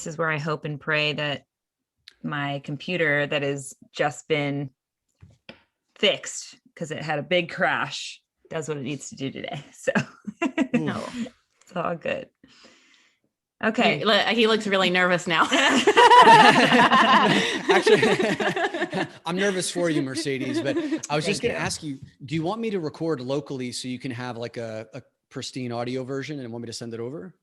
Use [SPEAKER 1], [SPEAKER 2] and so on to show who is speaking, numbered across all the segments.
[SPEAKER 1] is where I hope and pray that my computer that has just been fixed because it had a big crash does what it needs to do today. So it's all good. Okay.
[SPEAKER 2] He looks really nervous now.
[SPEAKER 3] Actually, I'm nervous for you, Mercedes, but I was just going to ask you, do you want me to record locally so you can have like a pristine audio version and want me to send it over?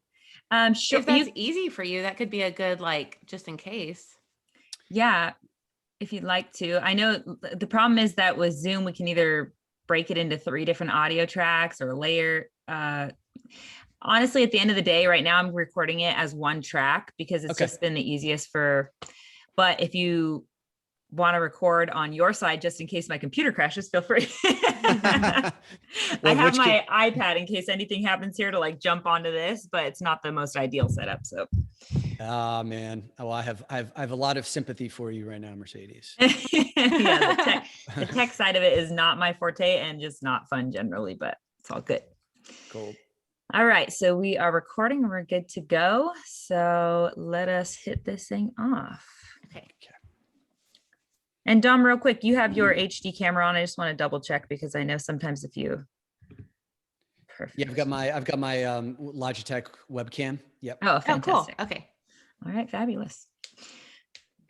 [SPEAKER 2] Sure. If that's easy for you, that could be a good, just in case.
[SPEAKER 1] Yeah. If you'd like to. I know the problem is that with Zoom, we can either break it into 3 different audio tracks or layer. Honestly, at the end of the day, right now I'm recording it as 1 track because it's just been the easiest but if you want to record on your side, just in case my computer crashes, feel free. I have my iPad in case anything happens here to jump onto this, but it's not the most ideal setup. So.
[SPEAKER 3] Man. Oh, I have a lot of sympathy for you right now, Mercedes.
[SPEAKER 1] Yeah. The tech side of it is not my forte and just not fun generally, but it's all good.
[SPEAKER 3] Cool.
[SPEAKER 1] All right. So we are recording and we're good to go. So let us hit this thing off.
[SPEAKER 2] Okay.
[SPEAKER 1] And Dom, real quick, you have your HD camera on. I just want to double check because I know sometimes if you. Perfect.
[SPEAKER 3] Yeah, I've got my Logitech webcam. Yep.
[SPEAKER 1] Oh, fantastic.
[SPEAKER 2] Cool. Okay.
[SPEAKER 1] All right. Fabulous.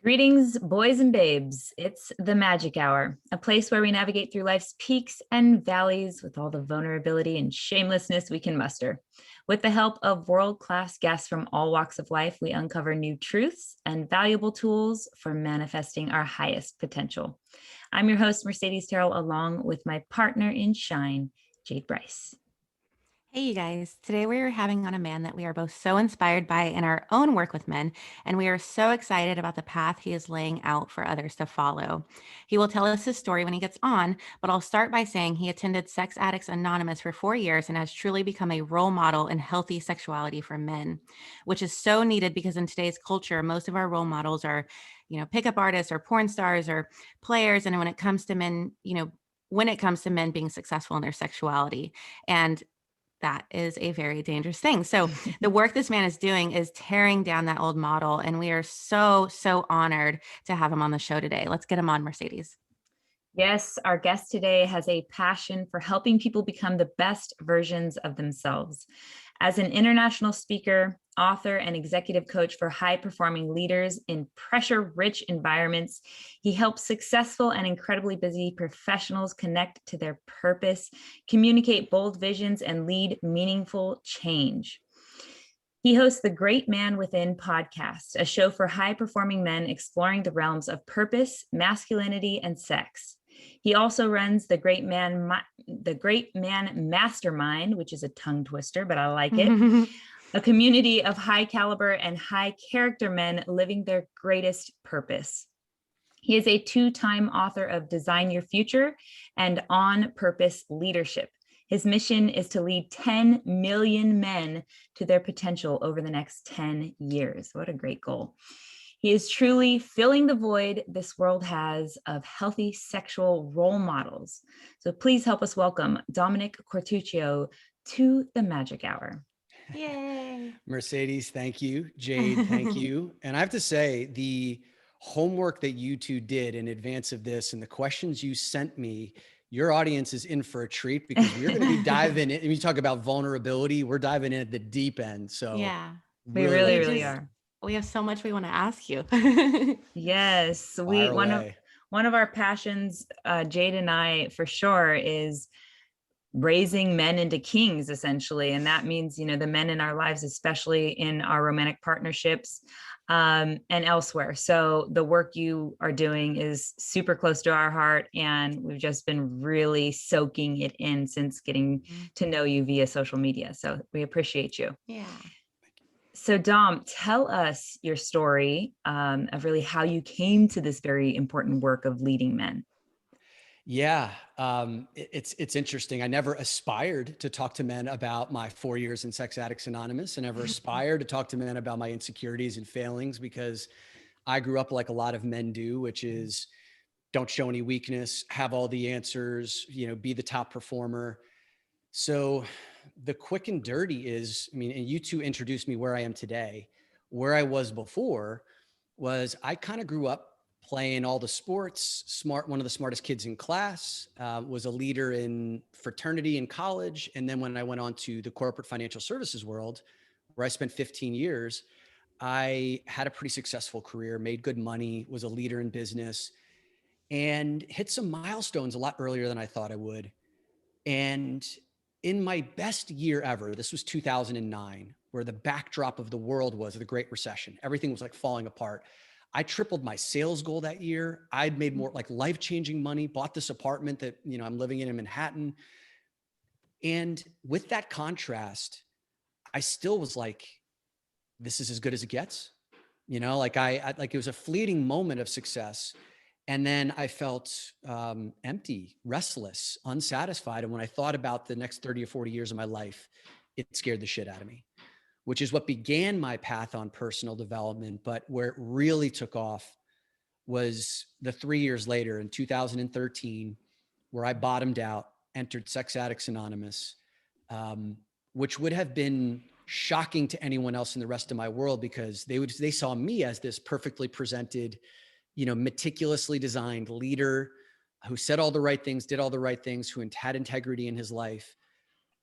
[SPEAKER 1] Greetings, boys and babes. It's the Magic Hour, a place where we navigate through life's peaks and valleys with all the vulnerability and shamelessness we can muster. With the help of world-class guests from all walks of life, we uncover new truths and valuable tools for manifesting our highest potential. I'm your host, Mercedes Terrell, along with my partner in shine, Jade Bryce.
[SPEAKER 2] Hey, you guys. Today we are having on a man that we are both so inspired by in our own work with men, and we are so excited about the path he is laying out for others to follow. He will tell us his story when he gets on, but I'll start by saying he attended Sex Addicts Anonymous for 4 years and has truly become a role model in healthy sexuality for men, which is so needed because in today's culture, most of our role models are, pickup artists or porn stars or players. And when it comes to men, being successful in their sexuality, and that is a very dangerous thing. So the work this man is doing is tearing down that old model. And we are so, so honored to have him on the show today. Let's get him on, Mercedes.
[SPEAKER 1] Yes, our guest today has a passion for helping people become the best versions of themselves. As an international speaker, author, and executive coach for high-performing leaders in pressure-rich environments, he helps successful and incredibly busy professionals connect to their purpose, communicate bold visions, and lead meaningful change. He hosts the Great Man Within podcast, a show for high-performing men exploring the realms of purpose, masculinity, and sex. He also runs the Great Man Mastermind, which is a tongue twister, but I like it. A community of high caliber and high character men living their greatest purpose. He is a 2-time author of Design Your Future and On Purpose Leadership. His mission is to lead 10 million men to their potential over the next 10 years. What a great goal. He is truly filling the void this world has of healthy sexual role models. So please help us welcome Dominick Quartuccio to the Magic Hour.
[SPEAKER 2] Yay.
[SPEAKER 3] Mercedes, thank you. Jade, thank you. And I have to say, the homework that you two did in advance of this and the questions you sent me, your audience is in for a treat because we're going to be diving in. When you talk about vulnerability, we're diving in at the deep end. So
[SPEAKER 2] yeah,
[SPEAKER 1] we really are.
[SPEAKER 2] We have so much we want to ask you.
[SPEAKER 1] Yes, one of our passions, Jade and I, for sure, is raising men into kings, essentially. And that means, the men in our lives, especially in our romantic partnerships and elsewhere. So the work you are doing is super close to our heart. And we've just been really soaking it in since getting to know you via social media. So we appreciate you.
[SPEAKER 2] Yeah.
[SPEAKER 1] So Dom, tell us your story of really how you came to this very important work of leading men.
[SPEAKER 3] Yeah, it's interesting. I never aspired to talk to men about my 4 years in Sex Addicts Anonymous. I never aspired to talk to men about my insecurities and failings because I grew up like a lot of men do, which is don't show any weakness, have all the answers, be the top performer. So the quick and dirty is, and you two introduced me where I am today. Where I was before was I kind of grew up playing all the sports, one of the smartest kids in class, was a leader in fraternity in college. And then when I went on to the corporate financial services world, where I spent 15 years, I had a pretty successful career, made good money, was a leader in business, and hit some milestones a lot earlier than I thought I would. And in my best year ever, this was 2009, where the backdrop of the world was the Great Recession. Everything was like falling apart. I tripled my sales goal that year. I'd made more like life-changing money, bought this apartment that, I'm living in Manhattan. And with that contrast, I still was like, this is as good as it gets. Like like it was a fleeting moment of success. And then I felt empty, restless, unsatisfied. And when I thought about the next 30 or 40 years of my life, it scared the shit out of me, which is what began my path on personal development. But where it really took off was the 3 years later in 2013, where I bottomed out, entered Sex Addicts Anonymous, which would have been shocking to anyone else in the rest of my world, because they saw me as this perfectly presented, meticulously designed leader who said all the right things, did all the right things, who had integrity in his life.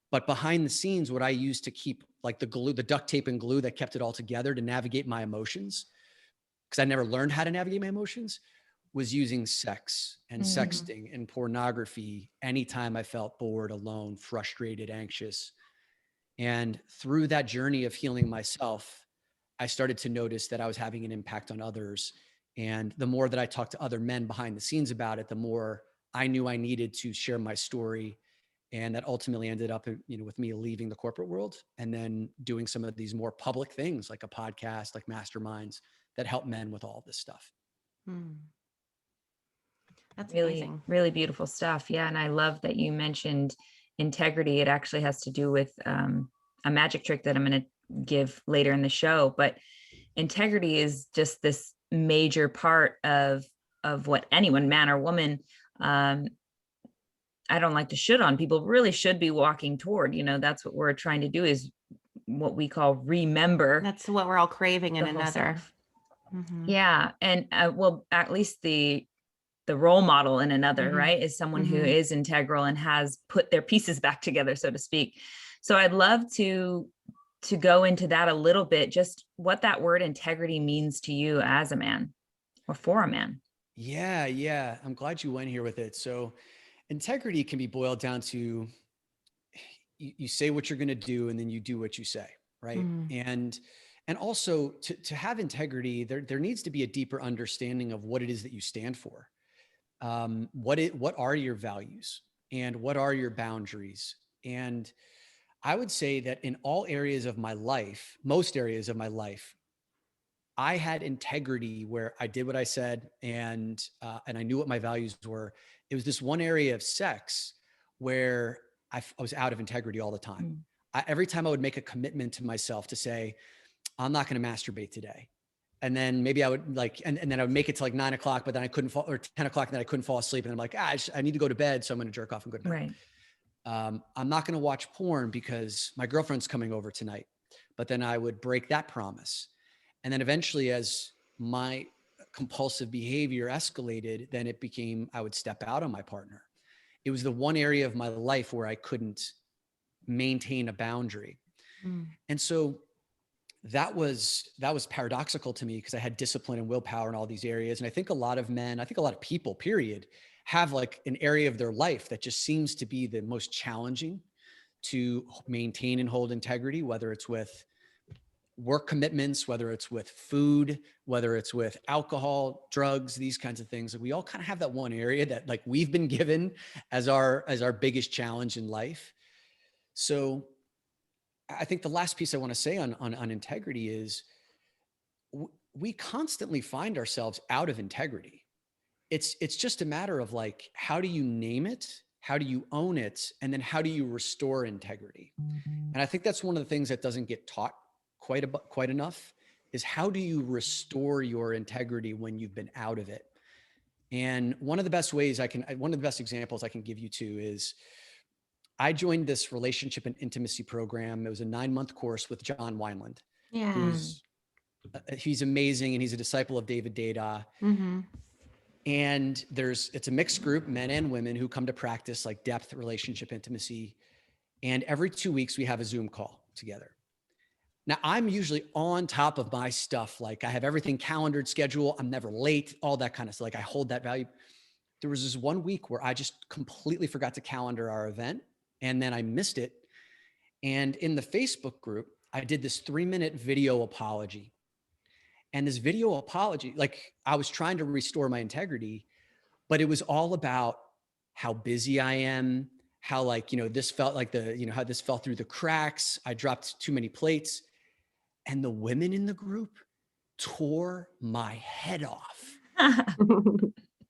[SPEAKER 3] But behind the scenes, what I used to keep like the glue, the duct tape and glue that kept it all together to navigate my emotions, because I never learned how to navigate my emotions, was using sex and sexting and pornography anytime I felt bored, alone, frustrated, anxious. And through that journey of healing myself, I started to notice that I was having an impact on others. And the more that I talked to other men behind the scenes about it, the more I knew I needed to share my story. And that ultimately ended up, with me leaving the corporate world and then doing some of these more public things like a podcast, like masterminds that help men with all this stuff.
[SPEAKER 2] That's
[SPEAKER 1] really,
[SPEAKER 2] amazing.
[SPEAKER 1] really beautiful stuff. Yeah. And I love that you mentioned integrity. It actually has to do with a magic trick that I'm going to give later in the show. But integrity is just this major part of what anyone, man or woman, I don't like to shit on people, really should be walking toward. That's what we're trying to do, is what we call remember.
[SPEAKER 2] That's what we're all craving in another.
[SPEAKER 1] Yeah. And well, at least the role model in another, right, is someone who is integral and has put their pieces back together, so to speak. So I'd love to go into that a little bit, just what that word integrity means to you as a man or for a man.
[SPEAKER 3] Yeah. I'm glad you went here with it. So integrity can be boiled down to you say what you're going to do and then you do what you say, right? And also to have integrity, there needs to be a deeper understanding of what it is that you stand for. What are your values and what are your boundaries? And I would say that in all areas of my life, most areas of my life, I had integrity where I did what I said and I knew what my values were. It was this one area of sex where I was out of integrity all the time. Every time I would make a commitment to myself to say, I'm not going to masturbate today. And then maybe I would and then I would make it to like 9 o'clock, but then I couldn't fall, or 10 o'clock, and then I couldn't fall asleep. And I'm like, I need to go to bed. So I'm going to jerk off and go to bed. Right. I'm not going to watch porn because my girlfriend's coming over tonight. But then I would break that promise. And then eventually, as my compulsive behavior escalated, then it became, I would step out on my partner. It was the one area of my life where I couldn't maintain a boundary. And so that was paradoxical to me, because I had discipline and willpower in all these areas. And I think a lot of men, I think a lot of people, period, have like an area of their life that just seems to be the most challenging to maintain and hold integrity, whether it's with work commitments, whether it's with food, whether it's with alcohol, drugs, these kinds of things. We all kind of have that one area that like we've been given as our biggest challenge in life. So I think the last piece I want to say on integrity is we constantly find ourselves out of integrity. It's just a matter of like, how do you name it? How do you own it? And then how do you restore integrity? And I think that's one of the things that doesn't get taught quite enough, is how do you restore your integrity when you've been out of it? And one of the best examples I can give you too is I joined this relationship and intimacy program. It was a 9-month course with John Wineland, who's He's amazing, and he's a disciple of David Dada.
[SPEAKER 2] Mm-hmm.
[SPEAKER 3] And it's a mixed group, men and women, who come to practice like depth, relationship, intimacy. And every 2 weeks we have a Zoom call together. Now, I'm usually on top of my stuff. Like I have everything calendared, schedule. I'm never late, all that kind of stuff. Like I hold that value. There was this 1 week where I just completely forgot to calendar our event, and then I missed it. And in the Facebook group, I did this 3-minute video apology. And this video apology, like I was trying to restore my integrity, but it was all about how busy I am, how like, this felt like how this fell through the cracks. I dropped too many plates. And the women in the group tore my head off.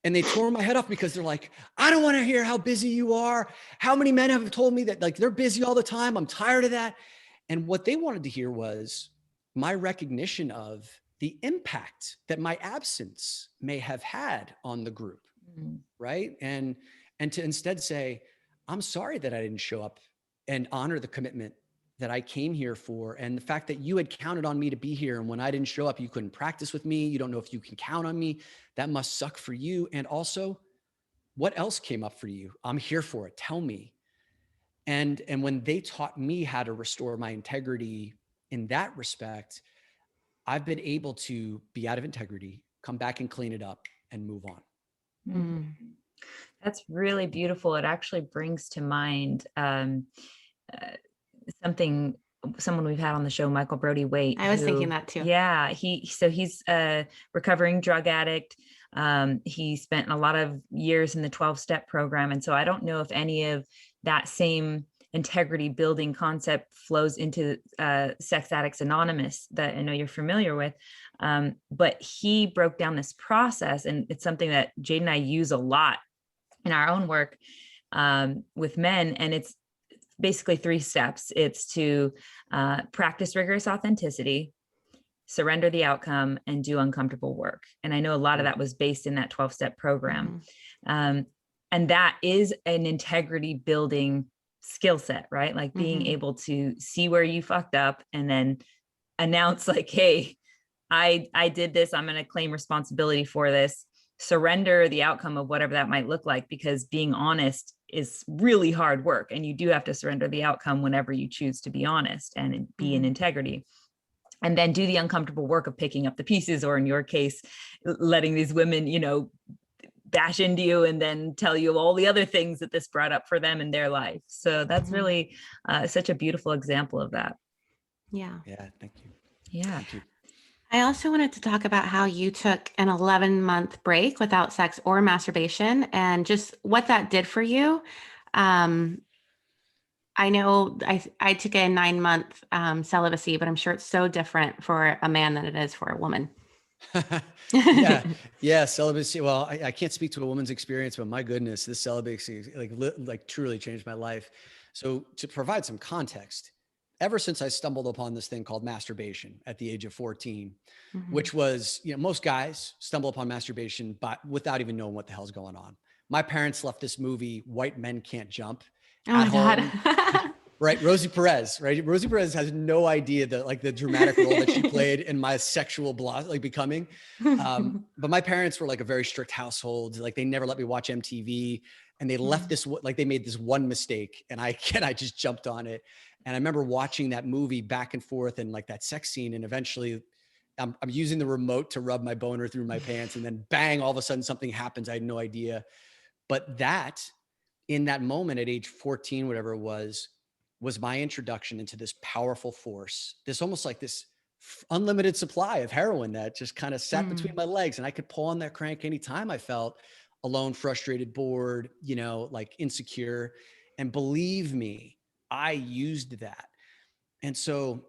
[SPEAKER 3] And they tore my head off because they're like, I don't want to hear how busy you are. How many men have told me that like they're busy all the time? I'm tired of that. And what they wanted to hear was my recognition of the impact that my absence may have had on the group. Mm-hmm. Right. And to instead say, I'm sorry that I didn't show up and honor the commitment that I came here for. And the fact that you had counted on me to be here. And when I didn't show up, you couldn't practice with me. You don't know if you can count on me. That must suck for you. And also, what else came up for you? I'm here for it. Tell me. And when they taught me how to restore my integrity in that respect, I've been able to be out of integrity, come back and clean it up and move on.
[SPEAKER 1] Mm. That's really beautiful. It actually brings to mind someone we've had on the show, Michael Brody Waite.
[SPEAKER 2] I was thinking that too.
[SPEAKER 1] Yeah. He's a recovering drug addict. He spent a lot of years in the 12-step program. And so I don't know if any of that same integrity building concept flows into Sex Addicts Anonymous that I know you're familiar with. But he broke down this process, and it's something that Jade and I use a lot in our own work with men. And it's basically 3 steps. It's to practice rigorous authenticity, surrender the outcome, and do uncomfortable work. And I know a lot of that was based in that 12-step program. Mm-hmm. And that is an integrity building skill set, right? Like being able to see where you fucked up and then announce like, hey, I did this. I'm going to claim responsibility for this. Surrender the outcome of whatever that might look like, because being honest is really hard work. And you do have to surrender the outcome whenever you choose to be honest and be in integrity. And then do the uncomfortable work of picking up the pieces, or in your case, letting these women, bash into you and then tell you all the other things that this brought up for them in their life. So that's really such a beautiful example of that.
[SPEAKER 2] Yeah.
[SPEAKER 3] Yeah. Thank you.
[SPEAKER 1] Yeah.
[SPEAKER 3] Thank you.
[SPEAKER 2] I also wanted to talk about how you took an 11-month break without sex or masturbation and just what that did for you. I know I took a 9-month celibacy, but I'm sure it's so different for a man than it is for a woman.
[SPEAKER 3] Yeah. Celibacy. Well, I can't speak to a woman's experience, but my goodness, this celibacy like truly changed my life. So to provide some context, ever since I stumbled upon this thing called masturbation at the age of 14, which was, most guys stumble upon masturbation, but without even knowing what the hell's going on. My parents left this movie, White Men Can't Jump, at home. Right. Rosie Perez, right? Rosie Perez has no idea the dramatic role that she played in my sexual becoming. But my parents were like a very strict household. Like they never let me watch MTV, and they left this, they made this one mistake, and I just jumped on it. And I remember watching that movie back and forth, and like that sex scene. And eventually I'm using the remote to rub my boner through my pants, and then bang, all of a sudden something happens. I had no idea. But that in that moment at age 14, whatever it was my introduction into this powerful force, this almost like this unlimited supply of heroin that just kind of sat between my legs, and I could pull on that crank anytime I felt alone, frustrated, bored, like insecure. And believe me, I used that. And so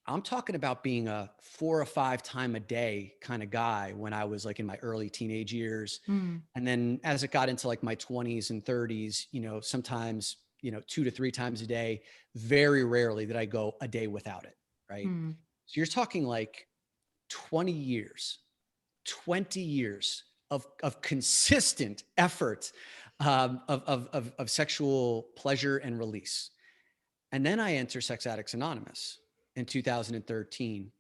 [SPEAKER 3] I'm talking about being a 4 or 5 time a day kind of guy when I was like in my early teenage years. And then as it got into like my 20s and 30s, sometimes 2 to 3 times a day. Very rarely did I go a day without it. Right. So you're talking like 20 years of consistent effort, of sexual pleasure and release. And then I enter Sex Addicts Anonymous in 2013.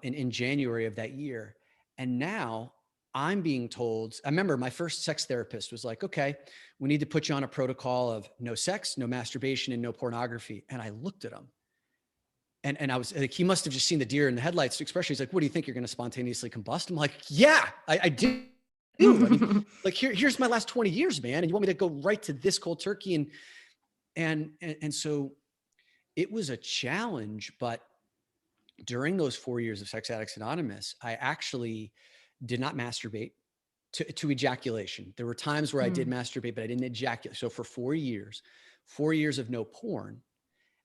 [SPEAKER 3] in January of that year. And now I'm being told, I remember my first sex therapist was like, okay, we need to put you on a protocol of no sex, no masturbation, and no pornography. And I looked at him and I was like, he must've just seen the deer in the headlights expression. He's like, what do you think? You're going to spontaneously combust? I'm like, yeah, I do. I mean, like here's my last 20 years, man. And you want me to go right to this cold turkey? And so it was a challenge, but during those 4 years of Sex Addicts Anonymous, I actually did not masturbate to ejaculation. There were times where I did masturbate, but I didn't ejaculate. So for 4 years of no porn.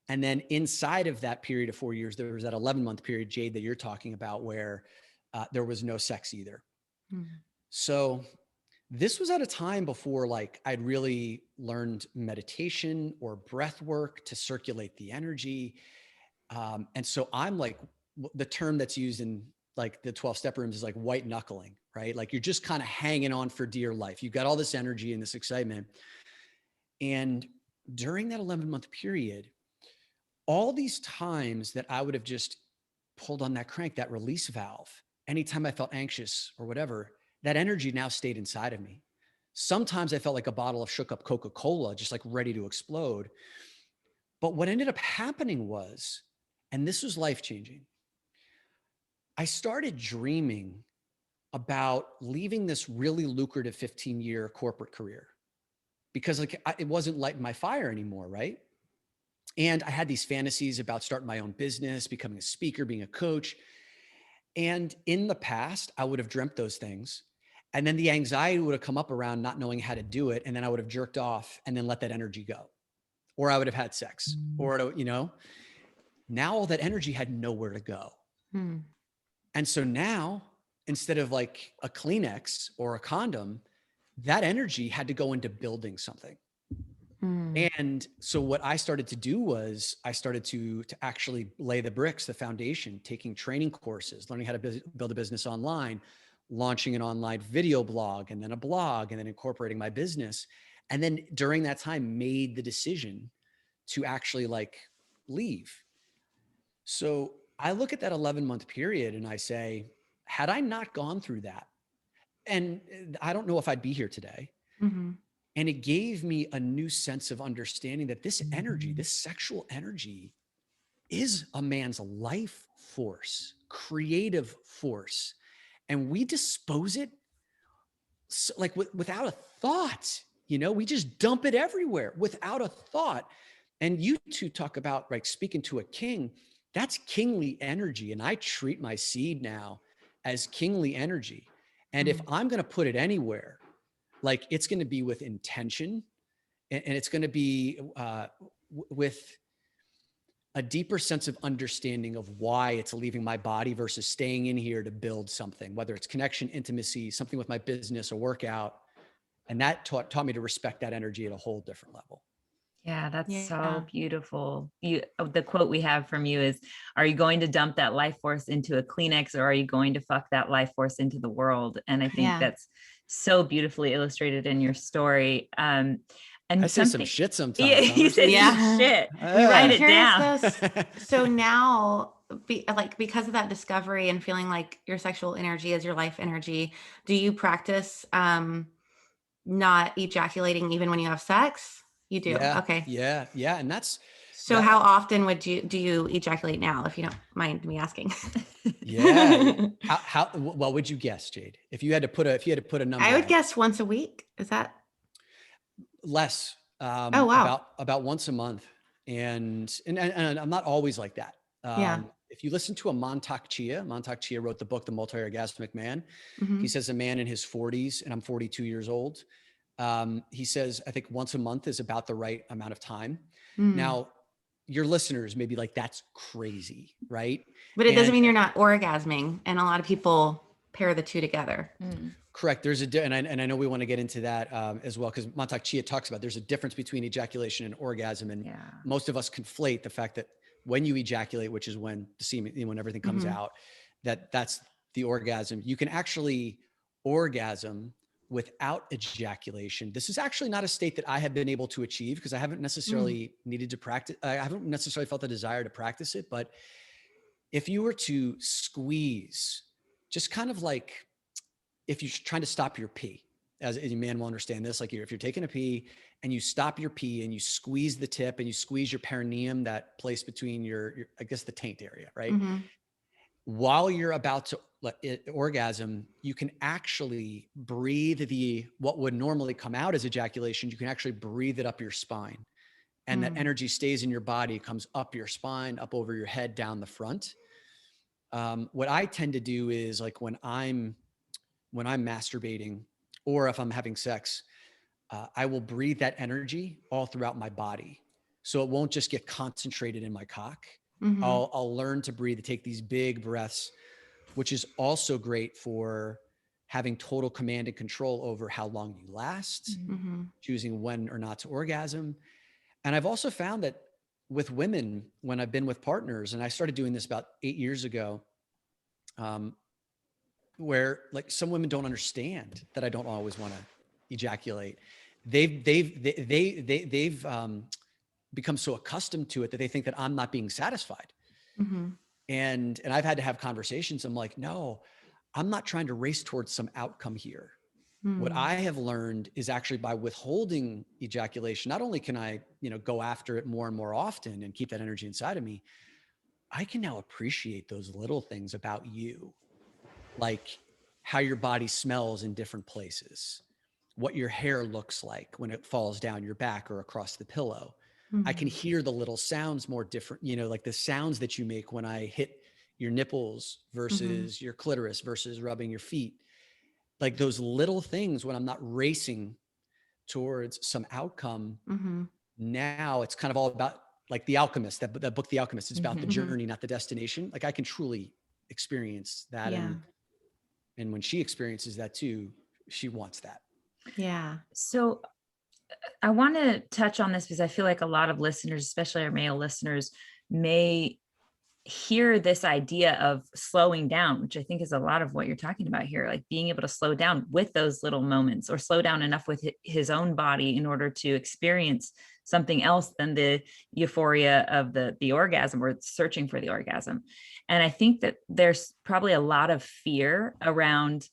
[SPEAKER 3] And then inside of that period of 4 years, there was that 11-month period, Jade, that you're talking about where there was no sex either. So this was at a time before like I'd really learned meditation or breath work to circulate the energy. And so I'm like, the term that's used in like the 12-step rooms is like white knuckling, right? Like you're just kind of hanging on for dear life. You've got all this energy and this excitement. And during that 11-month period, all these times that I would have just pulled on that crank, that release valve, anytime I felt anxious or whatever, that energy now stayed inside of me. Sometimes I felt like a bottle of shook up Coca-Cola, just like ready to explode. But what ended up happening was, and this was life-changing, I started dreaming about leaving this really lucrative 15-year corporate career because like it wasn't lighting my fire anymore, right? And I had these fantasies about starting my own business, becoming a speaker, being a coach. And in the past, I would have dreamt those things. And then the anxiety would have come up around not knowing how to do it. And then I would have jerked off and then let that energy go. Or I would have had sex or, now all that energy had nowhere to go. And so now, instead of like a Kleenex or a condom, that energy had to go into building something. And so what I started to do was I started to actually lay the bricks, the foundation, taking training courses, learning how to build a business online, launching an online video blog and then a blog and then incorporating my business. And then during that time made the decision to actually like leave. So I look at that 11-month period and I say, had I not gone through that, and I don't know if I'd be here today. And it gave me a new sense of understanding that this energy, this sexual energy is a man's life force, creative force. And we dispose it like without a thought, we just dump it everywhere without a thought. And you two talk about like speaking to a king, that's kingly energy. And I treat my seed now as kingly energy. And if I'm going to put it anywhere, like it's going to be with intention and it's going to be with a deeper sense of understanding of why it's leaving my body versus staying in here to build something, whether it's connection, intimacy, something with my business or workout. And that taught me to respect that energy at a whole different level.
[SPEAKER 1] Yeah, that's so beautiful. The quote we have from you is, are you going to dump that life force into a Kleenex or are you going to fuck that life force into the world? And I think that's so beautifully illustrated in your story. And
[SPEAKER 3] I say some shit sometimes.
[SPEAKER 1] Yeah, you say some shit. We write it down.
[SPEAKER 2] So now, because of that discovery and feeling like your sexual energy is your life energy, do you practice not ejaculating even when you have sex? You do.
[SPEAKER 3] Yeah,
[SPEAKER 2] okay.
[SPEAKER 3] Yeah. And that's
[SPEAKER 2] so. How often do you ejaculate now, if you don't mind me asking?
[SPEAKER 3] Yeah. How what would you guess, Jade? If you had to put a number,
[SPEAKER 2] I would guess once a week. Is that
[SPEAKER 3] less?
[SPEAKER 2] Oh wow.
[SPEAKER 3] About once a month, and I'm not always like that. If you listen to a Mantak Chia wrote the book The Multi-Orgasmic Man. He says a man in his 40s, and I'm 42 years old. He says, I think once a month is about the right amount of time. Now, your listeners may be like, that's crazy, right?
[SPEAKER 2] But it doesn't mean you're not orgasming. And a lot of people pair the two together.
[SPEAKER 3] Correct. There's and I know we want to get into that as well, because Mantak Chia talks about there's a difference between ejaculation and orgasm. And most of us conflate the fact that when you ejaculate, which is when the semen, when everything comes out, that's the orgasm. You can actually orgasm without ejaculation. This is actually not a state that I have been able to achieve because I haven't necessarily needed to practice. I haven't necessarily felt the desire to practice it, but if you were to squeeze, just kind of like if you're trying to stop your pee, as a man will understand this, like if you're taking a pee and you stop your pee and you squeeze the tip and you squeeze your perineum, that place between your I guess the taint area, right?
[SPEAKER 2] Mm-hmm.
[SPEAKER 3] While you're about to orgasm, you can actually breathe what would normally come out as ejaculation. You can actually breathe it up your spine, and that energy stays in your body, comes up your spine, up over your head, down the front. What I tend to do is like when I'm masturbating or if I'm having sex, I will breathe that energy all throughout my body. So it won't just get concentrated in my cock.
[SPEAKER 2] Mm-hmm.
[SPEAKER 3] I'll learn to breathe, to take these big breaths, which is also great for having total command and control over how long you last,
[SPEAKER 2] Mm-hmm.
[SPEAKER 3] choosing when or not to orgasm. And I've also found that with women, when I've been with partners, and I started doing this about 8 years ago, where like some women don't understand that I don't always want to ejaculate. They've become so accustomed to it that they think that I'm not being satisfied.
[SPEAKER 2] Mm-hmm.
[SPEAKER 3] And I've had to have conversations. I'm like, no, I'm not trying to race towards some outcome here. What I have learned is actually by withholding ejaculation, not only can I, go after it more and more often and keep that energy inside of me, I can now appreciate those little things about you, like how your body smells in different places, what your hair looks like when it falls down your back or across the pillow. I can hear the little sounds more different, like the sounds that you make when I hit your nipples versus your clitoris versus rubbing your feet. Like those little things when I'm not racing towards some outcome. Now it's kind of all about like The Alchemist, that book, The Alchemist. It's about the journey, not the destination. Like I can truly experience that.
[SPEAKER 2] Yeah.
[SPEAKER 3] And when she experiences that too, she wants that.
[SPEAKER 2] Yeah.
[SPEAKER 1] So I want to touch on this because I feel like a lot of listeners, especially our male listeners, may hear this idea of slowing down, which I think is a lot of what you're talking about here, like being able to slow down with those little moments or slow down enough with his own body in order to experience something else than the euphoria of the orgasm or searching for the orgasm. And I think that there's probably a lot of fear around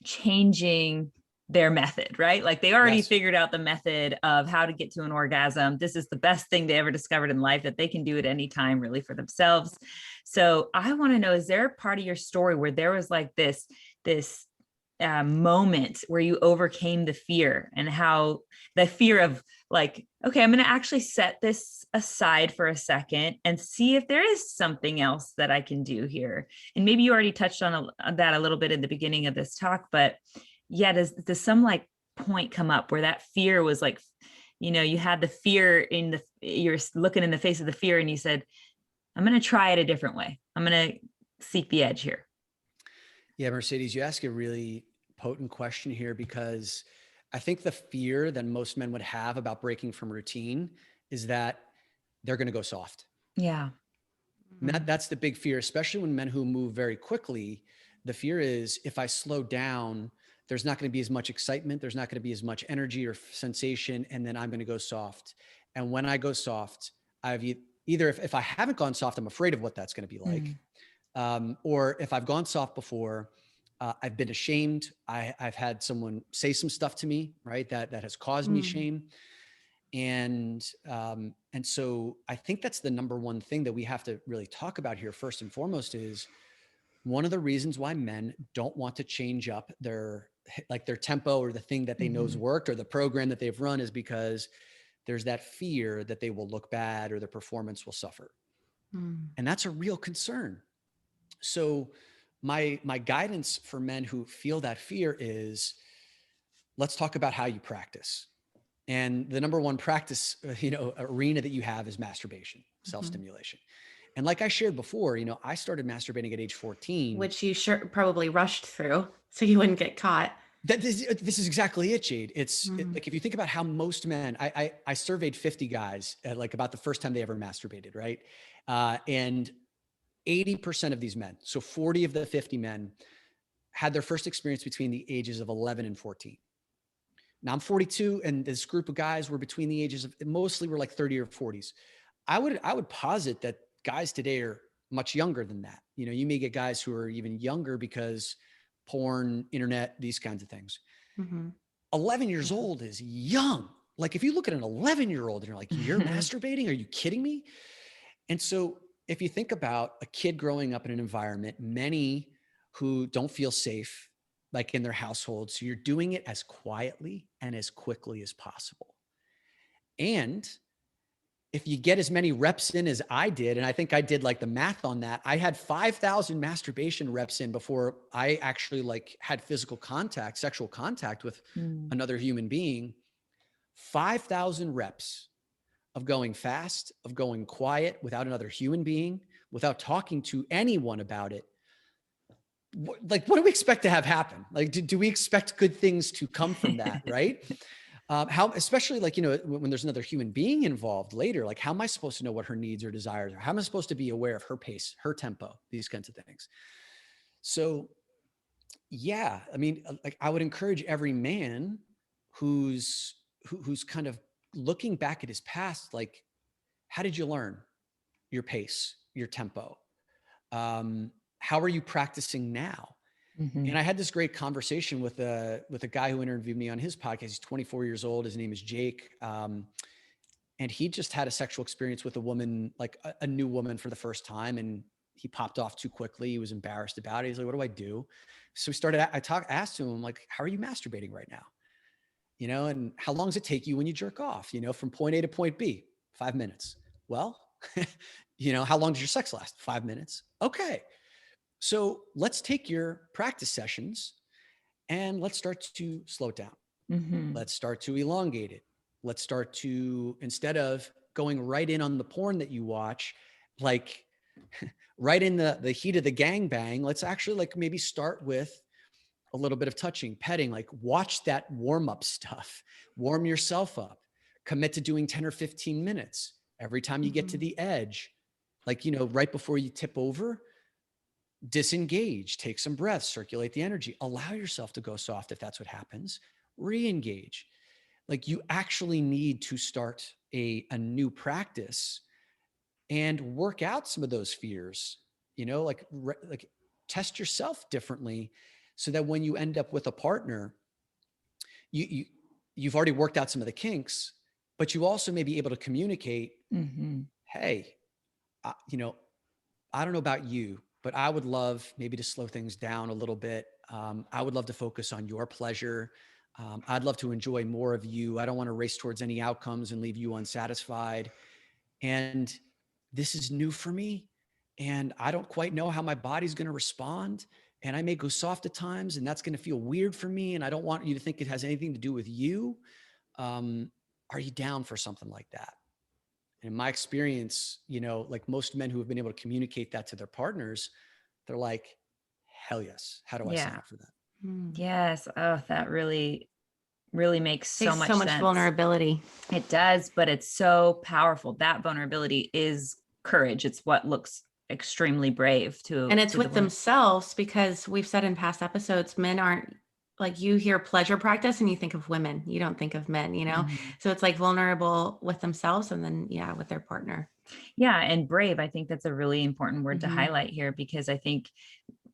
[SPEAKER 1] changing their method, right? Like they already figured out the method of how to get to an orgasm. This is the best thing they ever discovered in life, that they can do it anytime really for themselves. So I want to know, is there a part of your story where there was like this moment where you overcame the fear, and how the fear of like, okay, I'm going to actually set this aside for a second and see if there is something else that I can do here. And maybe you already touched on that a little bit in the beginning of this talk, but yeah, does some like point come up where that fear was like, you had the fear you're looking in the face of the fear and you said, I'm going to try it a different way. I'm going to seek the edge here.
[SPEAKER 3] Yeah, Mercedes, you ask a really potent question here, because I think the fear that most men would have about breaking from routine is that they're going to go soft.
[SPEAKER 1] Yeah.
[SPEAKER 3] And that's the big fear, especially when men who move very quickly. The fear is if I slow down, there's not going to be as much excitement. There's not going to be as much energy or sensation. And then I'm going to go soft. And when I go soft, I've either, if I haven't gone soft, I'm afraid of what that's going to be like. Or if I've gone soft before, I've been ashamed. I've had someone say some stuff to me, right? That has caused me shame. And so I think that's the number one thing that we have to really talk about here first and foremost, is one of the reasons why men don't want to change up their tempo or the thing that they know's worked or the program that they've run is because there's that fear that they will look bad or their performance will suffer. And that's a real concern. So my guidance for men who feel that fear is, let's talk about how you practice. And the number one practice, arena that you have is masturbation, self-stimulation. And like I shared before, I started masturbating at age 14.
[SPEAKER 2] Which you probably rushed through so you wouldn't get caught.
[SPEAKER 3] This is exactly it, Jade. It's like, if you think about how most men, I surveyed 50 guys at like about the first time they ever masturbated, right? And 80% of these men, so 40 of the 50 men, had their first experience between the ages of 11 and 14. Now I'm 42, and this group of guys were between the ages of, mostly were like 30 or 40s. I would posit that guys today are much younger than that. You may get guys who are even younger because porn, internet, these kinds of things. 11 years old is young. Like if you look at an 11-year-old and you're like, you're masturbating? Are you kidding me? And so if you think about a kid growing up in an environment, many who don't feel safe, like in their household, so you're doing it as quietly and as quickly as possible. And if you get as many reps in as I did, and I think I did like the math on that, I had 5,000 masturbation reps in before I actually like had physical contact, sexual contact with another human being. 5,000 reps of going fast, of going quiet without another human being, without talking to anyone about it. Like, what do we expect to have happen? Like, do we expect good things to come from that, right? How, especially like, when there's another human being involved later, like how am I supposed to know what her needs or desires are? How am I supposed to be aware of her pace, her tempo, these kinds of things? So yeah, I mean, like I would encourage every man who's kind of looking back at his past, like, how did you learn your pace, your tempo? How are you practicing now? And I had this great conversation with a guy who interviewed me on his podcast. He's 24 years old. His name is Jake. And he just had a sexual experience with a woman, like a new woman for the first time. And he popped off too quickly. He was embarrassed about it. He's like, what do I do? So asked him, like, how are you masturbating right now? And how long does it take you when you jerk off, from point A to point B? 5 minutes. Well, how long does your sex last? 5 minutes. Okay. So let's take your practice sessions and let's start to slow it down. Let's start to elongate it. Let's start to, instead of going right in on the porn that you watch, like right in the heat of the gangbang, let's actually like maybe start with a little bit of touching, petting, like watch that warm up stuff, warm yourself up, commit to doing 10 or 15 minutes. Every time you get to the edge, like, right before you tip over, disengage, take some breaths, circulate the energy, allow yourself to go soft if that's what happens, re-engage. Like you actually need to start a new practice and work out some of those fears, like test yourself differently so that when you end up with a partner, you've already worked out some of the kinks, but you also may be able to communicate, hey, I don't know about you, but I would love maybe to slow things down a little bit. I would love to focus on your pleasure. I'd love to enjoy more of you. I don't want to race towards any outcomes and leave you unsatisfied. And this is new for me. And I don't quite know how my body's going to respond. And I may go soft at times and that's going to feel weird for me. And I don't want you to think it has anything to do with you. Are you down for something like that? And in my experience, like most men who have been able to communicate that to their partners, they're like, hell yes. How do I sign up for that?
[SPEAKER 1] Yes. Oh, that really makes so much sense.
[SPEAKER 2] Vulnerability.
[SPEAKER 1] It does, but it's so powerful. That vulnerability is courage. It's what looks extremely brave
[SPEAKER 2] and it's with themselves, because we've said in past episodes, men aren't like, you hear pleasure practice and you think of women, you don't think of men, so it's like vulnerable with themselves and then with their partner.
[SPEAKER 1] And brave. I think that's a really important word to highlight here, because I think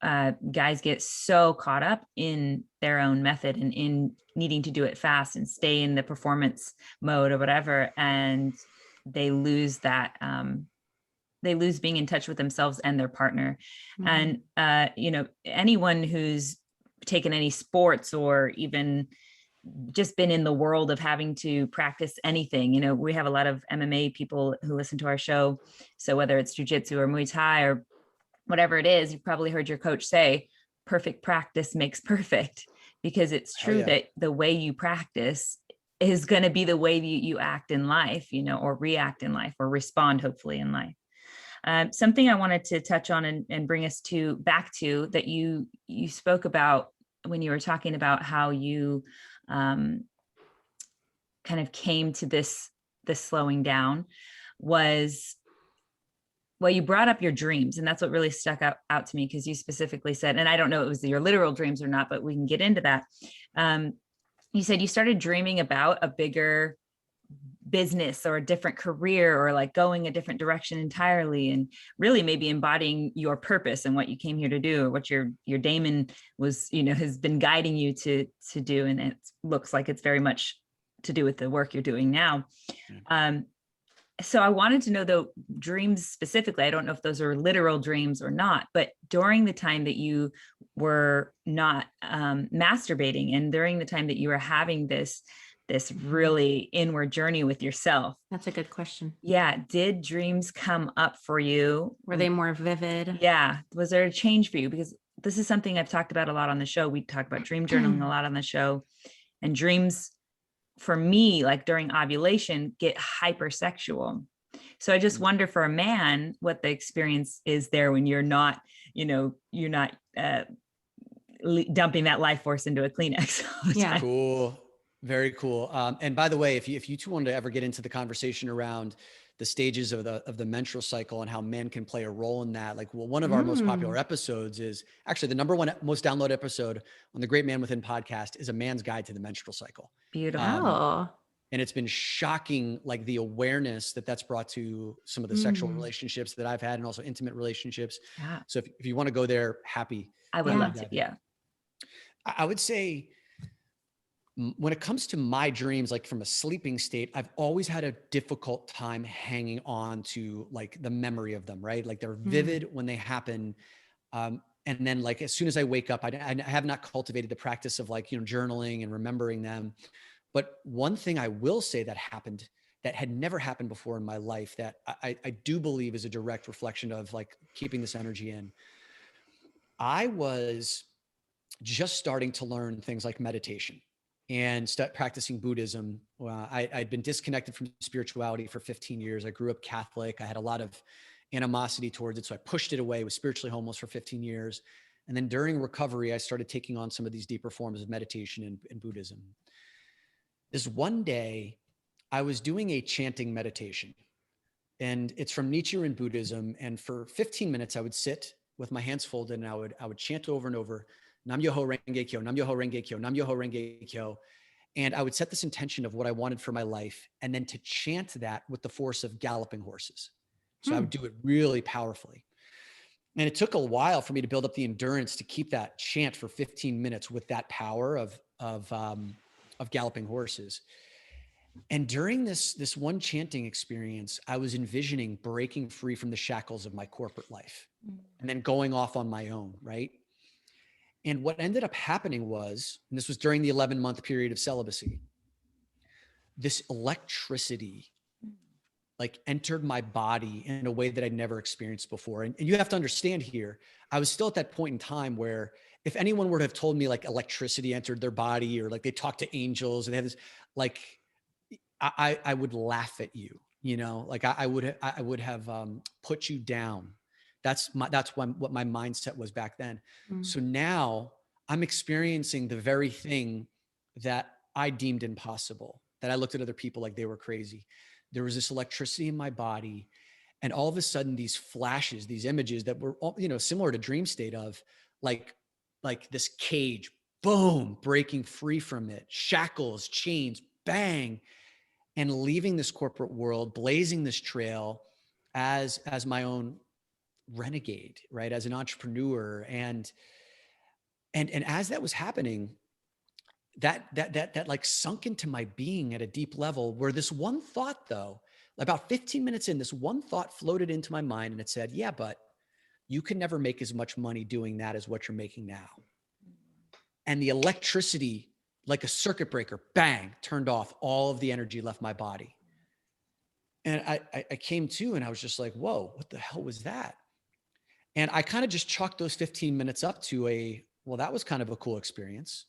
[SPEAKER 1] guys get so caught up in their own method and in needing to do it fast and stay in the performance mode or whatever. And they lose that, they lose being in touch with themselves and their partner. And, anyone who's taken any sports or even just been in the world of having to practice anything, we have a lot of MMA people who listen to our show. So whether it's jujitsu or Muay Thai or whatever it is, you've probably heard your coach say, perfect practice makes perfect, because it's true that the way you practice is going to be the way you act in life, or react in life, or respond hopefully in life. Something I wanted to touch on and bring us back to that you spoke about when you were talking about how you kind of came to this slowing down was, well, you brought up your dreams, and that's what really stuck out to me, because you specifically said, and I don't know if it was your literal dreams or not, but we can get into that. You said you started dreaming about a bigger business or a different career, or like going a different direction entirely, and really maybe embodying your purpose and what you came here to do, or what your daemon was, has been guiding you to do. And it looks like it's very much to do with the work you're doing now. So I wanted to know, though, dreams specifically, I don't know if those are literal dreams or not, but during the time that you were not masturbating, and during the time that you were having this really inward journey with yourself.
[SPEAKER 2] That's a good question.
[SPEAKER 1] Yeah. Did dreams come up for you?
[SPEAKER 2] Were they more vivid?
[SPEAKER 1] Yeah. Was there a change for you? Because this is something I've talked about a lot on the show. We talk about dream journaling a lot on the show, and dreams for me, like during ovulation, get hypersexual. So I just wonder for a man what the experience is there when you're not, you're not dumping that life force into a Kleenex.
[SPEAKER 2] Yeah.
[SPEAKER 3] Cool. Very cool. And by the way, if you two wanted to ever get into the conversation around the stages of the menstrual cycle and how men can play a role in that, like, well, one of our most popular episodes is actually the number one most downloaded episode on the Great Man Within podcast is A Man's Guide to the Menstrual Cycle.
[SPEAKER 1] Beautiful.
[SPEAKER 3] And it's been shocking, like the awareness that's brought to some of the sexual relationships that I've had, and also intimate relationships.
[SPEAKER 1] Yeah.
[SPEAKER 3] So if you want to go there,
[SPEAKER 1] I would love to. Yeah.
[SPEAKER 3] I would say, when it comes to my dreams, like from a sleeping state, I've always had a difficult time hanging on to like the memory of them, right? Like they're vivid when they happen. And then like, as soon as I wake up, I have not cultivated the practice of like, journaling and remembering them. But one thing I will say that happened that had never happened before in my life, that I do believe is a direct reflection of like keeping this energy in. I was just starting to learn things like meditation and start practicing Buddhism. I'd been disconnected from spirituality for 15 years. I grew up Catholic. I had a lot of animosity towards it. So I pushed it away, was spiritually homeless for 15 years. And then during recovery, I started taking on some of these deeper forms of meditation and Buddhism. This one day, I was doing a chanting meditation, and it's from Nietzsche in Buddhism. And for 15 minutes, I would sit with my hands folded, and I would chant over and over, Nam Myoho Renge Kyo, Nam Myoho Renge Kyo, Nam Myoho Renge Kyo. And I would set this intention of what I wanted for my life, and then to chant that with the force of galloping horses. So I would do it really powerfully. And it took a while for me to build up the endurance to keep that chant for 15 minutes with that power of galloping horses. And during this one chanting experience, I was envisioning breaking free from the shackles of my corporate life and then going off on my own, right? And what ended up happening was, and this was during the 11-month period of celibacy, this electricity like entered my body in a way that I'd never experienced before. And you have to understand here, I was still at that point in time where if anyone were to have told me like electricity entered their body, or like they talked to angels and they had this, like, I would laugh at you, like I would have put you down. That's what my mindset was back then. So now I'm experiencing the very thing that I deemed impossible, that I looked at other people like they were crazy. There was this electricity in my body, and all of a sudden these flashes, these images that were, similar to dream state of like this cage, boom, breaking free from it, shackles, chains, bang, and leaving this corporate world, blazing this trail as my own renegade, right? As an entrepreneur. And as that was happening, that like sunk into my being at a deep level, where this one thought, though, about 15 minutes in, this one thought floated into my mind, and it said, yeah, but you can never make as much money doing that as what you're making now. And the electricity, like a circuit breaker, bang, turned off. All of the energy left my body. And I came to, and I was just like, whoa, what the hell was that? And I kind of just chalked those 15 minutes up to well, that was kind of a cool experience.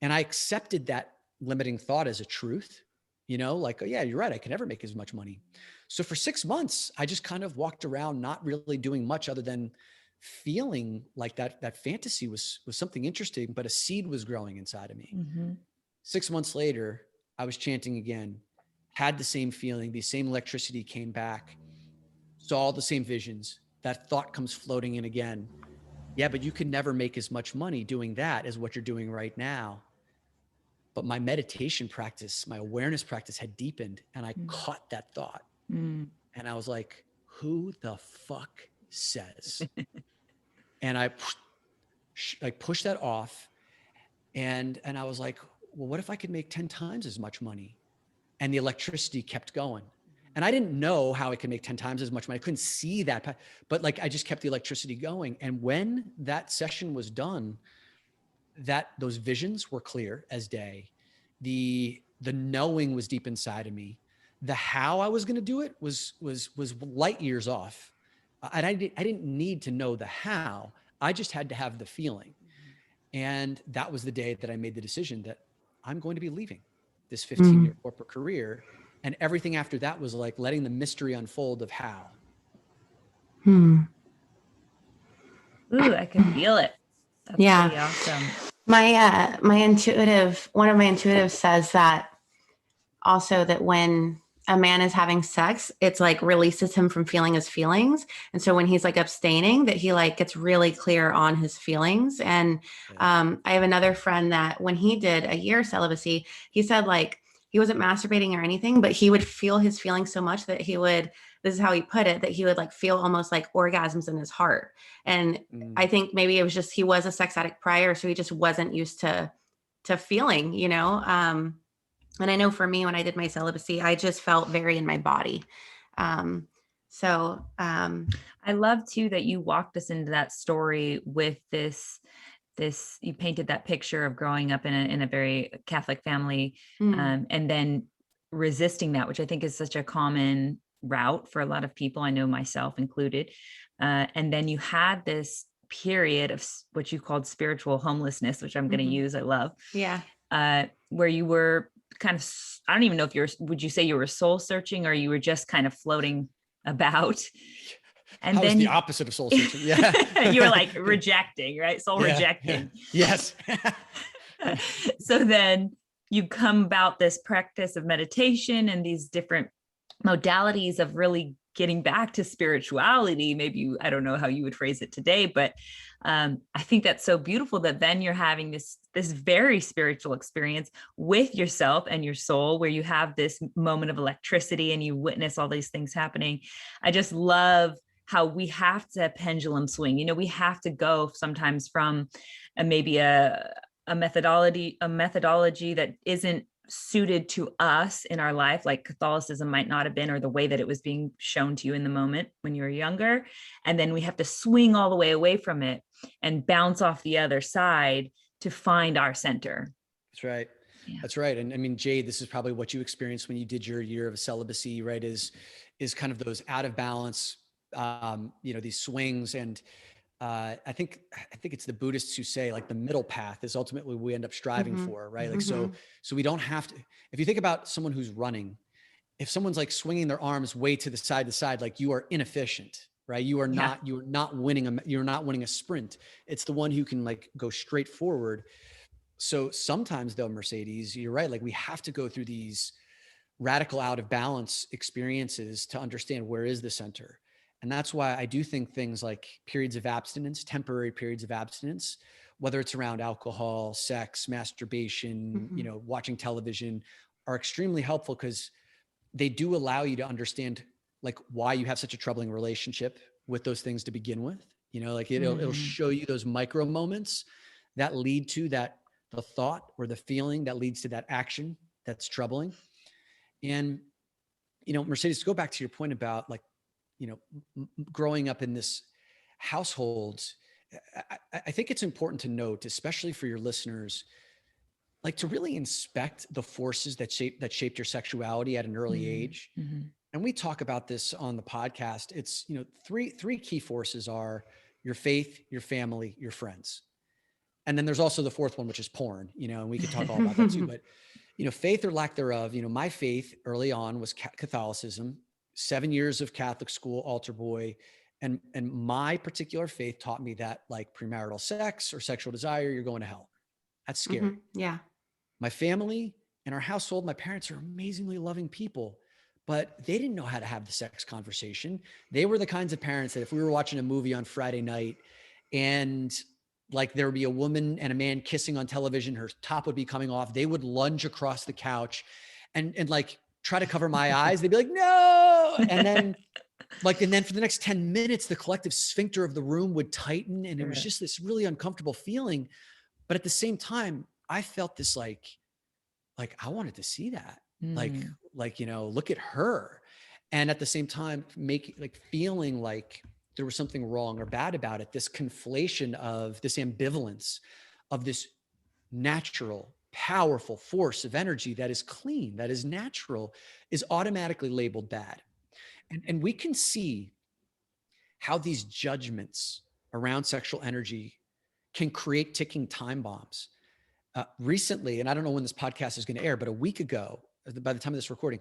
[SPEAKER 3] And I accepted that limiting thought as a truth, like, oh yeah, you're right, I can never make as much money. So for 6 months, I just kind of walked around not really doing much other than feeling like that fantasy was something interesting, but a seed was growing inside of me. 6 months later, I was chanting again, had the same feeling, the same electricity came back, saw the same visions. That thought comes floating in again. Yeah, but you can never make as much money doing that as what you're doing right now. but my meditation practice, my awareness practice had deepened, and I caught that thought. And I was like, who the fuck says? And I pushed that off. And I was like, well, what if I could make 10 times as much money? And the electricity kept going. And I didn't know how I could make 10 times as much money. I couldn't see that, but like, I just kept the electricity going. And when that session was done, those visions were clear as day. The knowing was deep inside of me. The how I was going to do it was light years off. And I didn't need to know the how. I just had to have the feeling. And that was the day that I made the decision that I'm going to be leaving this 15-year corporate career. And everything after that was like letting the mystery unfold of how.
[SPEAKER 1] Ooh, I can feel it. That's pretty awesome.
[SPEAKER 2] My one of my intuitives says that also, that when a man is having sex, it's like releases him from feeling his feelings. And so when he's like abstaining, that he like gets really clear on his feelings. And I have another friend that when he did a year celibacy, he said like he wasn't masturbating or anything, but he would feel his feelings so much that he would, this is how he put it, that he would like feel almost like orgasms in his heart. And I think maybe it was just, he was a sex addict prior, so he just wasn't used to feeling, you know? And I know for me, when I did my celibacy, I just felt very in my body. I
[SPEAKER 1] love too that you walked us into that story with this, you painted that picture of growing up in a very Catholic family, and then resisting that, which I think is such a common route for a lot of people. I know myself included. And then you had this period of what you called spiritual homelessness, which I'm going to use. I love.
[SPEAKER 2] Yeah.
[SPEAKER 1] Where you were kind of, I don't even know if would you say you were soul searching, or you were just kind of floating about? And then
[SPEAKER 3] the opposite of soul searching. Yeah.
[SPEAKER 1] You were like rejecting, right? Soul rejecting.
[SPEAKER 3] Yeah. Yes.
[SPEAKER 1] So then you come about this practice of meditation and these different modalities of really getting back to spirituality. Maybe I don't know how you would phrase it today, but I think that's so beautiful that then you're having this very spiritual experience with yourself and your soul, where you have this moment of electricity and you witness all these things happening. I just love how we have to pendulum swing. You know, we have to go sometimes from maybe a methodology that isn't suited to us in our life, like Catholicism might not have been, or the way that it was being shown to you in the moment when you were younger. And then we have to swing all the way away from it and bounce off the other side to find our center.
[SPEAKER 3] That's right. Yeah. That's right. And I mean, Jade, this is probably what you experienced when you did your year of celibacy, right? Is kind of those out of balance, these swings. And I think it's the Buddhists who say like the middle path is ultimately what we end up striving for, right? Like, so we don't have to, if you think about someone who's running, if someone's like swinging their arms way to side, like you are inefficient, right? You're not winning a sprint. It's the one who can like go straight forward. So sometimes though, Mercedes, you're right. Like we have to go through these radical out of balance experiences to understand where is the center. And that's why I do think things like periods of abstinence, temporary periods of abstinence, whether it's around alcohol, sex, masturbation, watching television, are extremely helpful because they do allow you to understand like why you have such a troubling relationship with those things to begin with. Like it'll show you those micro moments that lead to the thought or the feeling that leads to that action that's troubling. And, Mercedes, to go back to your point about like, growing up in this household, I think it's important to note, especially for your listeners, like to really inspect the forces that shaped your sexuality at an early age. And we talk about this on the podcast. It's, three key forces are your faith, your family, your friends. And then there's also the fourth one, which is porn, and we could talk all about that too. But, faith or lack thereof, my faith early on was Catholicism. 7 years of Catholic school, altar boy. And my particular faith taught me that like premarital sex or sexual desire, you're going to hell. That's scary.
[SPEAKER 2] Yeah.
[SPEAKER 3] My family and our household, my parents are amazingly loving people, but they didn't know how to have the sex conversation. They were the kinds of parents that if we were watching a movie on Friday night and like there would be a woman and a man kissing on television, her top would be coming off. They would lunge across the couch and like try to cover my eyes. They'd be like, no. And then for the next 10 minutes, the collective sphincter of the room would tighten. And it was just this really uncomfortable feeling. But at the same time, I felt this like I wanted to see that. Look at her. And at the same time, feeling like there was something wrong or bad about it, this conflation of this ambivalence of this natural, powerful force of energy that is clean, that is natural, is automatically labeled bad. And we can see how these judgments around sexual energy can create ticking time bombs. Recently, and I don't know when this podcast is going to air, but a week ago, by the time of this recording,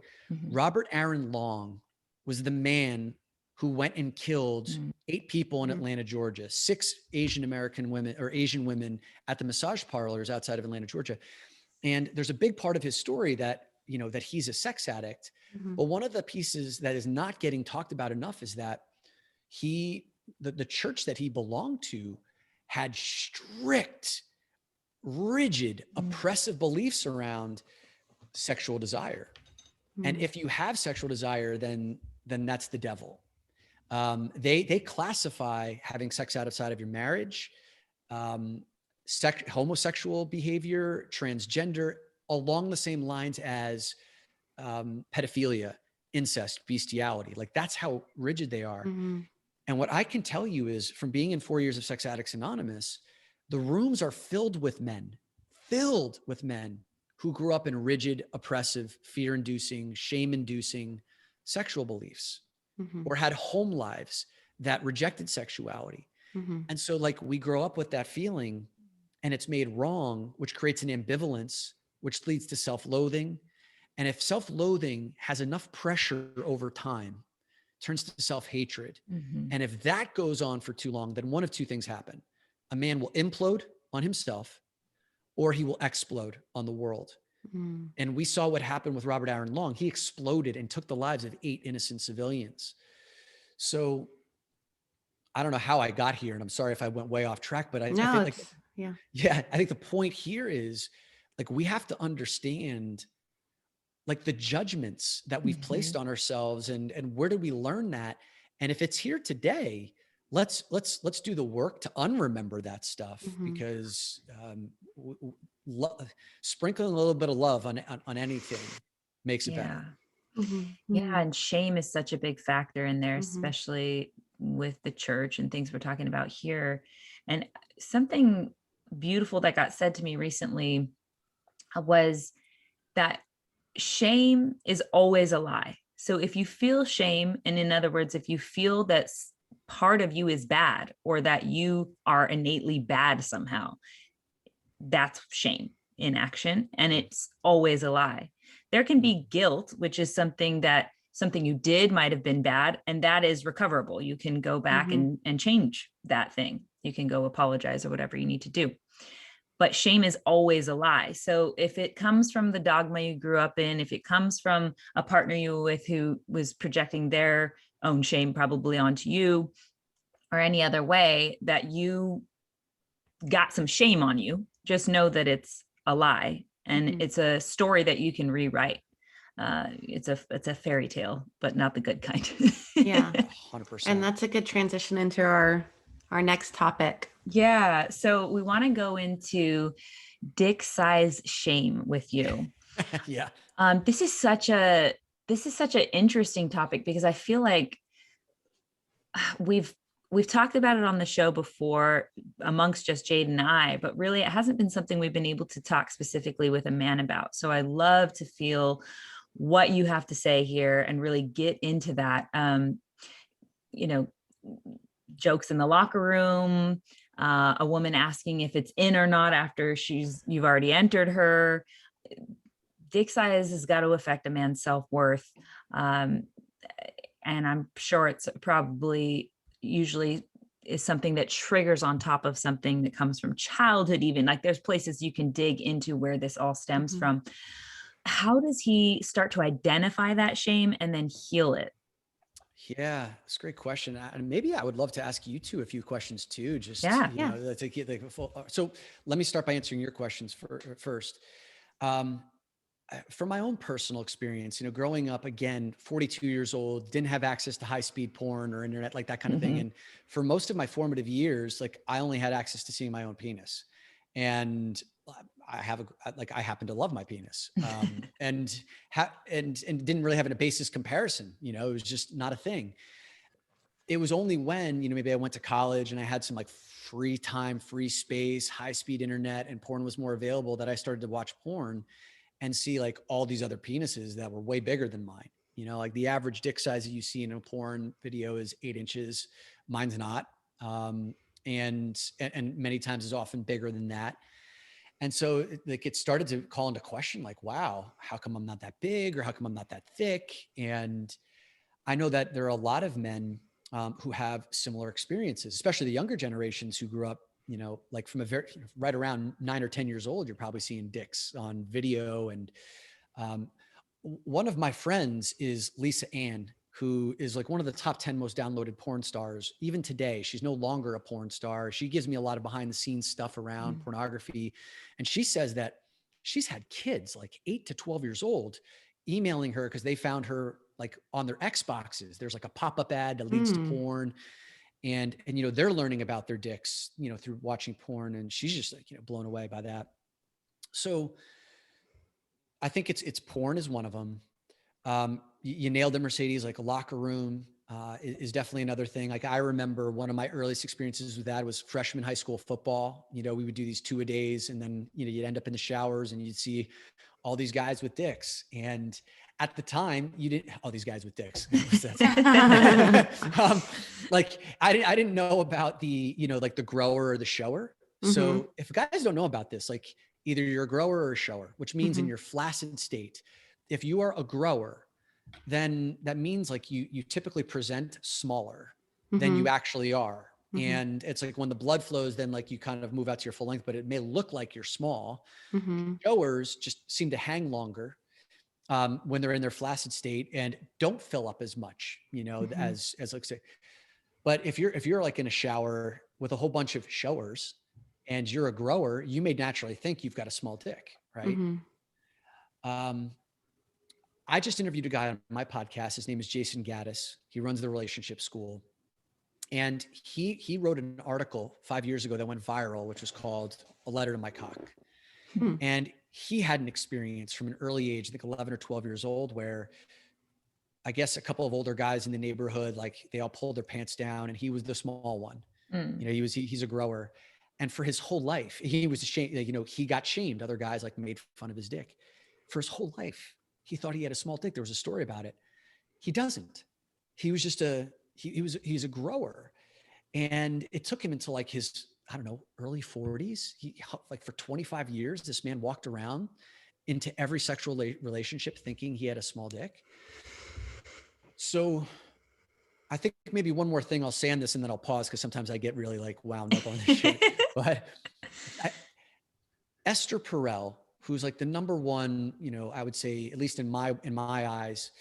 [SPEAKER 3] Robert Aaron Long was the man who went and killed 8 people in Atlanta, Georgia, 6 Asian American women or Asian women at the massage parlors outside of Atlanta, Georgia. And there's a big part of his story that, that he's a sex addict. But one of the pieces that is not getting talked about enough is that the church that he belonged to had strict, rigid, oppressive beliefs around sexual desire. And if you have sexual desire, then that's the devil. They classify having sex outside of your marriage, homosexual behavior, transgender, along the same lines as pedophilia, incest, bestiality. Like that's how rigid they are. And what I can tell you is from being in 4 years of Sex Addicts Anonymous, the rooms are filled with men who grew up in rigid, oppressive, fear-inducing, shame-inducing sexual beliefs, or had home lives that rejected sexuality. And so like we grow up with that feeling and it's made wrong, which creates an ambivalence, which leads to self-loathing. And if self-loathing has enough pressure over time, it turns to self-hatred. And if that goes on for too long, then one of 2 things happen. A man will implode on himself or he will explode on the world. And we saw what happened with Robert Aaron Long. He exploded and took the lives of 8 innocent civilians. So I don't know how I got here, and I'm sorry if I went way off track, but I think the point here is like, we have to understand like the judgments that we've placed on ourselves and where did we learn that? And if it's here today, let's do the work to unremember that stuff because sprinkling a little bit of love on anything makes it better.
[SPEAKER 1] Yeah. And shame is such a big factor in there, especially with the church and things we're talking about here. And something beautiful that got said to me recently was that shame is always a lie. So if you feel shame, and in other words, if you feel that part of you is bad or that you are innately bad somehow, that's shame in action. And it's always a lie. There can be guilt, which is something you did might have been bad, and that is recoverable. You can go back and change that thing. You can go apologize or whatever you need to do. But shame is always a lie. So if it comes from the dogma you grew up in, if it comes from a partner you were with who was projecting their own shame probably onto you, or any other way that you got some shame on you, just know that it's a lie. And it's a story that you can rewrite. It's a fairy tale, but not the good kind.
[SPEAKER 2] Yeah,
[SPEAKER 3] 100%.
[SPEAKER 2] And that's a good transition into our next topic.
[SPEAKER 1] Yeah. So we want to go into dick size shame with you.
[SPEAKER 3] Yeah.
[SPEAKER 1] This is such an interesting topic because I feel like we've talked about it on the show before amongst just Jade and I, but really it hasn't been something we've been able to talk specifically with a man about. So I love to feel what you have to say here and really get into that. Jokes in the locker room, a woman asking if it's in or not after you've already entered her. Dick size has got to affect a man's self-worth. And I'm sure it's probably usually is something that triggers on top of something that comes from childhood, even. Like there's places you can dig into where this all stems from. How does he start to identify that shame and then heal it?
[SPEAKER 3] Yeah, it's a great question. And maybe I would love to ask you two a few questions too, just,
[SPEAKER 1] Yeah.
[SPEAKER 2] Yeah.
[SPEAKER 3] to get the full. So let me start by answering your questions first. Um, from my own personal experience, growing up, again, 42 years old, didn't have access to high speed porn or internet, like that kind of thing.
[SPEAKER 1] Mhm.
[SPEAKER 3] And for most of my formative years, like I only had access to seeing my own penis. And I happen to love my penis. And didn't really have a basis comparison, it was just not a thing. It was only when, maybe I went to college and I had some like free time, free space, high speed internet, and porn was more available, that I started to watch porn and see like all these other penises that were way bigger than mine. Like the average dick size that you see in a porn video is 8 inches. Mine's not. And many times is often bigger than that. And so it started to call into question, like, wow, how come I'm not that big, or how come I'm not that thick? And I know that there are a lot of men who have similar experiences, especially the younger generations who grew up, like from right around 9 or 10 years old, you're probably seeing dicks on video. And um, one of my friends is Lisa Ann, who is like one of the top 10 most downloaded porn stars. Even today, she's no longer a porn star. She gives me a lot of behind the scenes stuff around pornography. And she says that she's had kids like 8 to 12 years old emailing her because they found her like on their Xboxes. There's like a pop-up ad that leads to porn. And they're learning about their dicks, through watching porn. And she's just like, blown away by that. So I think it's porn is one of them. You nailed it, Mercedes. Like a locker room is definitely another thing. Like I remember one of my earliest experiences with that was freshman high school football. We would do these 2-a-days, and then you'd end up in the showers and you'd see all these guys with dicks. And at the time, you didn't. All these guys with dicks. Like I didn't know about the like the grower or the shower. So if guys don't know about this, like either you're a grower or a shower, which means in your flaccid state, if you are a grower, then that means like you typically present smaller than you actually are. And it's like when the blood flows, then like you kind of move out to your full length, but it may look like you're small. Showers just seem to hang longer when they're in their flaccid state and don't fill up as much, as like say. But if you're like in a shower with a whole bunch of showers and you're a grower, you may naturally think you've got a small dick, right? I just interviewed a guy on my podcast. His name is Jason Gaddis. He runs the Relationship School. And he wrote an article 5 years ago that went viral, which was called A Letter to My Cock. And he had an experience from an early age, I think 11 or 12 years old, where I guess a couple of older guys in the neighborhood, like they all pulled their pants down and he was the small one. He's a grower. And for his whole life, he was ashamed, he got shamed. Other guys like made fun of his dick. For his whole life, he thought he had a small dick. There was a story about it. He doesn't. He was just he's a grower. And it took him until like his, I don't know, early 40s. Like for 25 years, this man walked around into every sexual relationship thinking he had a small dick. So I think maybe one more thing I'll say on this and then I'll pause because sometimes I get really like wound up on this shit. But Esther Perel, who's like the number one, I would say, at least in my eyes,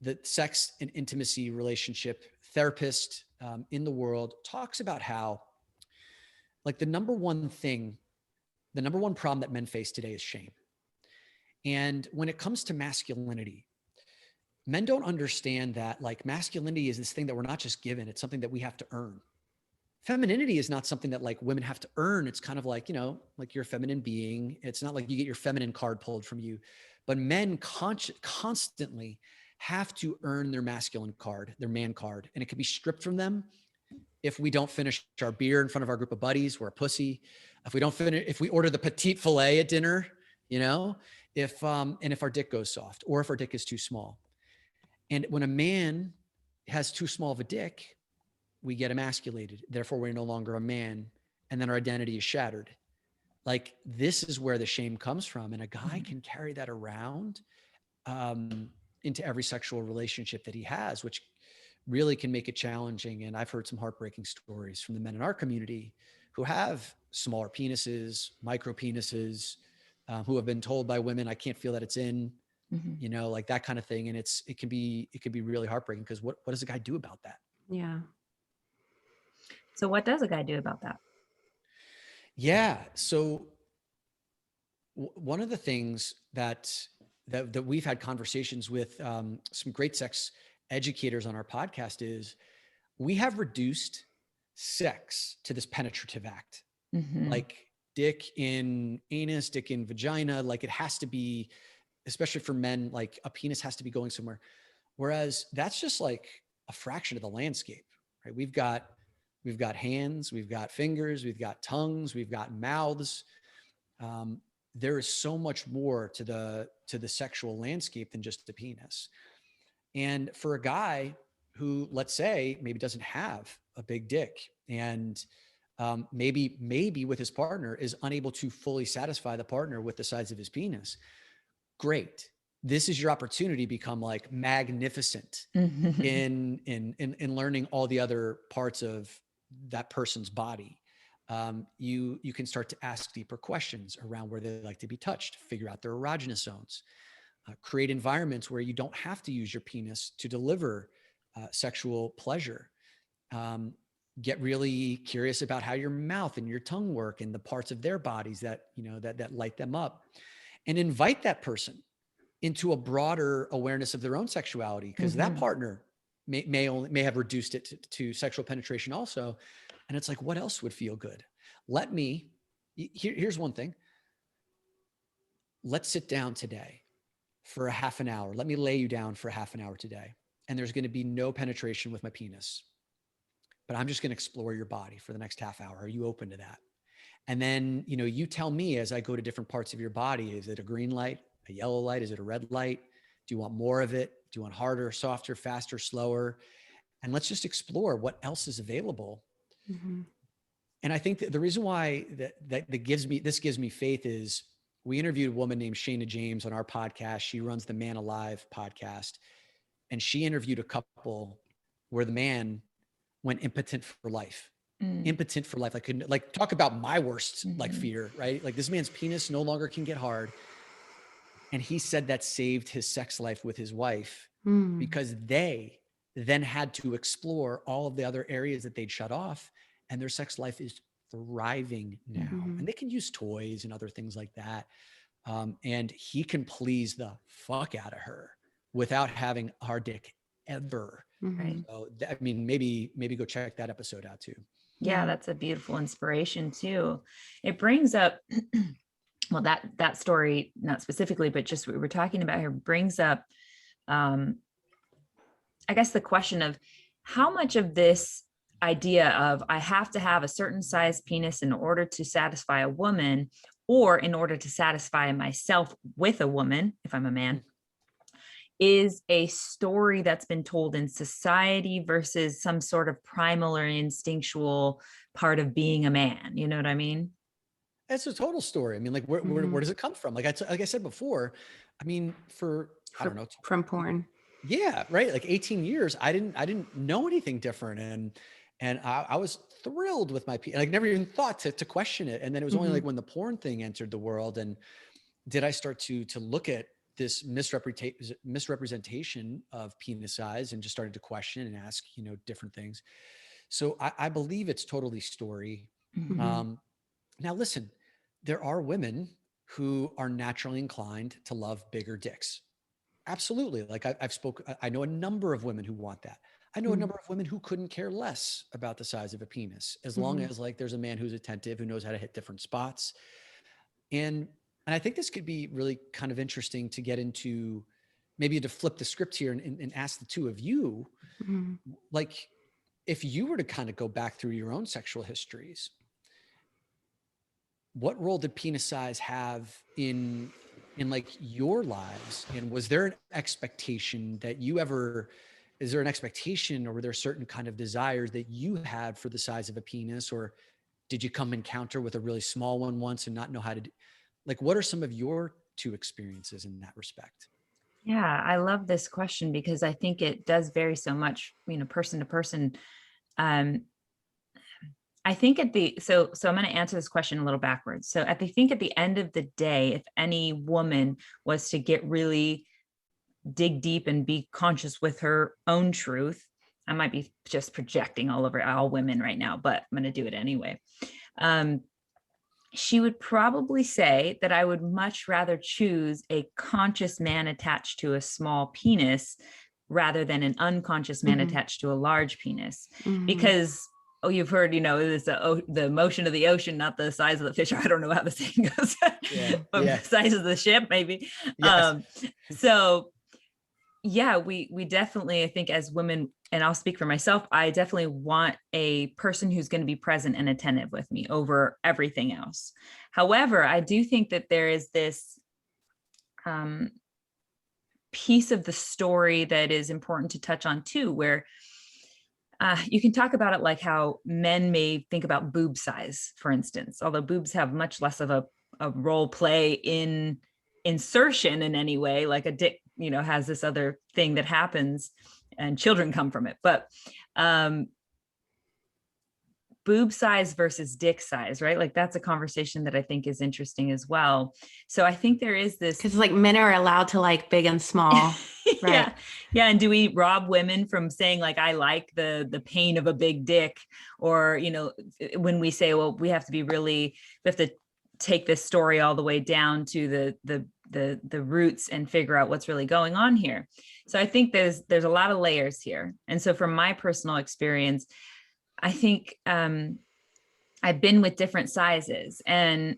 [SPEAKER 3] the sex and intimacy relationship therapist in the world, talks about how like the number one problem that men face today is shame. And when it comes to masculinity, men don't understand that like masculinity is this thing that we're not just given. It's something that we have to earn. Femininity is not something that like women have to earn. It's kind of like, like you're a feminine being. It's not like you get your feminine card pulled from you, but men constantly have to earn their masculine card, their man card. And it can be stripped from them. If we don't finish our beer in front of our group of buddies, we're a pussy. If we order the petite filet at dinner, if our dick goes soft or if our dick is too small. And when a man has too small of a dick, we get emasculated. Therefore, we're no longer a man. And then our identity is shattered. Like this is where the shame comes from. And a guy can carry that around into every sexual relationship that he has, which really can make it challenging. And I've heard some heartbreaking stories from the men in our community who have smaller penises, micro penises, who have been told by women, I can't feel that it's in. you know, like that kind of thing. And it can be really heartbreaking because what does a guy do about that?
[SPEAKER 2] Yeah.
[SPEAKER 1] So what does a guy do about that?
[SPEAKER 3] Yeah. So one of the things that we've had conversations with some great sex educators on our podcast is we have reduced sex to this penetrative act, like dick in anus, dick in vagina. Like it has to be, especially for men, like a penis has to be going somewhere. Whereas that's just like a fraction of the landscape, right? We've got hands, we've got fingers, we've got tongues, we've got mouths. There is so much more to the sexual landscape than just the penis. And for a guy who, let's say, maybe doesn't have a big dick and maybe with his partner is unable to fully satisfy the partner with the size of his penis, great. This is your opportunity to become like magnificent in learning all the other parts of that person's body. You can start to ask deeper questions around where they like to be touched, figure out their erogenous zones, create environments where you don't have to use your penis to deliver sexual pleasure. Get really curious about how your mouth and your tongue work and the parts of their bodies that, you know, that light them up, and invite that person into a broader awareness of their own sexuality, because that partner may have reduced it to sexual penetration also. And it's like, what else would feel good? Here's one thing. Let's sit down today for a half an hour. Let me lay you down for a half an hour today. And there's going to be no penetration with my penis, but I'm just going to explore your body for the next half hour. Are you open to that? And then, you know, you tell me as I go to different parts of your body, is it a green light, a yellow light? Is it a red light? Do you want more of it? Do you want harder, softer, faster, slower? And let's just explore what else is available. And I think that the reason why that gives me faith is we interviewed a woman named Shayna James on our podcast. She runs the Man Alive podcast. And she interviewed a couple where the man went impotent for life. Impotent for life. Like talk about my worst like fear, right? Like this man's penis no longer can get hard. And he said that saved his sex life with his wife because they then had to explore all of the other areas that they'd shut off, and their sex life is thriving now. And they can use toys and other things like that. And he can please the fuck out of her without having a hard dick ever. Right. So I mean, maybe go check that episode out too.
[SPEAKER 1] Yeah, that's a beautiful inspiration too. It brings up, well, that story, not specifically, but just what we were talking about here brings up, I guess the question of how much of this idea of I have to have a certain size penis in order to satisfy a woman, or in order to satisfy myself with a woman, if I'm a man, is a story that's been told in society versus some sort of primal or instinctual part of being a man. You know what I mean?
[SPEAKER 3] It's a total story. I mean, like where does it come from? Like I said before, I mean, I don't know,
[SPEAKER 2] from porn.
[SPEAKER 3] Yeah. Right. Like 18 years, I didn't know anything different. And I was thrilled with my, like never even thought to question it. And then it was only like when the porn thing entered the world, and did I start to look at this misrepresentation of penis size and just started to question and ask, you know, different things. So I believe it's totally story. Now listen, there are women who are naturally inclined to love bigger dicks. Absolutely. Like I know a number of women who want that. I know a number of women who couldn't care less about the size of a penis, as long as like there's a man who's attentive, who knows how to hit different spots. And I think this could be really kind of interesting to get into, maybe to flip the script here and ask the two of you, like if you were to kind of go back through your own sexual histories, what role did penis size have in like your lives? And was there an expectation that is there an expectation, or were there certain kind of desires that you had for the size of a penis? Or did you come encounter with a really small one once and not know how to do? Like, what are some of your two experiences in that respect?
[SPEAKER 1] Yeah, I love this question because I think it does vary so much, you know, person to person. I think so I'm going to answer this question a little backwards. So I think at the end of the day, if any woman was to get really dig deep and be conscious with her own truth. I might be just projecting all over all women right now, but I'm going to do it anyway. She would probably say that I would much rather choose a conscious man attached to a small penis rather than an unconscious man attached to a large penis. Because, you've heard, it's the motion of the ocean, not the size of the fish. I don't know how the saying goes, but the size of the ship, maybe. Yes. So yeah, we definitely, I think as women, and I'll speak for myself, I definitely want a person who's going to be present and attentive with me over everything else. However, I do think that there is this piece of the story that is important to touch on too, where you can talk about it like how men may think about boob size, for instance, although boobs have much less of a role play in insertion in any way, like a dick, has this other thing that happens and children come from it. But boob size versus dick size, right? Like that's a conversation that I think is interesting as well. So I think there is this,
[SPEAKER 2] because like men are allowed to like big and small. Right.
[SPEAKER 1] Yeah. And do we rob women from saying like, I like the pain of a big dick? Or, when we say, well, we have to take this story all the way down to the roots and figure out what's really going on here. So I think there's a lot of layers here. And so from my personal experience, I think I've been with different sizes, and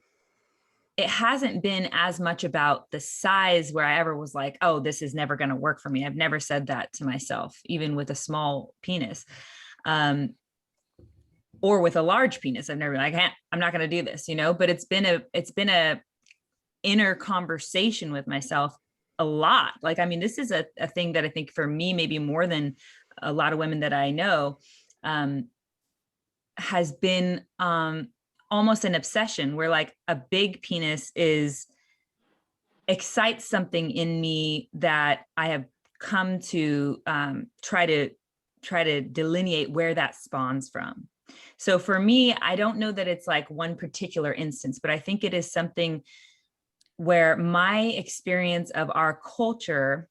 [SPEAKER 1] it hasn't been as much about the size where I ever was like, oh, this is never going to work for me. I've never said that to myself, even with a small penis. Or with a large penis. I've never been like, I'm not going to do this, but it's been a inner conversation with myself a lot. Like, I mean, this is a thing that I think for me, maybe more than a lot of women that I know, has been almost an obsession where like a big penis excites something in me that I have come to try to delineate where that spawns from. So for me, I don't know that it's like one particular instance, but I think it is something where my experience of our culture,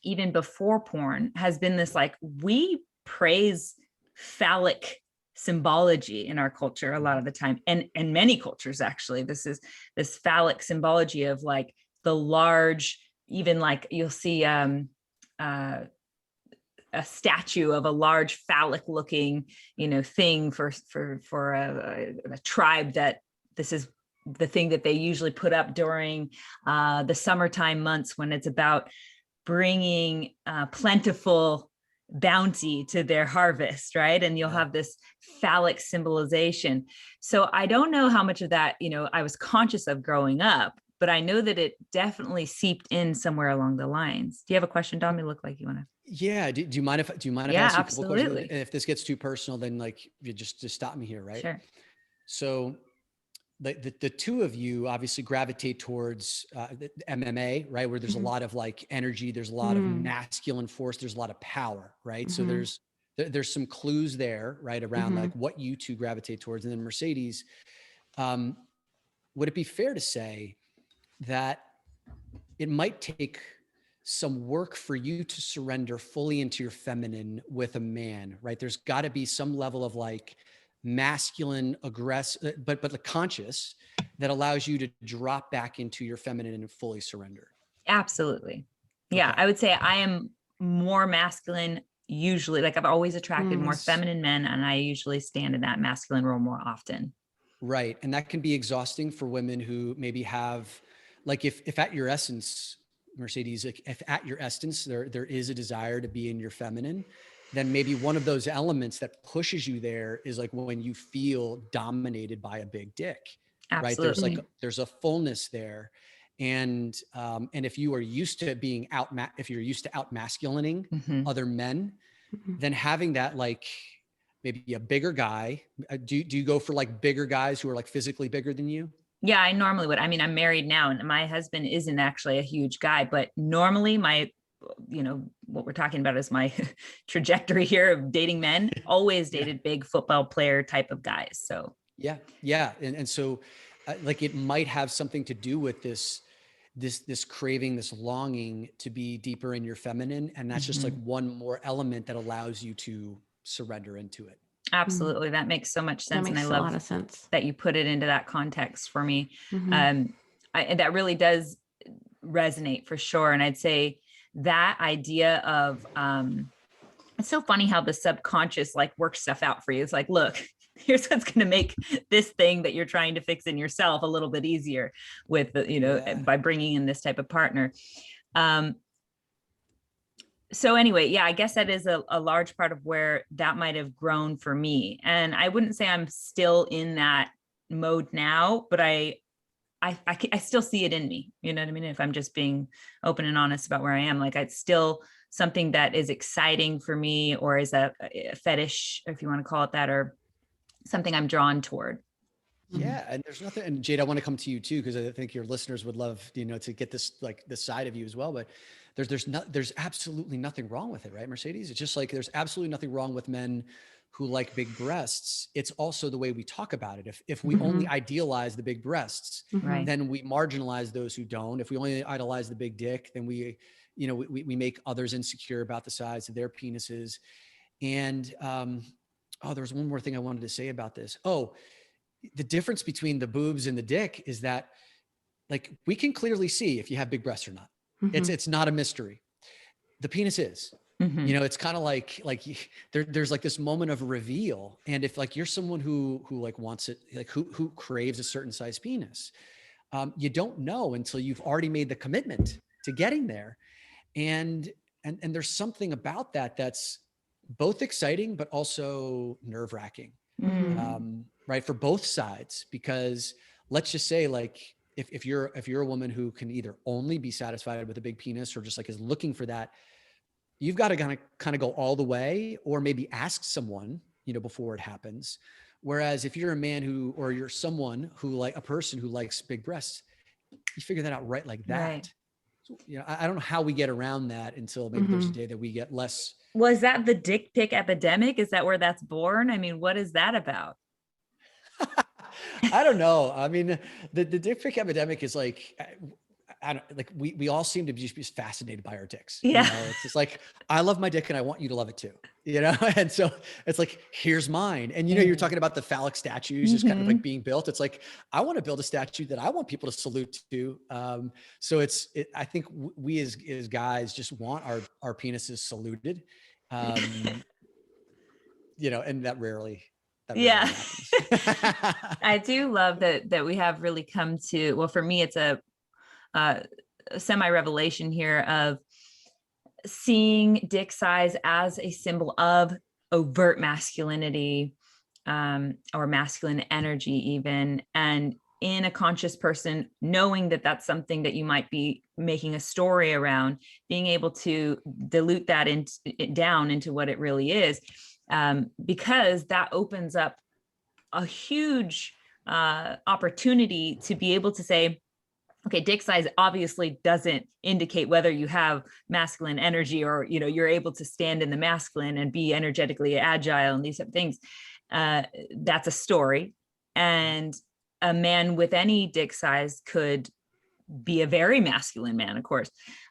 [SPEAKER 1] even before porn, has been this like, we praise phallic symbology in our culture a lot of the time, and many cultures actually. This is this phallic symbology of like the large, even like you'll see a statue of a large phallic looking, thing for a tribe, that this is the thing that they usually put up during the summertime months when it's about bringing plentiful bounty to their harvest, right? And you'll have this phallic symbolization. So I don't know how much of that, I was conscious of growing up, but I know that it definitely seeped in somewhere along the lines. Do you have a question, Dom? You look like you want to.
[SPEAKER 3] Yeah. Do you mind if I ask you a couple questions? And if this gets too personal, then like you just stop me here, right?
[SPEAKER 1] Sure.
[SPEAKER 3] So the two of you obviously gravitate towards the MMA, right? Where there's a lot of like energy, there's a lot of masculine force, there's a lot of power, right? So there's some clues there, right? Around like what you two gravitate towards. And then Mercedes, would it be fair to say that it might take some work for you to surrender fully into your feminine with a man, right? There's got to be some level of like masculine, aggressive, but the conscious that allows you to drop back into your feminine and fully surrender.
[SPEAKER 1] Absolutely. Yeah. Okay. I would say I am more masculine usually. Like I've always attracted more feminine men, and I usually stand in that masculine role more often.
[SPEAKER 3] Right. And that can be exhausting for women who maybe have, like if at your essence, Mercedes, if at your essence, there is a desire to be in your feminine, then maybe one of those elements that pushes you there is like when you feel dominated by a big dick,
[SPEAKER 1] Absolutely.
[SPEAKER 3] right? There's a fullness there. And if you are used to being if you're used to out masculinating other men, then having that, like maybe a bigger guy, do you go for like bigger guys who are like physically bigger than you?
[SPEAKER 1] Yeah, I normally would. I mean, I'm married now and my husband isn't actually a huge guy, but normally what we're talking about is my trajectory here of dating men, always dated big football player type of guys. So
[SPEAKER 3] yeah. And so like it might have something to do with this this craving, this longing to be deeper in your feminine. And that's just like one more element that allows you to surrender into it.
[SPEAKER 1] Absolutely. That makes so much sense.
[SPEAKER 2] That
[SPEAKER 1] And I
[SPEAKER 2] makes a
[SPEAKER 1] love
[SPEAKER 2] lot of sense.
[SPEAKER 1] that you put it into that context for me.
[SPEAKER 2] Mhm.
[SPEAKER 1] That really does resonate for sure. And I'd say that idea of, it's so funny how the subconscious like works stuff out for you. It's like, look, here's what's going to make this thing that you're trying to fix in yourself a little bit easier with, by bringing in this type of partner. So anyway, yeah, I guess that is a large part of where that might have grown for me. And I wouldn't say I'm still in that mode now, but I still see it in me. You know what I mean? If I'm just being open and honest about where I am, like it's still something that is exciting for me, or is a fetish, if you want to call it that, or something I'm drawn toward.
[SPEAKER 3] Yeah. And there's nothing, and Jade, I want to come to you too, because I think your listeners would love, to get this, like this side of you as well. But there's absolutely nothing wrong with it, right, Mercedes? It's just like, there's absolutely nothing wrong with men who like big breasts. It's also the way we talk about it. If we only idealize the big breasts,
[SPEAKER 1] Right.
[SPEAKER 3] then we marginalize those who don't. If we only idolize the big dick, then we make others insecure about the size of their penises. And there was one more thing I wanted to say about this. The difference between the boobs and the dick is that, like, we can clearly see if you have big breasts or not. It's not a mystery. The penis is. It's kind of like there's like this moment of reveal. And if like you're someone who like wants it, like who craves a certain size penis, you don't know until you've already made the commitment to getting there. And there's something about that that's both exciting, but also nerve-wracking, right? For both sides, because let's just say, like, if you're a woman who can either only be satisfied with a big penis or just like is looking for that, you've got to kind of go all the way, or maybe ask someone, before it happens. Whereas if you're a man or you're someone who, like a person who likes big breasts, you figure that out right like that.
[SPEAKER 1] Right.
[SPEAKER 3] So, I don't know how we get around that until maybe there's a day that we get less.
[SPEAKER 1] Was that the dick pic epidemic? Is that where that's born? I mean, what is that about?
[SPEAKER 3] I don't know. I mean, the dick pic epidemic is like, I don't like, we all seem to just be fascinated by our dicks.
[SPEAKER 1] Yeah.
[SPEAKER 3] It's just like, I love my dick and I want you to love it too, And so it's like, here's mine. And, you're talking about the phallic statues just kind of like being built. It's like, I want to build a statue that I want people to salute to. So I think we as guys just want our penises saluted. And that rarely happens.
[SPEAKER 1] I do love that we have really come to, well, for me, it's a semi-revelation here of seeing dick size as a symbol of overt masculinity, or masculine energy even. And in a conscious person, knowing that that's something that you might be making a story around, being able to dilute that down into what it really is. Because that opens up a huge opportunity to be able to say, okay, dick size obviously doesn't indicate whether you have masculine energy or, you're able to stand in the masculine and be energetically agile and these things. That's a story. And a man with any dick size could be a very masculine man, of course.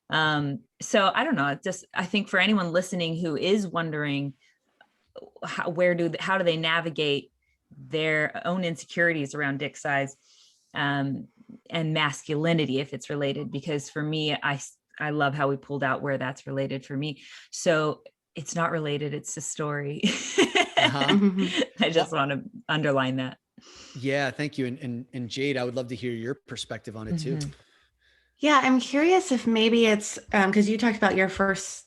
[SPEAKER 1] So I don't know. I think for anyone listening who is wondering, how do they navigate their own insecurities around dick size, and masculinity, if it's related, because for me, I love how we pulled out where that's related for me. So it's not related. It's a story. I just want to underline that.
[SPEAKER 3] Yeah. Thank you. And Jade, I would love to hear your perspective on it too.
[SPEAKER 2] Yeah. I'm curious if maybe it's, cause you talked about your first,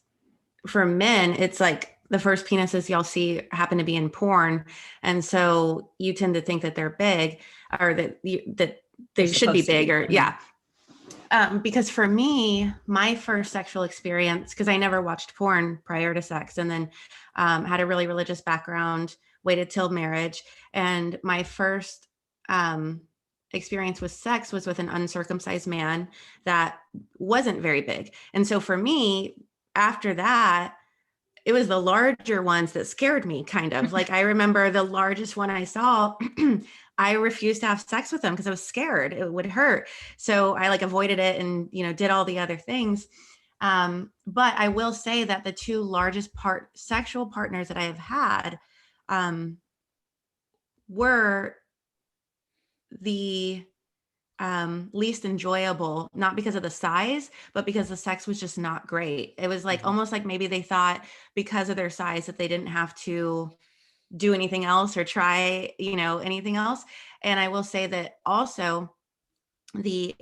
[SPEAKER 2] for men, it's like the first penises y'all see happen to be in porn. And so you tend to think that they're big, or that they should be big, or because for me, my first sexual experience, because I never watched porn prior to sex, and then had a really religious background, waited till marriage. And my first experience with sex was with an uncircumcised man that wasn't very big. And so for me, after that, it was the larger ones that scared me, kind of. Like, I remember the largest one I saw, I refused to have sex with him because I was scared it would hurt. So I like avoided it and, did all the other things. But I will say that the two largest sexual partners that I have had were the least enjoyable, not because of the size, but because the sex was just not great. It was like almost like maybe they thought because of their size that they didn't have to do anything else or try, anything else. And I will say that also the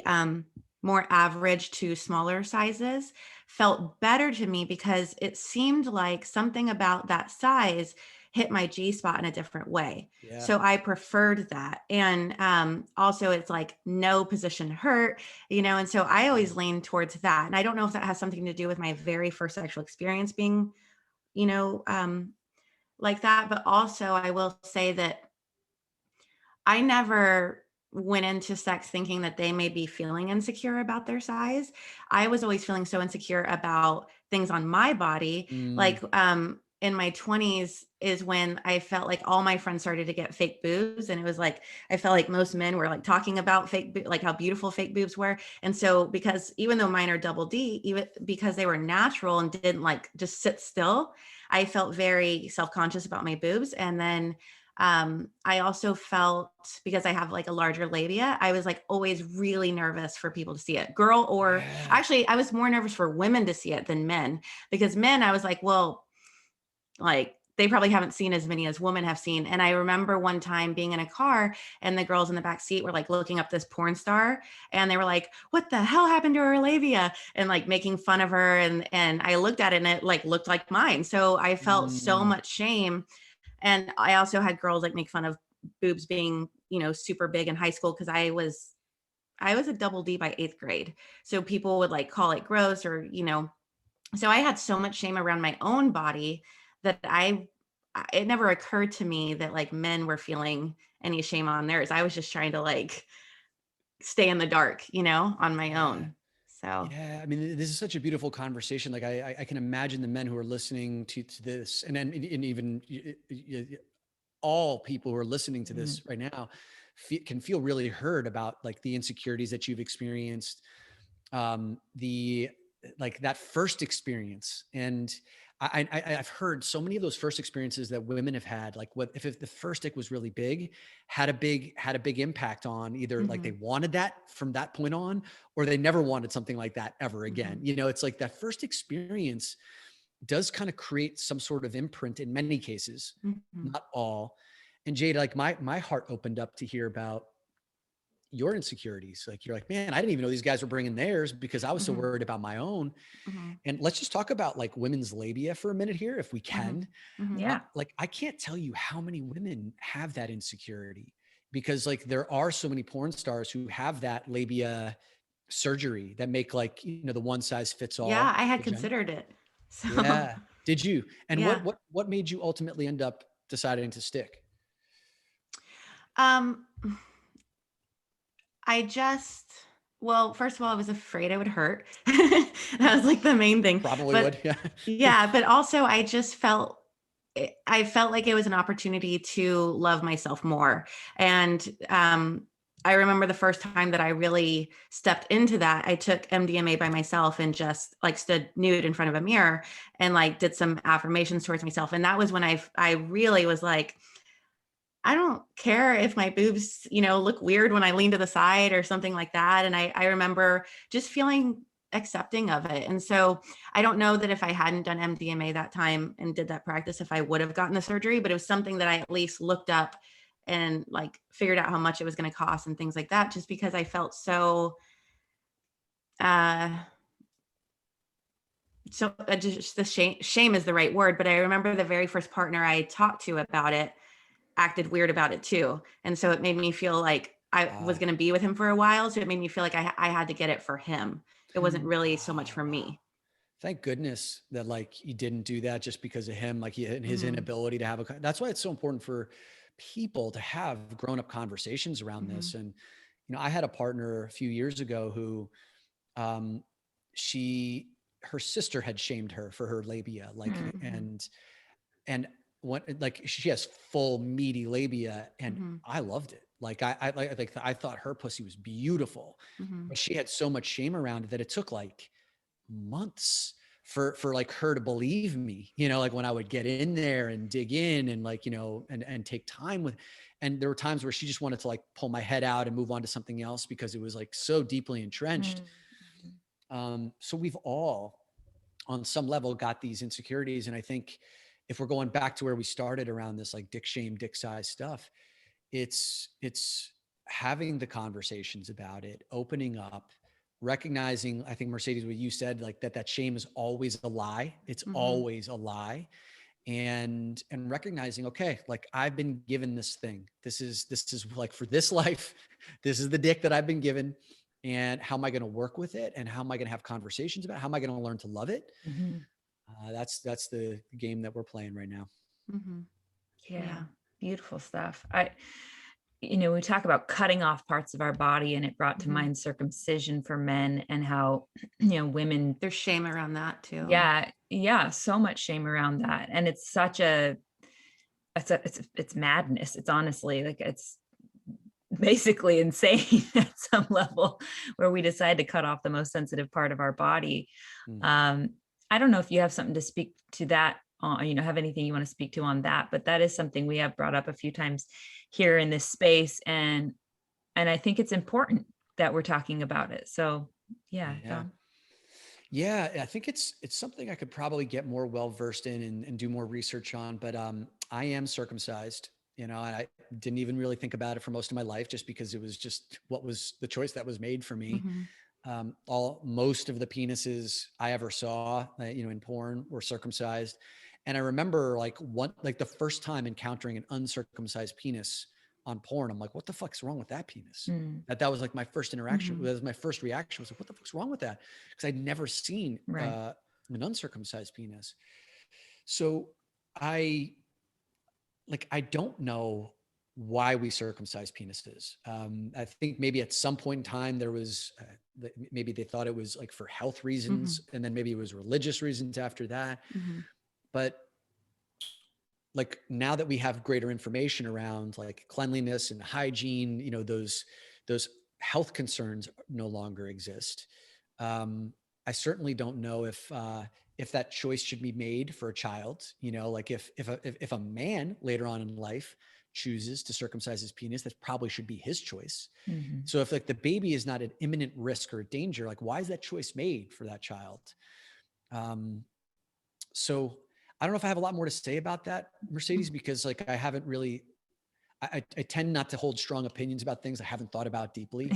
[SPEAKER 2] more average to smaller sizes felt better to me because it seemed like something about that size hit my G spot in a different way.
[SPEAKER 3] Yeah.
[SPEAKER 2] So I preferred that. And also it's like no position hurt, and so I always lean towards that. And I don't know if that has something to do with my very first sexual experience being, like that. But also I will say that I never went into sex thinking that they may be feeling insecure about their size. I was always feeling so insecure about things on my body. Like in my 20s is when I felt like all my friends started to get fake boobs. And it was like, I felt like most men were like talking about like how beautiful fake boobs were. And so because even though mine are double D, even because they were natural and didn't like just sit still, I felt very self-conscious about my boobs. And then I also felt, because I have like a larger labia, I was like always really nervous for people to see it, actually I was more nervous for women to see it than men, because men, I was like, well, like they probably haven't seen as many as women have seen. And I remember one time being in a car and the girls in the back seat were like looking up this porn star and they were like, what the hell happened to her labia? And like making fun of her. And I looked at it and it like looked like mine. So I felt so much shame. And I also had girls like make fun of boobs being, super big in high school, because I was a double D by 8th grade. So people would like call it gross or, so I had so much shame around my own body that it never occurred to me that like men were feeling any shame on theirs. I was just trying to like stay in the dark, on my own. So
[SPEAKER 3] yeah, I mean, this is such a beautiful conversation. Like I can imagine the men who are listening to this, and then and even all people who are listening to this right now can feel really heard about like the insecurities that you've experienced, the like that first experience. And I've heard so many of those first experiences that women have had, like what if the first stick was really big, had a big impact on either like they wanted that from that point on, or they never wanted something like that ever again. It's like that first experience does kind of create some sort of imprint in many cases, not all. And Jade, like my heart opened up to hear about your insecurities. Like you're like, man, I didn't even know these guys were bringing theirs because I was so worried about my own. And let's just talk about like women's labia for a minute here, if we can.
[SPEAKER 1] Yeah.
[SPEAKER 3] Like I can't tell you how many women have that insecurity, because like there are so many porn stars who have that labia surgery that make like, the one size fits all.
[SPEAKER 2] Yeah, I had
[SPEAKER 3] vagina.
[SPEAKER 2] considered it. So,
[SPEAKER 3] Yeah. Did you? And
[SPEAKER 2] yeah.
[SPEAKER 3] what made you ultimately end up deciding to stick?
[SPEAKER 2] Well, first of all, I was afraid I would hurt. That was like the main thing.
[SPEAKER 3] Probably would. Yeah.
[SPEAKER 2] Yeah. But also I felt like it was an opportunity to love myself more. And, I remember the first time that I really stepped into that, I took MDMA by myself and just like stood nude in front of a mirror and like did some affirmations towards myself. And that was when I really was like, I don't care if my boobs, look weird when I lean to the side or something like that. And I remember just feeling accepting of it. And so I don't know that if I hadn't done MDMA that time and did that practice, if I would have gotten the surgery, but it was something that I at least looked up and like figured out how much it was going to cost and things like that, just because I felt so, just the shame is the right word. But I remember the very first partner I talked to about it acted weird about it too. And so it made me feel like I was going to be with him for a while. So it made me feel like I had to get it for him. It wasn't really so much for me.
[SPEAKER 3] Thank goodness that like you didn't do that just because of him, like and his inability to have that's why it's so important for people to have grown-up conversations around this. And, I had a partner a few years ago who, her sister had shamed her for her labia, like, and what, like she has full meaty labia, and I loved it. I thought her pussy was beautiful, but she had so much shame around it that it took like months for like her to believe me, like when I would get in there and dig in and like, and take time with, and there were times where she just wanted to like pull my head out and move on to something else because it was like so deeply entrenched. So we've all on some level got these insecurities. And I think if we're going back to where we started around this like dick shame, dick size stuff, it's having the conversations about it, opening up, recognizing, I think Mercedes, what you said, like that shame is always a lie. It's always a lie. And recognizing, okay, like I've been given this thing. This is like for this life, this is the dick that I've been given. And how am I going to work with it? And how am I going to have conversations about it? How am I going to learn to love it? That's the game that we're playing right now.
[SPEAKER 1] Yeah. Beautiful stuff. We talk about cutting off parts of our body, and it brought to mind circumcision for men and how, women,
[SPEAKER 2] there's shame around that too.
[SPEAKER 1] Yeah. So much shame around that. And it's such it's madness. It's honestly like, it's basically insane at some level where we decide to cut off the most sensitive part of our body. I don't know if you have something to speak to that, have anything you want to speak to on that, but that is something we have brought up a few times here in this space. And I think it's important that we're talking about it. So yeah.
[SPEAKER 3] Yeah, I think it's something I could probably get more well-versed in and do more research on, but I am circumcised, and I didn't even really think about it for most of my life just because it was just what was the choice that was made for me. Most of the penises I ever saw, in porn were circumcised. And I remember the first time encountering an uncircumcised penis on porn, I'm like, what the fuck's wrong with that penis? That was like my first interaction. That was my first reaction was like, what the fuck's wrong with that? Because I'd never seen an uncircumcised penis. So I don't know why we circumcise penises. I think maybe at some point in time there was, maybe they thought it was like for health reasons, and then maybe it was religious reasons after that. But like now that we have greater information around like cleanliness and hygiene, those health concerns no longer exist. I certainly don't know if that choice should be made for a child, like if a man later on in life chooses to circumcise his penis, that probably should be his choice. So if like the baby is not at imminent risk or danger, like why is that choice made for that child? So I don't know if I have a lot more to say about that, Mercedes, because like I haven't really, I tend not to hold strong opinions about things I haven't thought about deeply.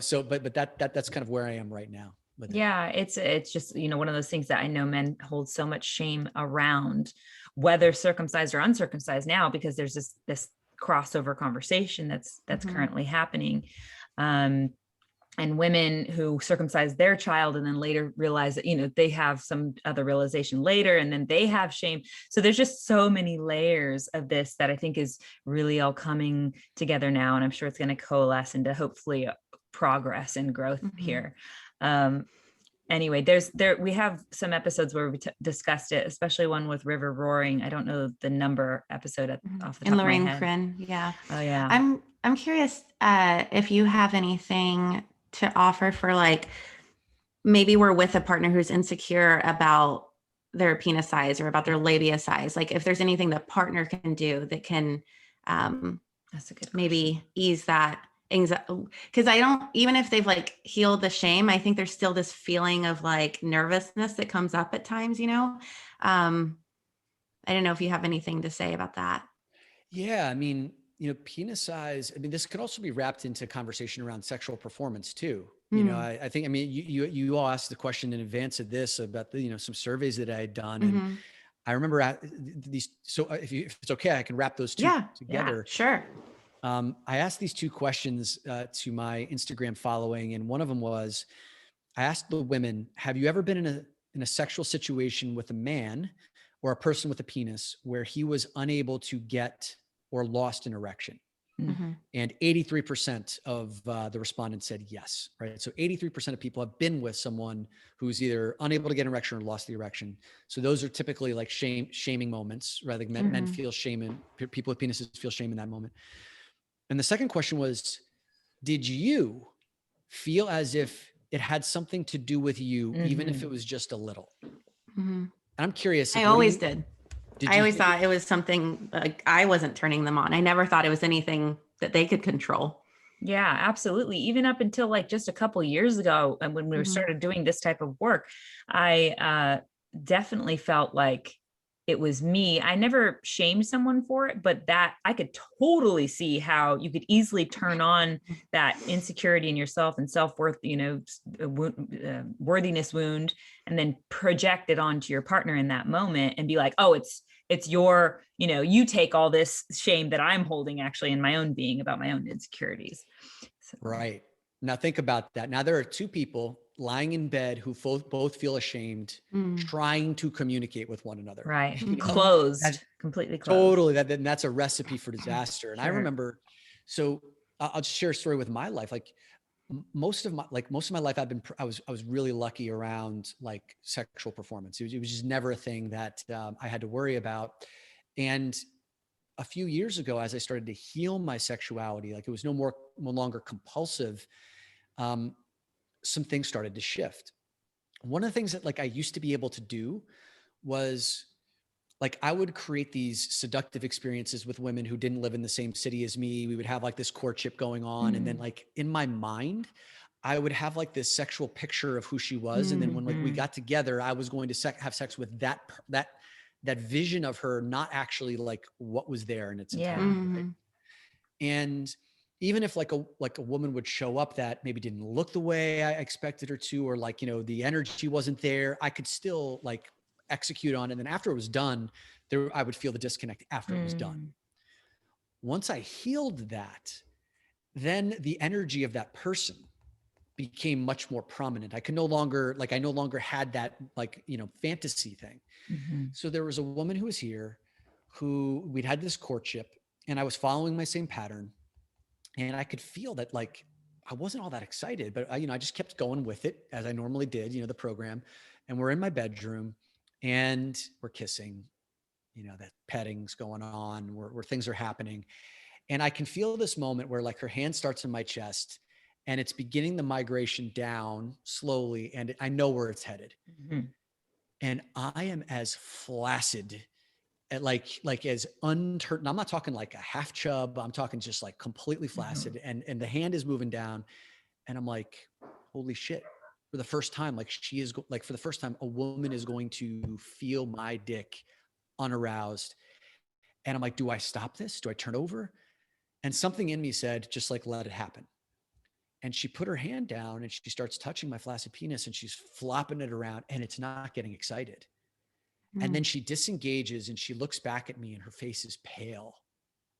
[SPEAKER 3] So, but that's kind of where I am right now with it.
[SPEAKER 1] Yeah, it's just, one of those things that I know men hold so much shame around, whether circumcised or uncircumcised now, because there's this crossover conversation that's currently happening. And women who circumcise their child and then later realize that, they have some other realization later, and then they have shame. So there's just so many layers of this that I think is really all coming together now. And I'm sure it's going to coalesce into hopefully progress and growth here. Anyway, we have some episodes where we discussed it, especially one with River Roaring. I don't know the number episode off the top of my head.
[SPEAKER 2] Lorraine Crin, yeah.
[SPEAKER 1] Oh yeah.
[SPEAKER 2] I'm curious if you have anything to offer for like, maybe we're with a partner who's insecure about their penis size or about their labia size. Like if there's anything the partner can do that can
[SPEAKER 1] that's a good
[SPEAKER 2] maybe ease that anxiety. Because even if they've like healed the shame, I think there's still this feeling of like nervousness that comes up at times, I don't know if you have anything to say about that.
[SPEAKER 3] Yeah. I mean, penis size, this could also be wrapped into conversation around sexual performance too. I think, you all asked the question in advance of this about some surveys that I had done. And I remember these, so if it's okay, I can wrap those two together.
[SPEAKER 2] Yeah, sure.
[SPEAKER 3] I asked these two questions to my Instagram following. And one of them was, I asked the women, have you ever been in a sexual situation with a man or a person with a penis where he was unable to get or lost an erection?
[SPEAKER 2] Mm-hmm.
[SPEAKER 3] And 83% of the respondents said yes, right? So 83% of people have been with someone who's either unable to get an erection or lost the erection. So those are typically like shaming moments, right? Like men feel shame, and people with penises feel shame in that moment. And the second question was, did you feel as if it had something to do with you, even if it was just a little? And I'm curious.
[SPEAKER 2] I always did.
[SPEAKER 3] Did
[SPEAKER 2] I
[SPEAKER 3] you
[SPEAKER 2] always thought it was something like I wasn't turning them on. I never thought it was anything that they could control.
[SPEAKER 1] Yeah, absolutely. Even up until like just a couple of years ago, and when we started doing this type of work, I definitely felt like it was me. I never shamed someone for it, but that I could totally see how you could easily turn on that insecurity in yourself and self-worth, worthiness wound, and then project it onto your partner in that moment and be like, oh, it's your, you take all this shame that I'm holding actually in my own being about my own insecurities. So.
[SPEAKER 3] Right. Now think about that. Now there are two people lying in bed who both feel ashamed, trying to communicate with one another.
[SPEAKER 1] Right. Closed, completely closed.
[SPEAKER 3] Totally. That's a recipe for disaster. And I remember, so I'll just share a story with my life. Like most of my life, I was really lucky around like sexual performance. It was just never a thing that I had to worry about. And a few years ago, as I started to heal my sexuality, like it was no longer compulsive, some things started to shift. One of the things that like I used to be able to do was like I would create these seductive experiences with women who didn't live in the same city as me. We would have like this courtship going on. And then like in my mind, I would have like this sexual picture of who she was. And then when like we got together, I was going to have sex with that vision of her, not actually like what was there in its entirety. Right? And even if like a woman would show up that maybe didn't look the way I expected her to, or like, the energy wasn't there, I could still like execute on it. And then after it was done, I would feel the disconnect after it was done. Once I healed that, then the energy of that person became much more prominent. I no longer had that like, fantasy thing. So there was a woman who was here who we'd had this courtship, and I was following my same pattern, and I could feel that like I wasn't all that excited, but I just kept going with it as I normally did, the program. And we're in my bedroom and we're kissing, that petting's going on, where things are happening. And I can feel this moment where like her hand starts in my chest and it's beginning the migration down slowly. And I know where it's headed. And I am as flaccid at like as unturned. I'm not talking like a half chub. I'm talking just like completely flaccid. And the hand is moving down. And I'm like, holy shit. For the first time, like for the first time, a woman is going to feel my dick unaroused. And I'm like, do I stop this? Do I turn over? And something in me said, just like, let it happen. And she put her hand down and she starts touching my flaccid penis and she's flopping it around and it's not getting excited. And then she disengages and she looks back at me and her face is pale.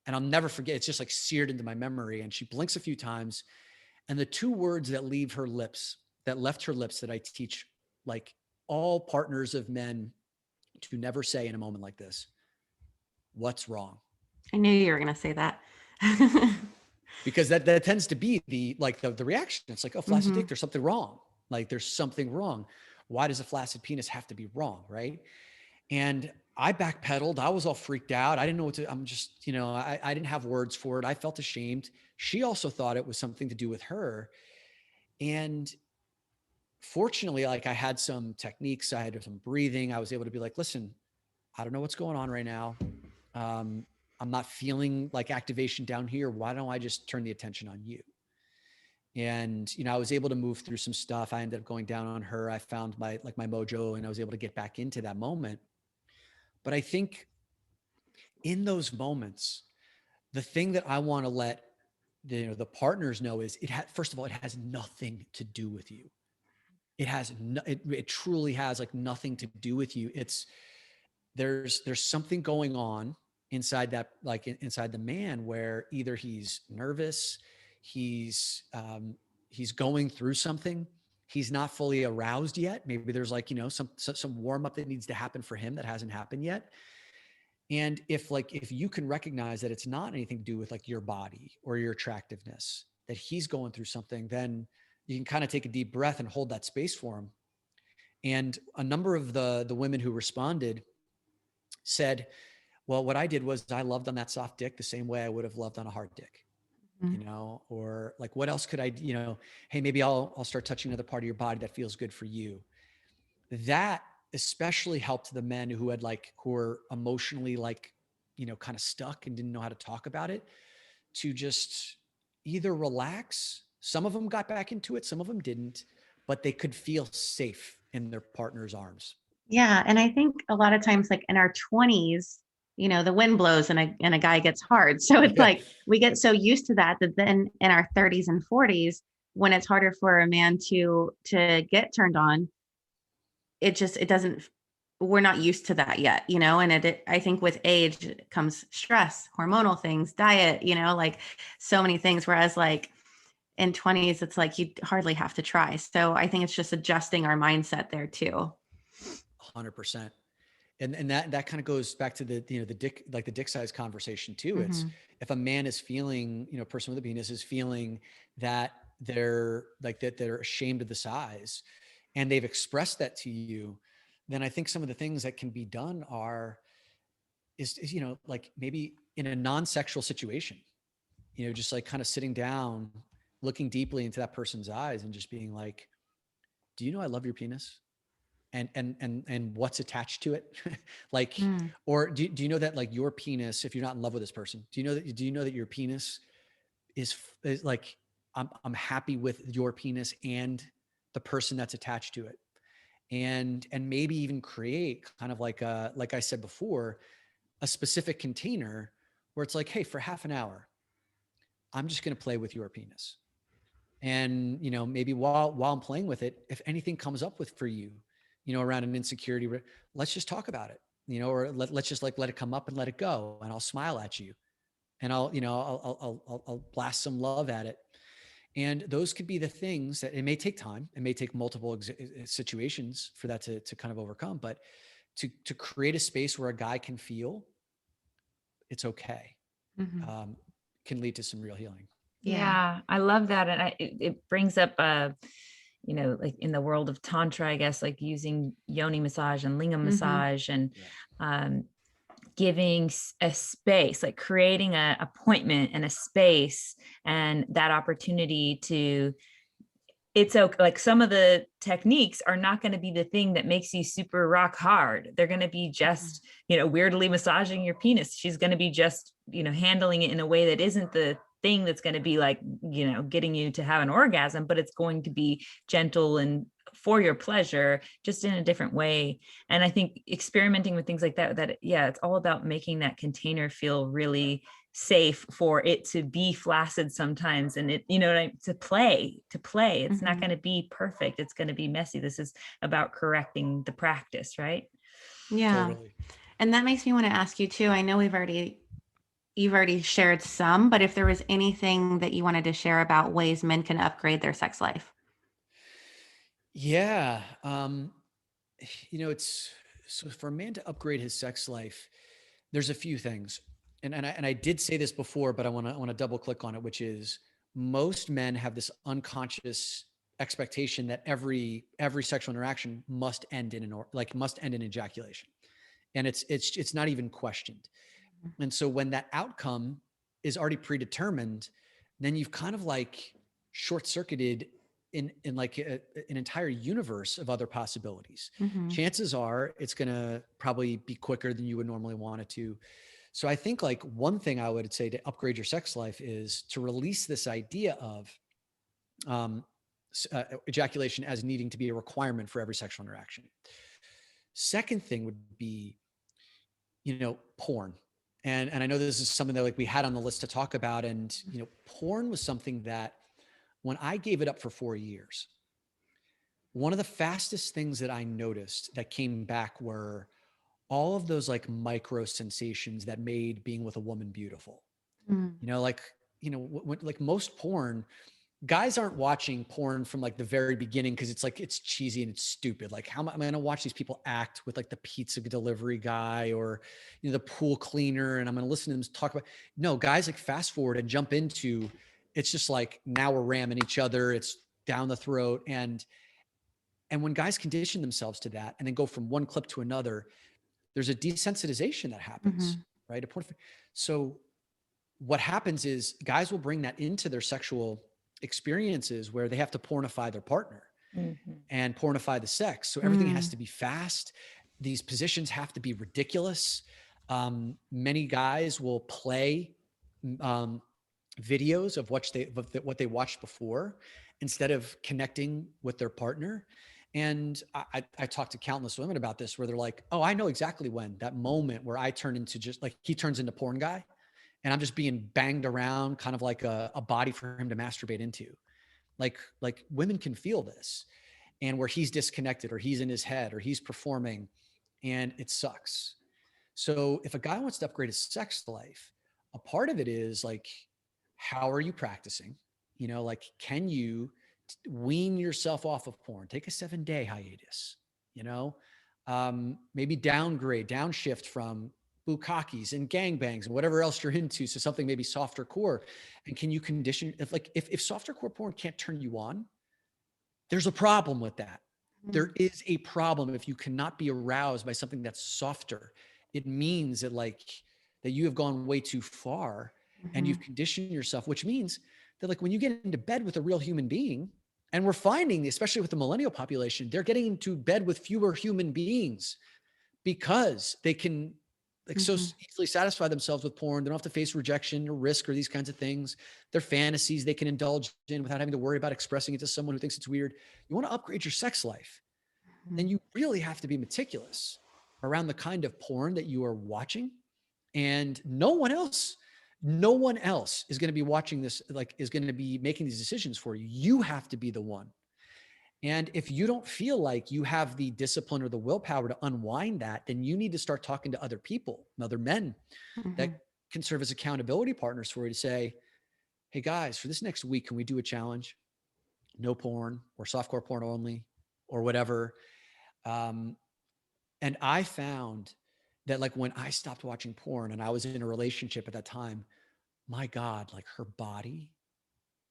[SPEAKER 3] And I'll never forget, it's just like seared into my memory. And she blinks a few times. And the two words that left her lips that I teach like all partners of men to never say in a moment like this: what's wrong?
[SPEAKER 2] I knew you were going to say that.
[SPEAKER 3] Because that tends to be the reaction. It's like, oh, flaccid dick, there's something wrong. Like there's something wrong. Why does a flaccid penis have to be wrong? Right. And I backpedaled. I was all freaked out. I didn't know what to, I'm just, I didn't have words for it. I felt ashamed. She also thought it was something to do with her. And fortunately, like I had some techniques, I had some breathing. I was able to be like, listen, I don't know what's going on right now. I'm not feeling like activation down here. Why don't I just turn the attention on you? And, I was able to move through some stuff. I ended up going down on her. I found my mojo and I was able to get back into that moment. But I think in those moments, the thing that I want to let the partners know is first of all, it has nothing to do with you. It truly has like nothing to do with you. There's something going on inside that, like inside the man, where either he's nervous, he's going through something, he's not fully aroused yet. Maybe there's like, some warm up that needs to happen for him that hasn't happened yet. And if you can recognize that it's not anything to do with like your body or your attractiveness, that he's going through something, then you can kind of take a deep breath and hold that space for him. And a number of the women who responded said, well, what I did was I loved on that soft dick the same way I would have loved on a hard dick, or like, what else could I, hey, maybe I'll start touching another part of your body that feels good for you. That especially helped the men who were emotionally kind of stuck and didn't know how to talk about it, to just either relax. Some of them got back into it, some of them didn't, but they could feel safe in their partner's arms.
[SPEAKER 2] Yeah. And I think a lot of times, like in our 20s, the wind blows and a guy gets hard. So it's like we get so used to that then in our 30s and 40s, when it's harder for a man to get turned on, it doesn't, we're not used to that yet, and I think with age comes stress, hormonal things, diet, like so many things. Whereas like in 20s, it's like you hardly have to try. So I think it's just adjusting our mindset there too.
[SPEAKER 3] 100%. And that kind of goes back to the dick size conversation too. It's if a man is feeling, a person with a penis is feeling that they're ashamed of the size, and they've expressed that to you, then I think some of the things that can be done is like maybe in a non-sexual situation, just like kind of sitting down, looking deeply into that person's eyes and just being like, do you know I love your penis? And what's attached to it? Or do you know that like your penis, if you're not in love with this person, do you know that your penis is like, I'm happy with your penis and the person that's attached to it. And maybe even create kind of like I said before, a specific container where it's like, hey, for half an hour, I'm just going to play with your penis. And, maybe while I'm playing with it, if anything comes up for you, around an insecurity, let's just talk about it, or let's just let it come up and let it go. And I'll smile at you, and I'll blast some love at it. And those could be the things that it may take time. It may take multiple situations for that to kind of overcome, but to create a space where a guy can feel it's okay, can lead to some real healing.
[SPEAKER 1] Yeah, I love that. And it brings up, like in the world of Tantra, I guess, like using yoni massage and lingam massage and giving a space, like creating a appointment and a space and that opportunity to, it's okay. Like some of the techniques are not going to be the thing that makes you super rock hard. They're going to be just, weirdly massaging your penis. She's going to be just, handling it in a way that isn't the thing that's going to be like, getting you to have an orgasm, but it's going to be gentle and for your pleasure, just in a different way. And I think experimenting with things like that, it's all about making that container feel really safe for it to be flaccid sometimes. And it, to play, it's not going to be perfect. It's going to be messy. This is about correcting the practice, right?
[SPEAKER 2] Yeah. Totally. And that makes me want to ask you too. I know you've already shared some, but if there was anything that you wanted to share about ways men can upgrade their sex life.
[SPEAKER 3] Yeah. It's so for a man to upgrade his sex life, there's a few things. And I did say this before, but I want to double click on it, which is most men have this unconscious expectation that every sexual interaction must end in ejaculation. And it's not even questioned. And so when that outcome is already predetermined, then you've kind of like short-circuited in like an entire universe of other possibilities. Chances are it's going to probably be quicker than you would normally want it to. So I think like one thing I would say to upgrade your sex life is to release this idea of ejaculation as needing to be a requirement for every sexual interaction. Second thing would be, porn. And I know this is something that like we had on the list to talk about. And, porn was something that when I gave it up for 4 years, one of the fastest things that I noticed that came back were all of those like micro sensations that made being with a woman beautiful. Like most porn, guys aren't watching porn from like the very beginning because it's like, it's cheesy and it's stupid. Like, how am I going to watch these people act with like the pizza delivery guy or, you know, the pool cleaner, and I'm going to listen to them talk about, no, guys like fast forward and jump into, it's just like, now we're ramming each other. It's down the throat. And when guys condition themselves to that and then go from one clip to another, there's a desensitization that happens, right? So what happens is guys will bring that into their sexual experiences where they have to pornify their partner and pornify the sex. So everything has to be fast. These positions have to be ridiculous. Many guys will play videos of what they watched before instead of connecting with their partner. And I talked to countless women about this where they're like, oh, I know exactly when that moment where I turn into just like, he turns into porn guy. And I'm just being banged around, kind of like a body for him to masturbate into. Like women can feel this, and where he's disconnected or he's in his head or he's performing, and it sucks. So if a guy wants to upgrade his sex life, a part of it is like, how are you practicing? You know, like, can you wean yourself off of porn? Take a 7-day hiatus, you know, maybe downshift from bukkakis and gangbangs and whatever else you're into. So something maybe softer core. And can you condition, if softer core porn can't turn you on, there's a problem with that. There is a problem if you cannot be aroused by something that's softer. It means that that you have gone way too far and you've conditioned yourself, which means that like when you get into bed with a real human being, and we're finding, especially with the millennial population, they're getting into bed with fewer human beings because they can so easily satisfy themselves with porn. They don't have to face rejection or risk or these kinds of things. Their fantasies they can indulge in without having to worry about expressing it to someone who thinks it's weird. You want to upgrade your sex life, then you really have to be meticulous around the kind of porn that you are watching. And no one else is going to be watching this, is going to be making these decisions for you. You have to be the one. And if you don't feel like you have the discipline or the willpower to unwind that, then you need to start talking to other people, other men that can serve as accountability partners for you to say, hey guys, for this next week, can we do a challenge? No porn or softcore porn only or whatever. And I found that like when I stopped watching porn and I was in a relationship at that time, my God, like her body,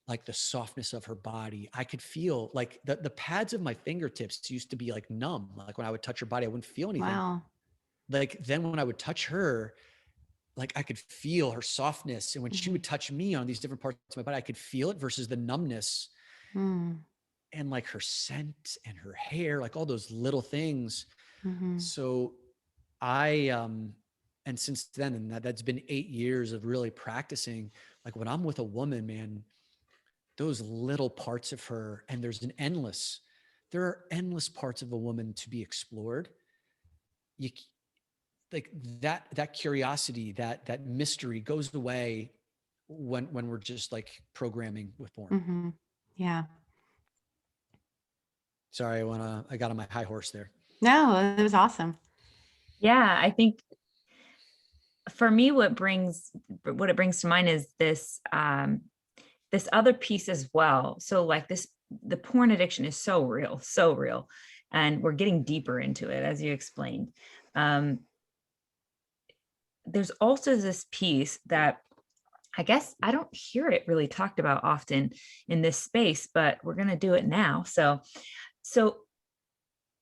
[SPEAKER 3] like the softness of her body, I could feel like the pads of my fingertips used to be like numb. Like when I would touch her body, I wouldn't feel anything.
[SPEAKER 2] Wow.
[SPEAKER 3] Like then when I would touch her, like I could feel her softness. And when she would touch me on these different parts of my body, I could feel it versus the numbness and like her scent and her hair, like all those little things. So and since then, and that's been 8 years of really practicing, like when I'm with a woman, man, those little parts of her, and there are endless parts of a woman to be explored. You like that curiosity, that mystery goes away when we're just like programming with porn.
[SPEAKER 2] Yeah.
[SPEAKER 3] Sorry, I got on my high horse there.
[SPEAKER 2] No, it was awesome.
[SPEAKER 1] Yeah, I think for me, what it brings to mind is this, this other piece as well. So like the porn addiction is so real. And we're getting deeper into it, as you explained. There's also this piece that I guess I don't hear it really talked about often in this space, but we're going to do it now. So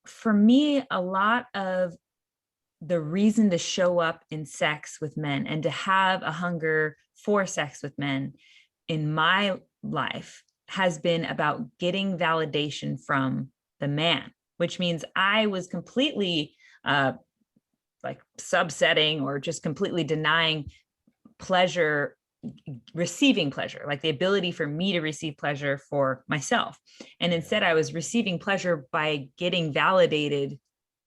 [SPEAKER 1] for me, a lot of the reason to show up in sex with men and to have a hunger for sex with men in my life has been about getting validation from the man, which means I was completely like subsetting or just completely denying pleasure, receiving pleasure, like the ability for me to receive pleasure for myself. And instead I was receiving pleasure by getting validated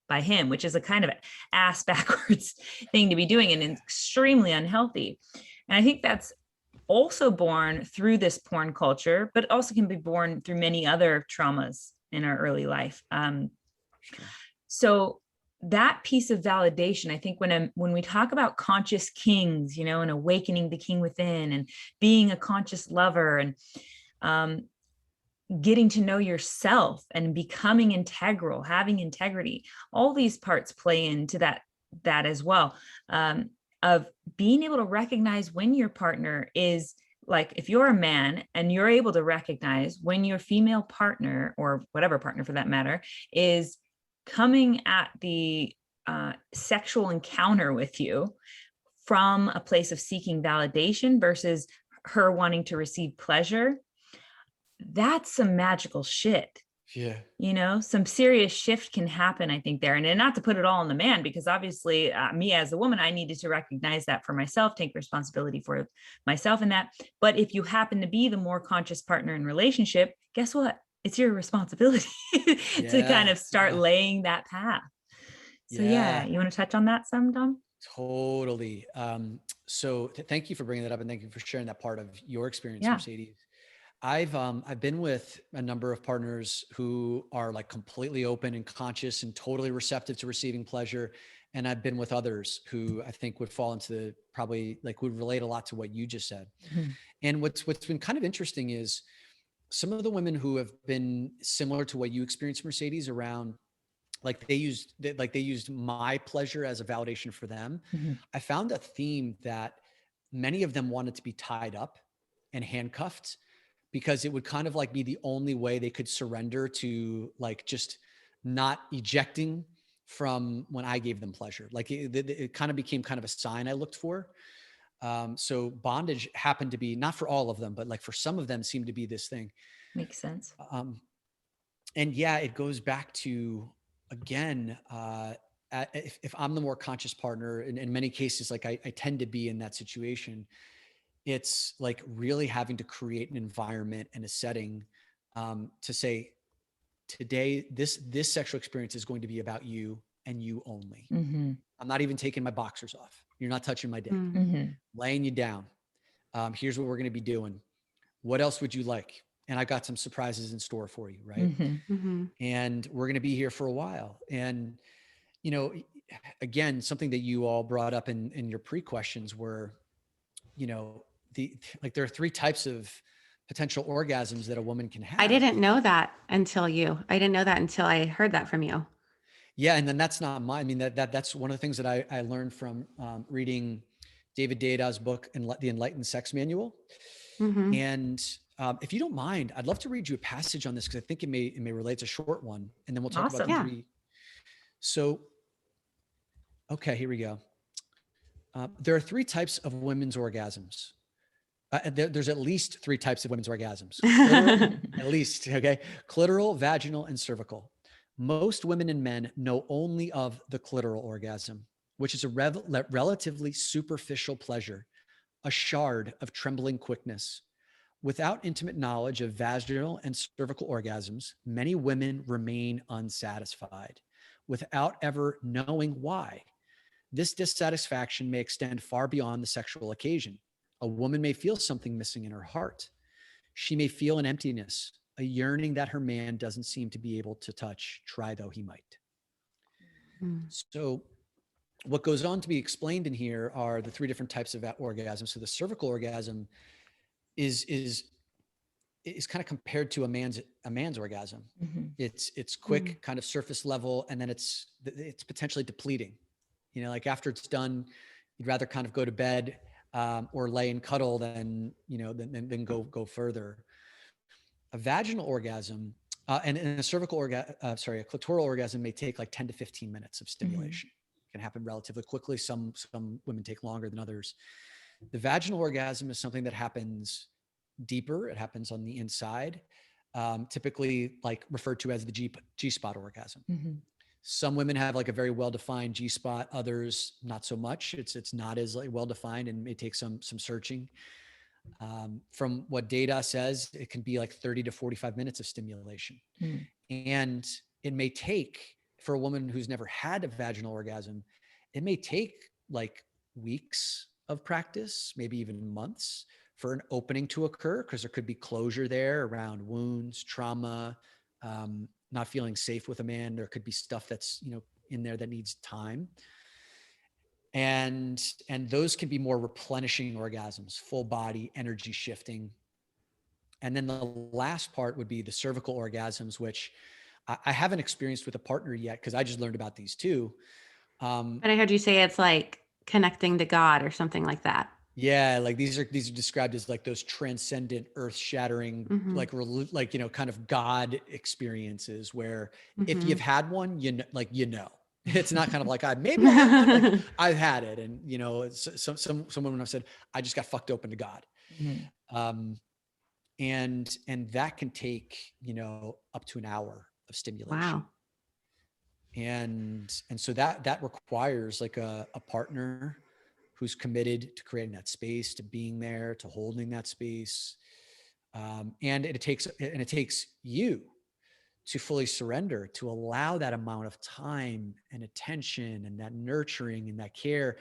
[SPEAKER 1] by him, which is a kind of ass backwards thing to be doing and extremely unhealthy. And I think that's also born through this porn culture, but also can be born through many other traumas in our early life. So that piece of validation, I think when we talk about conscious kings, and awakening the king within and being a conscious lover, and getting to know yourself and becoming integral, having integrity. All these parts play into that as well, of being able to recognize when your partner is, like, if you're a man and you're able to recognize when your female partner, or whatever partner for that matter, is coming at the sexual encounter with you from a place of seeking validation versus her wanting to receive pleasure, that's some magical shit.
[SPEAKER 3] Yeah.
[SPEAKER 1] You know, some serious shift can happen, I think, there. And not to put it all on the man, because obviously me as a woman, I needed to recognize that for myself, take responsibility for myself in that. But if you happen to be the more conscious partner in relationship, guess what? It's your responsibility to kind of start laying that path. So yeah, you want to touch on that some, Dom?
[SPEAKER 3] Totally. So thank you for bringing that up, and thank you for sharing that part of your experience,
[SPEAKER 1] Yeah.
[SPEAKER 3] Mercedes. I've been with a number of partners who are like completely open and conscious and totally receptive to receiving pleasure. And I've been with others who I think would fall into the, probably like would relate a lot to what you just said.
[SPEAKER 1] Mm-hmm.
[SPEAKER 3] And what's been kind of interesting is some of the women who have been similar to what you experienced, Mercedes, around like they used my pleasure as a validation for them.
[SPEAKER 1] Mm-hmm.
[SPEAKER 3] I found a theme that many of them wanted to be tied up and handcuffed, because it would kind of like be the only way they could surrender to like just not ejecting from when I gave them pleasure. Like it kind of became kind of a sign I looked for. So bondage happened to be, not for all of them, but like for some of them seemed to be this thing.
[SPEAKER 1] Makes sense.
[SPEAKER 3] And yeah, it goes back to, again, if I'm the more conscious partner, in many cases, like I tend to be in that situation, it's like really having to create an environment and a setting to say, today, this sexual experience is going to be about you and you only.
[SPEAKER 1] Mm-hmm.
[SPEAKER 3] I'm not even taking my boxers off. You're not touching my dick.
[SPEAKER 1] Mm-hmm.
[SPEAKER 3] Laying you down. Here's what we're going to be doing. What else would you like? And I got some surprises in store for you, right?
[SPEAKER 1] Mm-hmm.
[SPEAKER 2] Mm-hmm.
[SPEAKER 3] And we're going to be here for a while. And, you know, again, something that you all brought up in your pre-questions were, you know, there are 3 types of potential orgasms that a woman can have.
[SPEAKER 2] I didn't know that until I heard that from you.
[SPEAKER 3] Yeah. And then that's not mine. I mean, that's one of the things that I learned from reading David Deida's book, The Enlightened Sex Manual.
[SPEAKER 2] Mm-hmm.
[SPEAKER 3] And if you don't mind, I'd love to read you a passage on this, because I think it may relate to a short one, and then we'll talk about the
[SPEAKER 2] Yeah.
[SPEAKER 3] 3. So, okay, here we go. There are 3 types of women's orgasms. There's at least 3 types of women's orgasms. At least, okay? Clitoral, vaginal, and cervical. Most women and men know only of the clitoral orgasm, which is a relatively superficial pleasure, a shard of trembling quickness. Without intimate knowledge of vaginal and cervical orgasms, many women remain unsatisfied without ever knowing why. This dissatisfaction may extend far beyond the sexual occasion. A woman may feel something missing in her heart. She may feel an emptiness, a yearning that her man doesn't seem to be able to touch, try though he might.
[SPEAKER 2] Mm.
[SPEAKER 3] So what goes on to be explained in here are the 3 different types of orgasms. So the cervical orgasm is kind of compared to a man's orgasm.
[SPEAKER 1] Mm-hmm.
[SPEAKER 3] It's quick, kind of surface level, and then it's potentially depleting. You know, like after it's done, you'd rather kind of go to bed or lay and cuddle than, you know, than go further. A vaginal orgasm and a a clitoral orgasm may take like 10 to 15 minutes of stimulation. Mm-hmm. It can happen relatively quickly. Some women take longer than others. The vaginal orgasm is something that happens deeper. It happens on the inside, typically like referred to as the G-spot orgasm. Mm-hmm. Some women have like a very well-defined G-spot, others not so much. It's not as like well-defined and may take some searching. From what data says, it can be like 30 to 45 minutes of stimulation. Mm. And it may take, for a woman who's never had a vaginal orgasm, it may take like weeks of practice, maybe even months, for an opening to occur, because there could be closure there around wounds, trauma, not feeling safe with a man. There could be stuff that's, you know, in there that needs time. And those can be more replenishing orgasms, full body energy shifting. And then the last part would be the cervical orgasms, which I haven't experienced with a partner yet because I just learned about these too.
[SPEAKER 2] But I heard you say it's like connecting to God or something like that.
[SPEAKER 3] Yeah, like these are described as like those transcendent, earth-shattering,
[SPEAKER 2] Mm-hmm.
[SPEAKER 3] like kind of God experiences where if
[SPEAKER 2] Mm-hmm.
[SPEAKER 3] you've had one, it's not kind of like maybe I have one, like I've had it, and someone have said I just got fucked open to God, um, and that can take up to an hour of stimulation,
[SPEAKER 2] Wow.
[SPEAKER 3] and so that requires like a partner who's committed to creating that space, to being there, to holding that space. And it takes you to fully surrender, to allow that amount of time and attention and that nurturing and that care,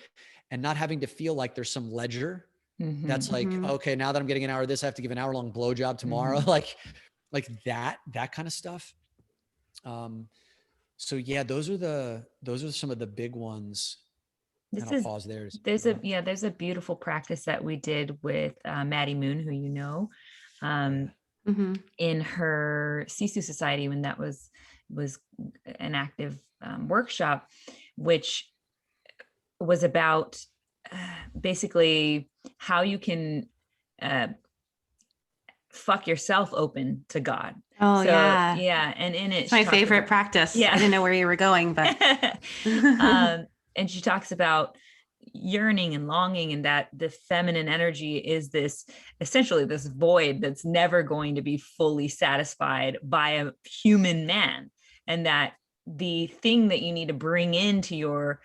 [SPEAKER 3] and not having to feel like there's some ledger that's like,
[SPEAKER 2] Mm-hmm.
[SPEAKER 3] okay, now that I'm getting an hour of this, I have to give an hour-long blowjob tomorrow. like that kind of stuff. So yeah, those are some of the big ones. And
[SPEAKER 1] This
[SPEAKER 3] I'll
[SPEAKER 1] is
[SPEAKER 3] pause there.
[SPEAKER 1] there's a beautiful practice that we did with Maddie Moon, who um,
[SPEAKER 2] Mm-hmm.
[SPEAKER 1] in her Sisu Society when that was an active workshop, which was about basically how you can fuck yourself open to God.
[SPEAKER 2] Oh,
[SPEAKER 1] So
[SPEAKER 2] yeah.
[SPEAKER 1] yeah, and in it
[SPEAKER 2] It's my favorite practice.
[SPEAKER 1] Yeah.
[SPEAKER 2] I didn't know where you were going, but
[SPEAKER 1] and she talks about yearning and longing, and that the feminine energy is this essentially this void that's never going to be fully satisfied by a human man, and that the thing that you need to bring into your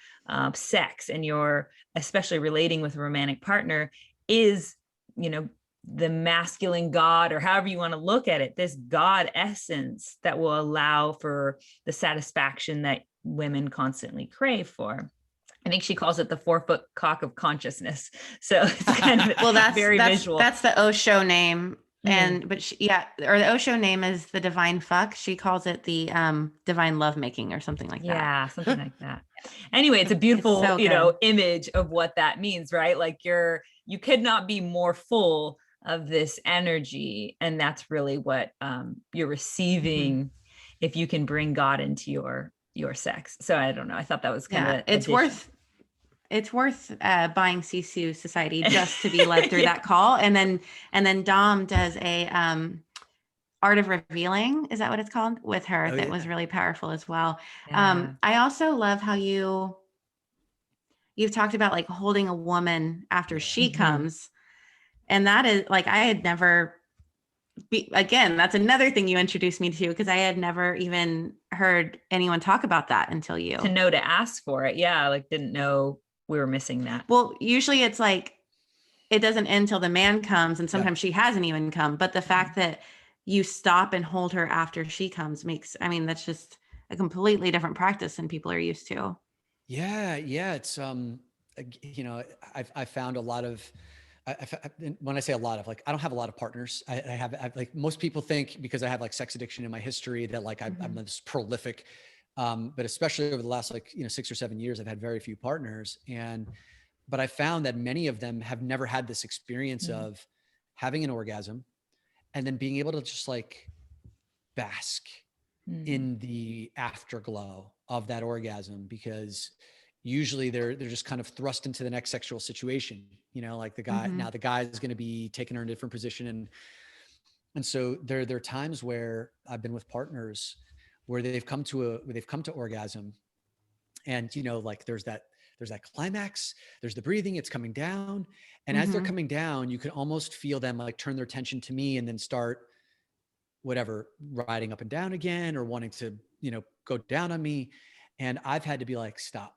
[SPEAKER 1] sex and your especially relating with a romantic partner is the masculine God, or however you want to look at it, this God essence that will allow for the satisfaction that women constantly crave for. I think she calls it the 4-foot cock of consciousness. So it's kind of
[SPEAKER 2] well, that's
[SPEAKER 1] very visual.
[SPEAKER 2] That's the Osho name. And or the Osho name is the divine fuck. She calls it the divine lovemaking or something like that.
[SPEAKER 1] Yeah, something like that. Anyway, it's a beautiful,
[SPEAKER 2] so
[SPEAKER 1] image of what that means, right? Like you could not be more full of this energy, and that's really what you're receiving if you can bring God into your sex. So I don't know. I thought that was kind of
[SPEAKER 2] it's worth buying Sisu Society just to be led through that call, and then Dom does a Art of Revealing, is that what it's called, with her?
[SPEAKER 3] Oh,
[SPEAKER 2] that was really powerful as well.
[SPEAKER 1] Yeah.
[SPEAKER 2] I also love how you've talked about like holding a woman after she comes, and that is like I had never. Again, that's another thing you introduced me to, because I had never even heard anyone talk about that until you.
[SPEAKER 1] To know to ask for it. Yeah, like didn't know we were missing that.
[SPEAKER 2] Well, usually it's like it doesn't end till the man comes, and sometimes she hasn't even come. But the fact that you stop and hold her after she comes that's just a completely different practice than people are used to.
[SPEAKER 3] Yeah. It's I've found a lot of when I say a lot of, like, I don't have a lot of partners. I've like most people think, because I have like sex addiction in my history, that like I'm this prolific, but especially over the last 6 or 7 years, I've had very few partners. But I found that many of them have never had this experience of having an orgasm and then being able to just like bask in the afterglow of that orgasm, because usually they're just kind of thrust into the next sexual situation, like the guy, now the guy is going to be taking her in a different position. And so there are times where I've been with partners where they've come to orgasm, and, like there's that climax, there's the breathing, it's coming down. And as they're coming down, you can almost feel them like turn their attention to me and then start whatever, riding up and down again, or wanting to, go down on me. And I've had to be like, stop.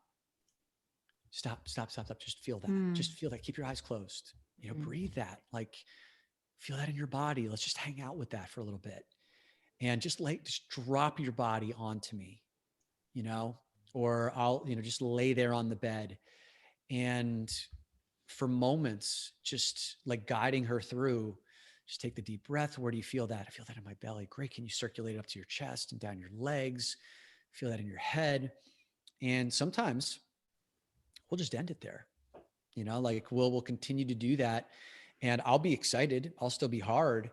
[SPEAKER 3] Just feel that. Just feel that. Keep your eyes closed. Breathe that. Like, feel that in your body. Let's just hang out with that for a little bit, and just drop your body onto me, or I'll, just lay there on the bed, and for moments, just like guiding her through. Just take the deep breath. Where do you feel that? I feel that in my belly. Great. Can you circulate it up to your chest and down your legs? Feel that in your head. And sometimes we'll just end it there. Like we'll continue to do that, and I'll be excited. I'll still be hard.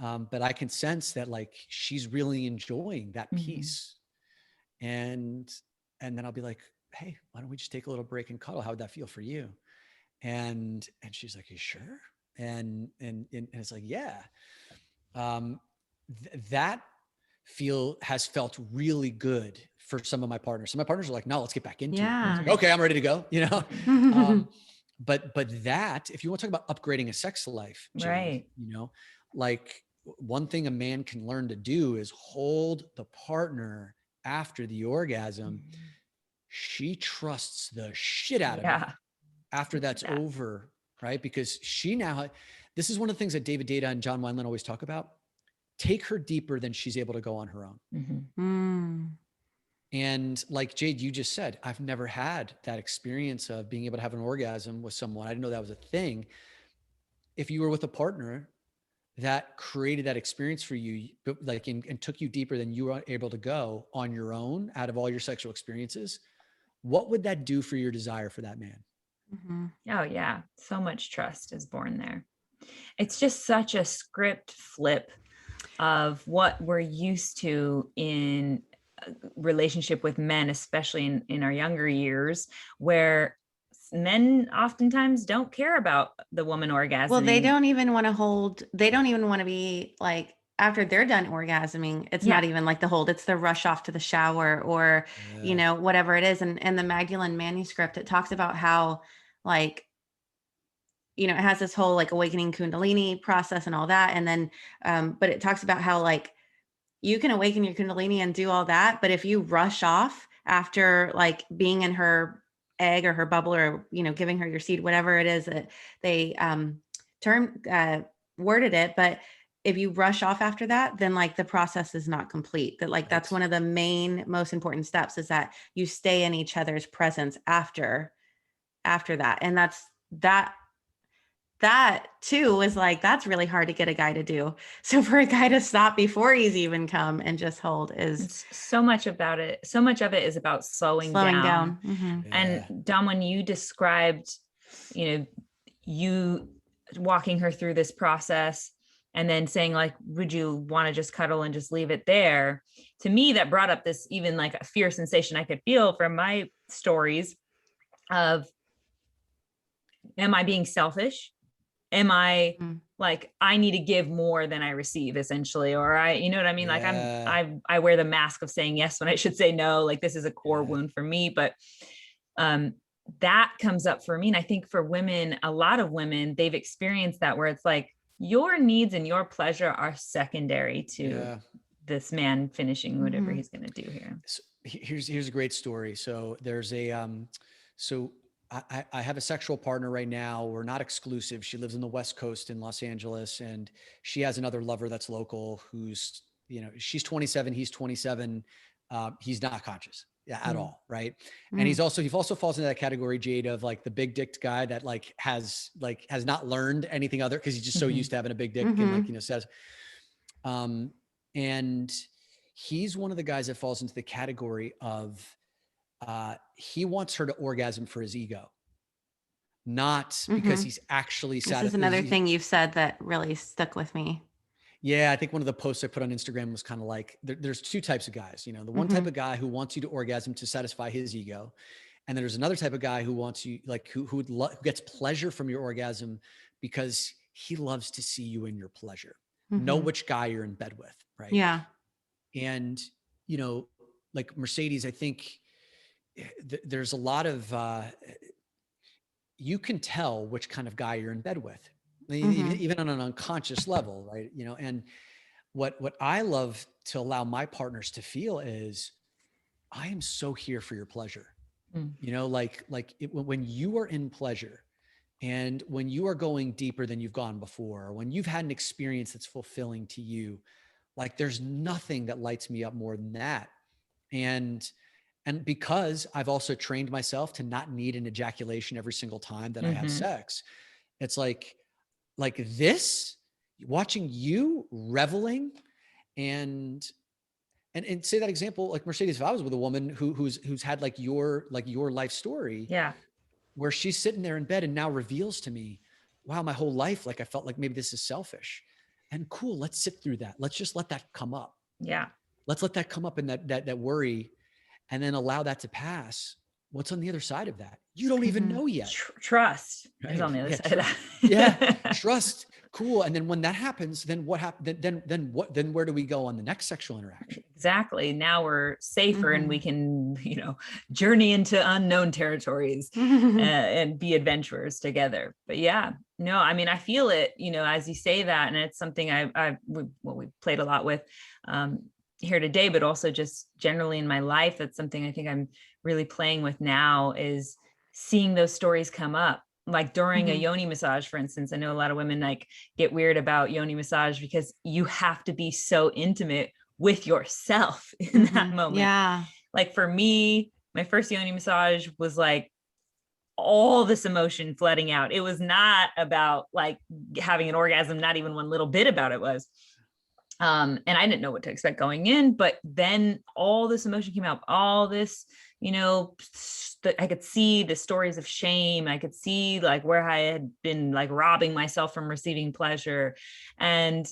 [SPEAKER 3] But I can sense that like, she's really enjoying that piece. And then I'll be like, hey, why don't we just take a little break and cuddle? How would that feel for you? And she's like, you sure? And it's like, yeah. That has felt really good for some of my partners. Some of my partners are like, no, let's get back into it. It's like, okay, I'm ready to go, you know? But that, if you want to talk about upgrading a sex life, Jade,
[SPEAKER 1] right,
[SPEAKER 3] you know, like one thing a man can learn to do is hold the partner after the orgasm. She trusts the shit out of me after that's over, right? Because this is one of the things that David Deida and John Wineland always talk about. Take her deeper than she's able to go on her own. And like Jade, you just said, I've never had that experience of being able to have an orgasm with someone. I didn't know that was a thing. If you were with a partner that created that experience for you, like, and took you deeper than you were able to go on your own out of all your sexual experiences, what would that do for your desire for that man?
[SPEAKER 1] Oh yeah. So much trust is born there. It's just such a script flip of what we're used to in relationship with men, especially in our younger years, where men oftentimes don't care about the woman orgasming.
[SPEAKER 2] Well, they don't even want to be like, after they're done orgasming, it's not even like the hold, it's the rush off to the shower or, you know, whatever it is. And the Magdalene manuscript, it talks about how, like, you know, it has this whole like awakening Kundalini process and all that. And then, but it talks about how like you can awaken your Kundalini and do all that. But if you rush off after like being in her egg or her bubble or, you know, giving her your seed, whatever it is that they worded it. But if you rush off after that, then like the process is not complete. That like, that's one of the main, most important steps, is that you stay in each other's presence after that. And that too is like, that's really hard to get a guy to do. So for a guy to stop before he's even come and just hold is
[SPEAKER 1] so much about it. So much of it is about slowing down. And Dom, when you described, you know, you walking her through this process and then saying like, would you want to just cuddle and just leave it there? To me, that brought up this even like a fear sensation I could feel from my stories of, am I being selfish? Am I like, I need to give more than I receive, essentially, or you know what I mean? Like I wear the mask of saying yes when I should say no. Like this is a core wound for me, but that comes up for me. And I think for women, a lot of women, they've experienced that where it's like your needs and your pleasure are secondary to this man finishing whatever he's going to do here.
[SPEAKER 3] So here's a great story. So there's I have a sexual partner right now. We're not exclusive. She lives in the West Coast in Los Angeles, and she has another lover that's local who's, you know, she's 27, he's 27. He's not conscious at all. Right. And he also falls into that category, Jade, of like the big dick guy that has not learned anything other, because he's just so used to having a big dick and like, you know, says, and he's one of the guys that falls into the category of, he wants her to orgasm for his ego, not because he's actually satisfied.
[SPEAKER 2] This is another thing you've said that really stuck with me.
[SPEAKER 3] Yeah. I think one of the posts I put on Instagram was kind of like, there's two types of guys, you know, the one type of guy who wants you to orgasm to satisfy his ego. And then there's another type of guy who wants you, like, who gets pleasure from your orgasm because he loves to see you in your pleasure. Know which guy you're in bed with. Right.
[SPEAKER 2] Yeah.
[SPEAKER 3] And, you know, like Mercedes, I think, there's a lot of, you can tell which kind of guy you're in bed with, even on an unconscious level. Right. You know, and what I love to allow my partners to feel is, I am so here for your pleasure. You know, when you are in pleasure and when you are going deeper than you've gone before, when you've had an experience that's fulfilling to you, like there's nothing that lights me up more than that. And because I've also trained myself to not need an ejaculation every single time that I have sex, it's like this, watching you reveling and say that example, like Mercedes, if I was with a woman who's had like your life story, where she's sitting there in bed and now reveals to me, wow, my whole life, like I felt like maybe this is selfish. And cool, let's sit through that. Let's just let that come up.
[SPEAKER 1] Yeah.
[SPEAKER 3] Let's let that come up and that worry, and then allow that to pass. What's on the other side of that? You don't even know yet.
[SPEAKER 1] Trust is
[SPEAKER 3] Right?
[SPEAKER 1] on the other
[SPEAKER 3] Yeah,
[SPEAKER 1] side of that.
[SPEAKER 3] yeah, trust. Cool. And then when that happens, then what happens? Then where do we go on the next sexual interaction?
[SPEAKER 1] Exactly. Now we're safer and we can, journey into unknown territories and be adventurers together. But yeah, no, I mean, I feel it, as you say that, and it's something we played a lot with here today, but also just generally in my life. That's something I think I'm really playing with now, is seeing those stories come up. Like during a yoni massage, for instance. I know a lot of women like get weird about yoni massage because you have to be so intimate with yourself in that moment.
[SPEAKER 2] Yeah.
[SPEAKER 1] Like for me, my first yoni massage was like all this emotion flooding out. It was not about like having an orgasm, not even one little bit about it was. And I didn't know what to expect going in, but then all this emotion came out, all this, I could see the stories of shame. I could see like where I had been like robbing myself from receiving pleasure. And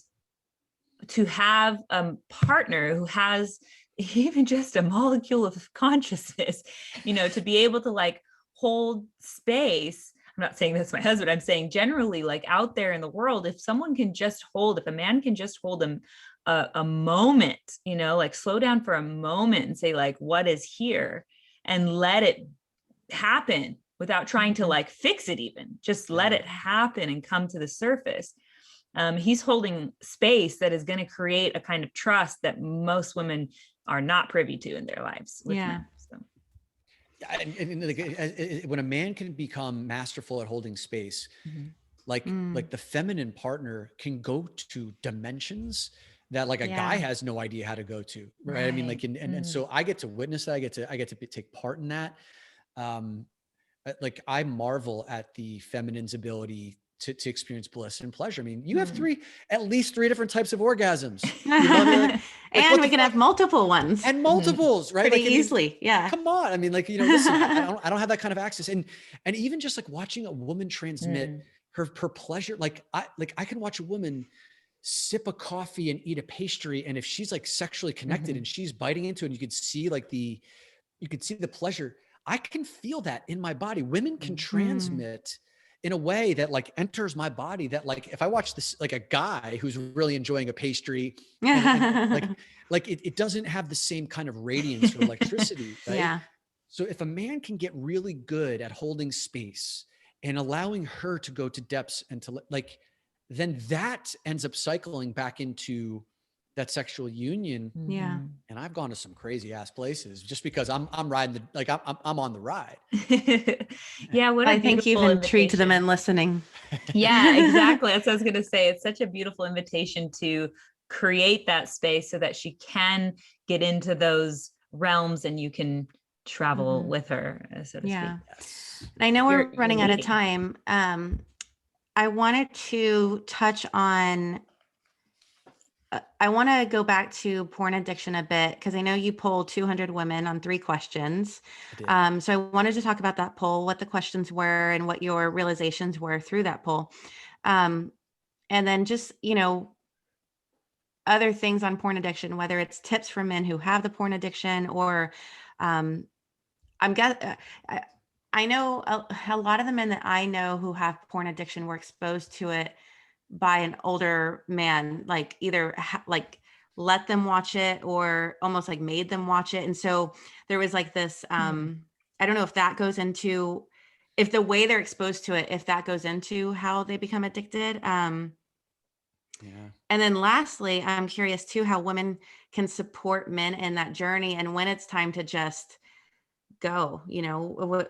[SPEAKER 1] to have a partner who has even just a molecule of consciousness, to be able to like hold space. I'm not saying that's my husband. I'm saying generally, like out there in the world, if a man can just hold a moment, like slow down for a moment and say like, what is here, and let it happen without trying to like fix it, even just let it happen and come to the surface. He's holding space that is going to create a kind of trust that most women are not privy to in their lives with men. So.
[SPEAKER 3] And when a man can become masterful at holding space, like the feminine partner can go to dimensions that like a guy has no idea how to go to. Right. I mean, like, and so I get to witness that. I get to take part in that. Like I marvel at the feminine's ability to experience bliss and pleasure. I mean, you have at least three different types of orgasms.
[SPEAKER 2] And we can have multiple ones.
[SPEAKER 3] And multiples, right?
[SPEAKER 2] Pretty easily. Yeah.
[SPEAKER 3] Come on. I mean, like, listen, I don't have that kind of access. And even just like watching a woman transmit her pleasure, like I can watch a woman sip a coffee and eat a pastry. And if she's like sexually connected and she's biting into it, and you could see the pleasure, I can feel that in my body. Women can transmit in a way that like enters my body, that like, if I watch this, like a guy who's really enjoying a pastry, and it doesn't have the same kind of radiance or electricity. Right?
[SPEAKER 2] Yeah.
[SPEAKER 3] So if a man can get really good at holding space and allowing her to go to depths and to like, then that ends up cycling back into that sexual union.
[SPEAKER 2] Yeah.
[SPEAKER 3] And I've gone to some crazy ass places just because I'm riding I'm on the ride.
[SPEAKER 1] Yeah. What
[SPEAKER 2] I think you've intrigued the men listening.
[SPEAKER 1] Yeah, exactly. That's what I was going to say. It's such a beautiful invitation to create that space so that she can get into those realms and you can travel with her, so to speak.
[SPEAKER 2] Yes. I know we're running out of time. I wanted to touch on I want to go back to porn addiction a bit, because I know you polled 200 women on 3 questions. So I wanted to talk about that poll, what the questions were and what your realizations were through that poll. And then just, other things on porn addiction, whether it's tips for men who have the porn addiction, or I know a lot of the men that I know who have porn addiction were exposed to it by an older man, like either let them watch it or almost like made them watch it. And so there was like this, I don't know if that goes into, if the way they're exposed to it, if that goes into how they become addicted. And then lastly, I'm curious too, how women can support men in that journey and when it's time to just go,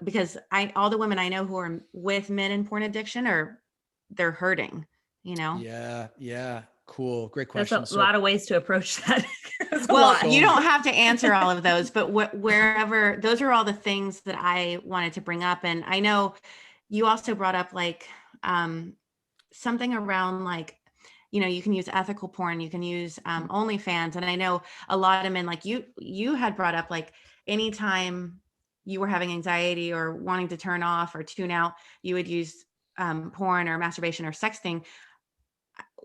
[SPEAKER 2] because all the women I know who are with men in porn addiction they're hurting.
[SPEAKER 3] Yeah. Cool. Great question.
[SPEAKER 1] There's a lot of ways to approach that.
[SPEAKER 2] Well, you don't have to answer all of those, but wherever, those are all the things that I wanted to bring up. And I know you also brought up like something around like, you can use ethical porn, you can use OnlyFans. And I know a lot of men, like you had brought up, like anytime you were having anxiety or wanting to turn off or tune out, you would use porn or masturbation or sexting.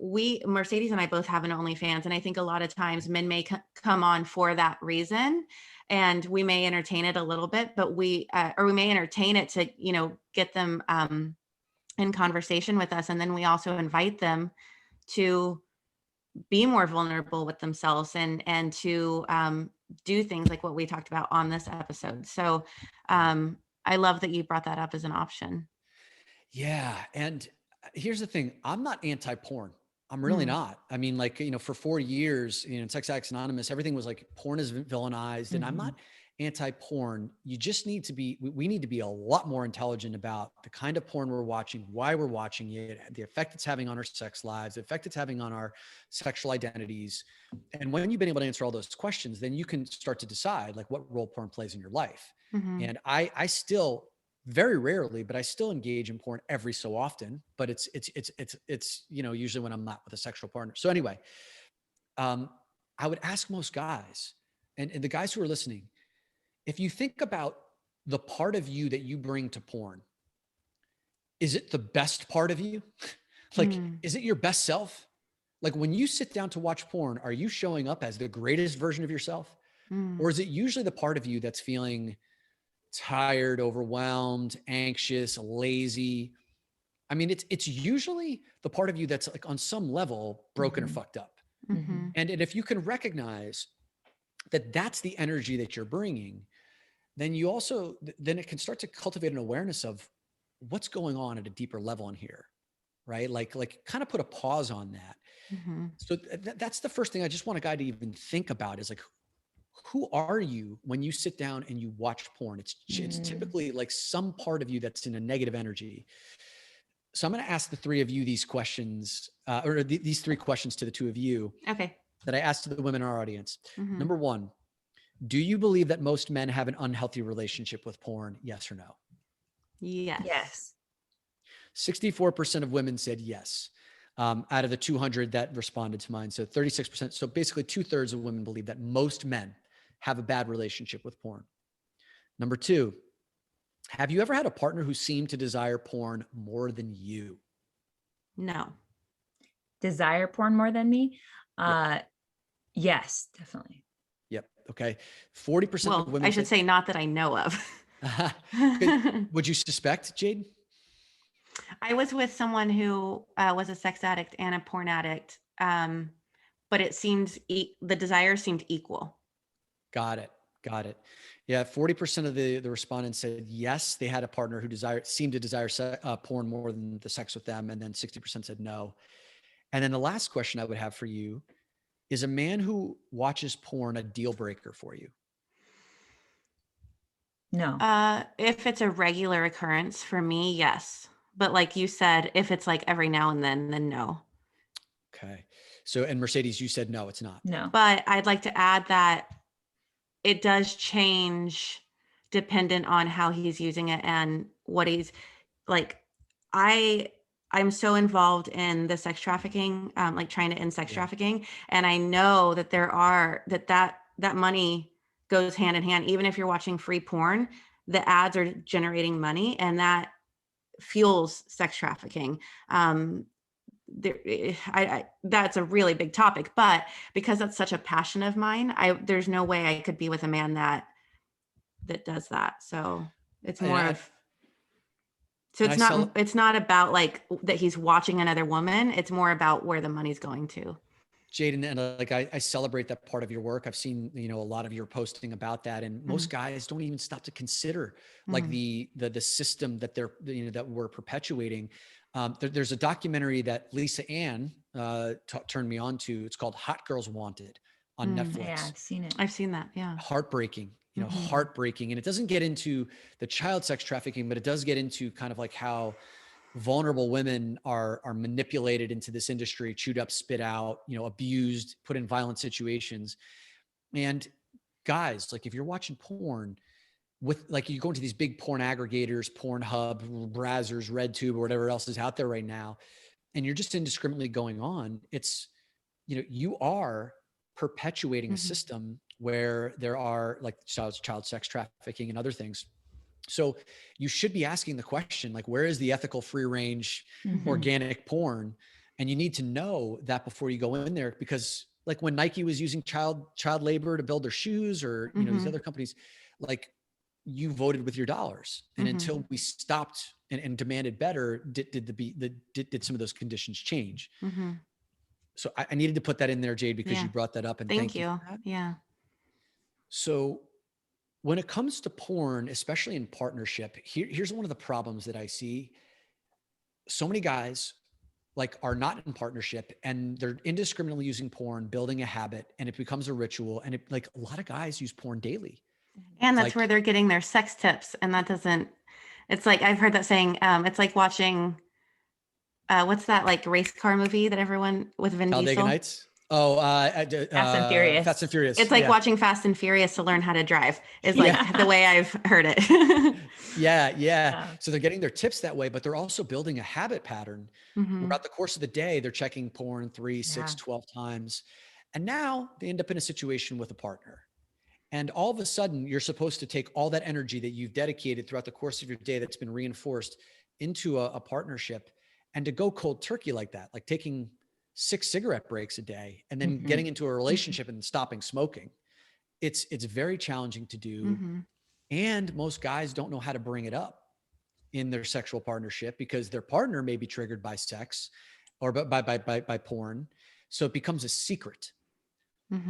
[SPEAKER 2] Mercedes and I both have an OnlyFans, and I think a lot of times men may come on for that reason, and we may entertain it a little bit, but we may entertain it to, get them in conversation with us. And then we also invite them to be more vulnerable with themselves and to do things like what we talked about on this episode. So I love that you brought that up as an option.
[SPEAKER 3] Yeah. And here's the thing. I'm not anti-porn. I'm really not. I mean, like, for 4 years, in Sex Addicts Anonymous, everything was like porn is villainized, and I'm not anti-porn. You just need to be, we need to be a lot more intelligent about the kind of porn we're watching, why we're watching it, the effect it's having on our sex lives, the effect it's having on our sexual identities. And when you've been able to answer all those questions, then you can start to decide like what role porn plays in your life. And I still, very rarely, but I still engage in porn every so often, but it's usually when I'm not with a sexual partner. So anyway, I would ask most guys and the guys who are listening, if you think about the part of you that you bring to porn, is it the best part of you? Like, is it your best self? Like when you sit down to watch porn, are you showing up as the greatest version of yourself? Or is it usually the part of you that's feeling tired, overwhelmed, anxious, lazy? I mean, it's usually the part of you that's like on some level broken or fucked up. And if you can recognize that that's the energy that you're bringing, then then it can start to cultivate an awareness of what's going on at a deeper level in here, right? Like kind of put a pause on that. So that's the first thing I just want a guy to even think about is like, who are you when you sit down and you watch porn? It's typically like some part of you that's in a negative energy. So I'm going to ask the three of you these questions, these three questions to the two of you.
[SPEAKER 2] Okay.
[SPEAKER 3] That I asked to the women in our audience. Number one, do you believe that most men have an unhealthy relationship with porn? Yes or no?
[SPEAKER 2] Yes.
[SPEAKER 3] 64% of women said yes. Out of the 200 that responded to mine. So 36%. So basically 2/3 of women believe that most men have a bad relationship with porn. Number two, have you ever had a partner who seemed to desire porn more than you?
[SPEAKER 2] No.
[SPEAKER 1] Desire porn more than me?
[SPEAKER 3] Yep.
[SPEAKER 1] Yes, definitely.
[SPEAKER 3] Yep. Okay. 40% of women.
[SPEAKER 2] I should say not that I know of.
[SPEAKER 3] Would you suspect, Jade?
[SPEAKER 2] I was with someone who was a sex addict and a porn addict, but it seemed the desire seemed equal. Got it.
[SPEAKER 3] Yeah, 40% of the respondents said yes, they had a partner who seemed to desire porn more than the sex with them, and then 60% said no. And then the last question I would have for you is: a man who watches porn a deal breaker for you?
[SPEAKER 1] No.
[SPEAKER 2] If it's a regular occurrence for me, yes. But like you said, if it's like every now and then no.
[SPEAKER 3] Okay. So, and Mercedes, you said no, it's not.
[SPEAKER 1] No.
[SPEAKER 2] But I'd like to add that it does change dependent on how he's using it and what he's like. I'm so involved in the sex trafficking, like trying to end sex trafficking. And I know that that money goes hand in hand. Even if you're watching free porn, the ads are generating money, and that fuels sex trafficking. That's a really big topic, but because that's such a passion of mine, there's no way I could be with a man that does that. So it's more it's not about like that he's watching another woman. It's more about where the money's going to.
[SPEAKER 3] Jaden, and like I celebrate that part of your work. I've seen, a lot of your posting about that, and most guys don't even stop to consider like the system that that we're perpetuating. There's a documentary that Lisa Ann turned me on to. It's called Hot Girls Wanted on Netflix.
[SPEAKER 1] Yeah, I've seen it.
[SPEAKER 2] I've seen that. Yeah.
[SPEAKER 3] Heartbreaking, heartbreaking. And it doesn't get into the child sex trafficking, but it does get into kind of like how vulnerable women are manipulated into this industry, chewed up, spit out, abused, put in violent situations. And guys, like if you're watching porn with, like, you go into these big porn aggregators, Pornhub, Brazzers, RedTube, or whatever else is out there right now, and you're just indiscriminately going on, it's, you are perpetuating a system where there are like child sex trafficking and other things. So you should be asking the question, like, where is the ethical, free range, organic porn? And you need to know that before you go in there, because like when Nike was using child labor to build their shoes, or, you know, these other companies, like, you voted with your dollars. And until we stopped and demanded better, did some of those conditions change? So I needed to put that in there, Jade, because you brought that up, and thank you for that.
[SPEAKER 2] Yeah.
[SPEAKER 3] So when it comes to porn, especially in partnership, here's one of the problems that I see. So many guys like are not in partnership, and they're indiscriminately using porn, building a habit, and it becomes a ritual. And it, like, a lot of guys use porn daily.
[SPEAKER 2] And that's
[SPEAKER 3] Like,
[SPEAKER 2] where they're getting their sex tips. And that doesn't, it's like, I've heard that saying, it's like watching, what's that like race car movie that everyone with Vin
[SPEAKER 3] Talladega
[SPEAKER 2] Diesel?
[SPEAKER 3] Nights. Oh,
[SPEAKER 1] Fast and Furious.
[SPEAKER 3] Fast and Furious.
[SPEAKER 2] It's like watching Fast and Furious to learn how to drive is like the way I've heard it.
[SPEAKER 3] Yeah. So they're getting their tips that way, but they're also building a habit pattern. Throughout the course of the day, they're checking porn 3, 6, 12 times. And now they end up in a situation with a partner. And all of a sudden, you're supposed to take all that energy that you've dedicated throughout the course of your day that's been reinforced into a partnership, and to go cold turkey like that, like taking 6 cigarette breaks a day and then getting into a relationship and stopping smoking. It's very challenging to do. And most guys don't know how to bring it up in their sexual partnership, because their partner may be triggered by sex or by porn. So it becomes a secret.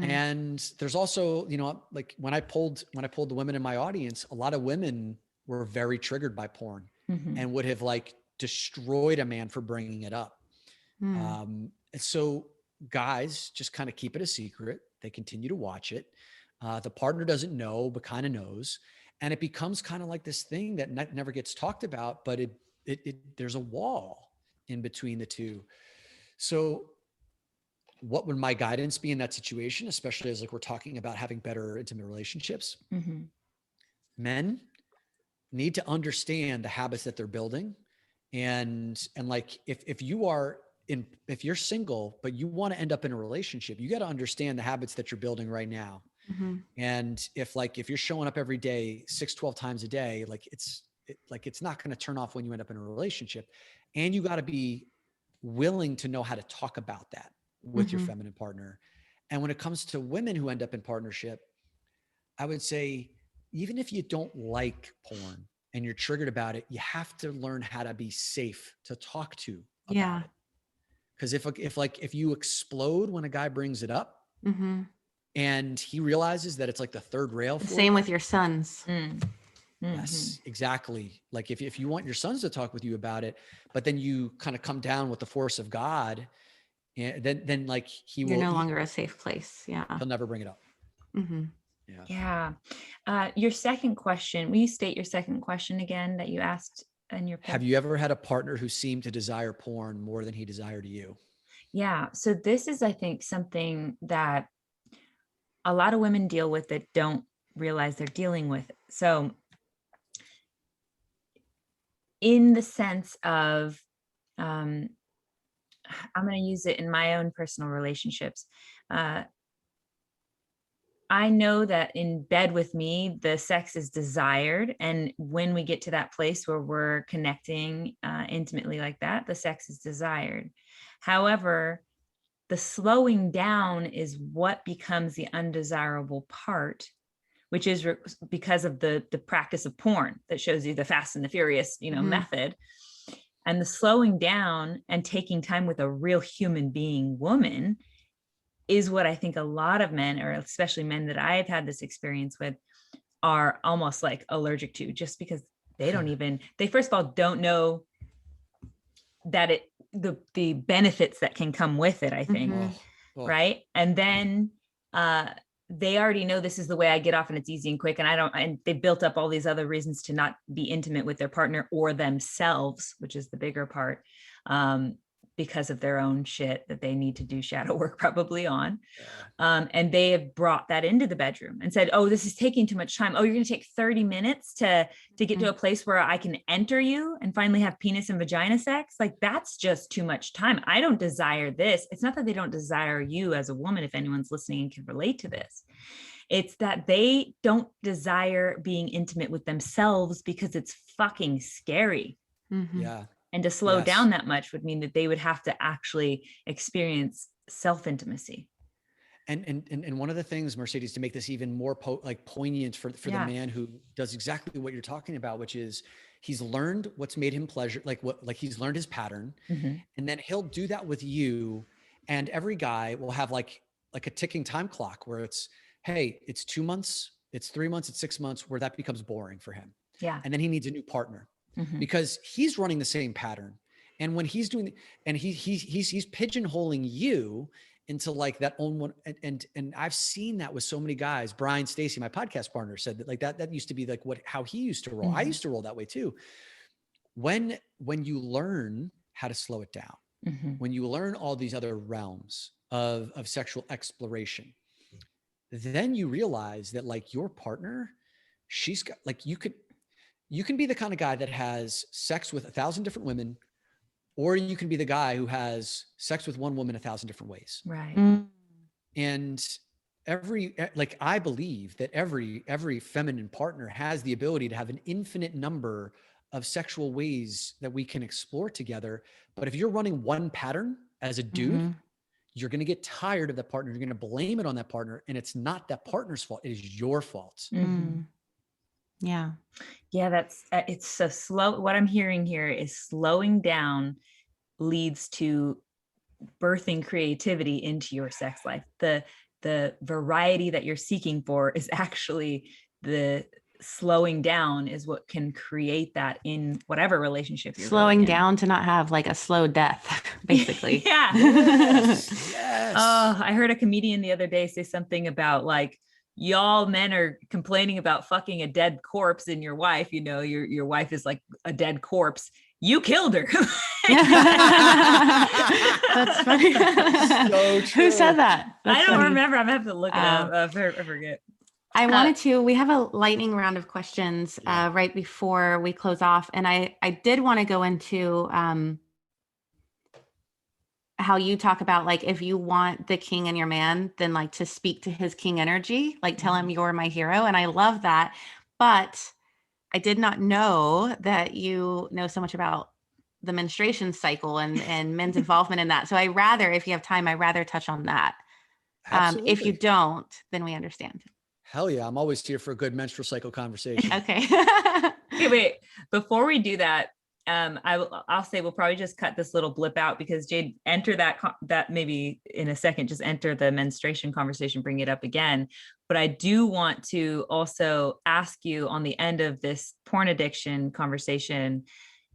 [SPEAKER 3] And there's also, you know, like when I polled the women in my audience, a lot of women were very triggered by porn and would have like destroyed a man for bringing it up. And so guys just kind of keep it a secret. They continue to watch it. The partner doesn't know, but kind of knows. And it becomes kind of like this thing that never gets talked about, but there's a wall in between the two. So what would my guidance be in that situation, especially as like we're talking about having better intimate relationships? Men need to understand the habits that they're building. And like, if you're single, but you want to end up in a relationship, you got to understand the habits that you're building right now. And if you're showing up every day, 6, 12 times a day, like it's not going to turn off when you end up in a relationship. And you got to be willing to know how to talk about that with your feminine partner. And when it comes to women who end up in partnership, I would say, even if you don't like porn and you're triggered about it, you have to learn how to be safe to talk to about it. Because if you explode when a guy brings it up and he realizes that it's like the third rail.
[SPEAKER 2] Same with your sons.
[SPEAKER 3] Yes, exactly. Like if you want your sons to talk with you about it, but then you kind of come down with the force of God, and then like
[SPEAKER 2] you're no longer a safe place. Yeah.
[SPEAKER 3] He'll never bring it up.
[SPEAKER 1] Your second question, will you state your second question again that you asked in your poll?
[SPEAKER 3] Have you ever had a partner who seemed to desire porn more than he desired you?
[SPEAKER 1] Yeah. So this is, I think, something that a lot of women deal with that don't realize they're dealing with. So in the sense of, I'm going to use it in my own personal relationships. I know that in bed with me, the sex is desired. And when we get to that place where we're connecting intimately like that, the sex is desired. However, the slowing down is what becomes the undesirable part, which is because of the practice of porn that shows you the Fast and the Furious, method. And the slowing down and taking time with a real human being woman is what I think a lot of men, or especially men that I've had this experience with, are almost like allergic to, just because they first of all don't know that the benefits that can come with it, I think. Right. And then they already know this is the way I get off and it's easy and quick. And they built up all these other reasons to not be intimate with their partner or themselves, which is the bigger part, because of their own shit that they need to do shadow work probably on. And they have brought that into the bedroom and said, oh, this is taking too much time. Oh, you're going to take 30 minutes to get to a place where I can enter you and finally have penis and vagina sex. Like, that's just too much time. I don't desire this. It's not that they don't desire you as a woman, if anyone's listening and can relate to this. It's that they don't desire being intimate with themselves because it's fucking scary.
[SPEAKER 3] Yeah.
[SPEAKER 1] And to slow down that much would mean that they would have to actually experience self-intimacy.
[SPEAKER 3] And one of the things, Mercedes, to make this even more poignant for the man who does exactly what you're talking about, which is he's learned what's made him pleasure, like he's learned his pattern, and then he'll do that with you. And every guy will have like a ticking time clock where it's, hey, it's 2 months, it's 3 months, it's 6 months, where that becomes boring for him. Yeah. And then he needs a new partner because he's running the same pattern. And when he's doing, and he's pigeonholing you into like that own one. And I've seen that with so many guys. Brian Stacy, my podcast partner, said that like that used to be like how he used to roll. I used to roll that way too. When you learn how to slow it down, when you learn all these other realms of sexual exploration, then you realize that like your partner, she's got like, you can be the kind of guy that has sex with 1,000 different women, or you can be the guy who has sex with one woman 1,000 different ways. Right. And I believe that every feminine partner has the ability to have an infinite number of sexual ways that we can explore together. But if you're running one pattern as a dude, you're going to get tired of that partner. You're going to blame it on that partner. And it's not that partner's fault. It is your fault.
[SPEAKER 2] Yeah.
[SPEAKER 1] Yeah. It's so slow. What I'm hearing here is slowing down leads to birthing creativity into your sex life. The variety that you're seeking for is actually the slowing down is what can create that in whatever relationship you're
[SPEAKER 2] slowing down to not have like a slow death, basically.
[SPEAKER 1] Yeah. Yes. Oh, I heard a comedian the other day say something about like, y'all men are complaining about fucking a dead corpse in your wife. You know, your wife is like a dead corpse. You killed her.
[SPEAKER 2] That's funny.
[SPEAKER 3] So true.
[SPEAKER 2] Who said that?
[SPEAKER 1] That's I don't funny. Remember. I'm gonna have to look it up. I forget.
[SPEAKER 2] We have a lightning round of questions right before we close off. And I did want to go into how you talk about like, if you want the king in your man, then like to speak to his king energy, like tell him you're my hero. And I love that. But I did not know that you know so much about the menstruation cycle and men's involvement in that. So if you have time, I'd rather touch on that. If you don't, then we understand.
[SPEAKER 3] Hell yeah. I'm always here for a good menstrual cycle conversation.
[SPEAKER 1] Okay. Wait, before we do that, I'll say we'll probably just cut this little blip out because Jade, enter that maybe in a second, just enter the menstruation conversation, bring it up again. But I do want to also ask you on the end of this porn addiction conversation,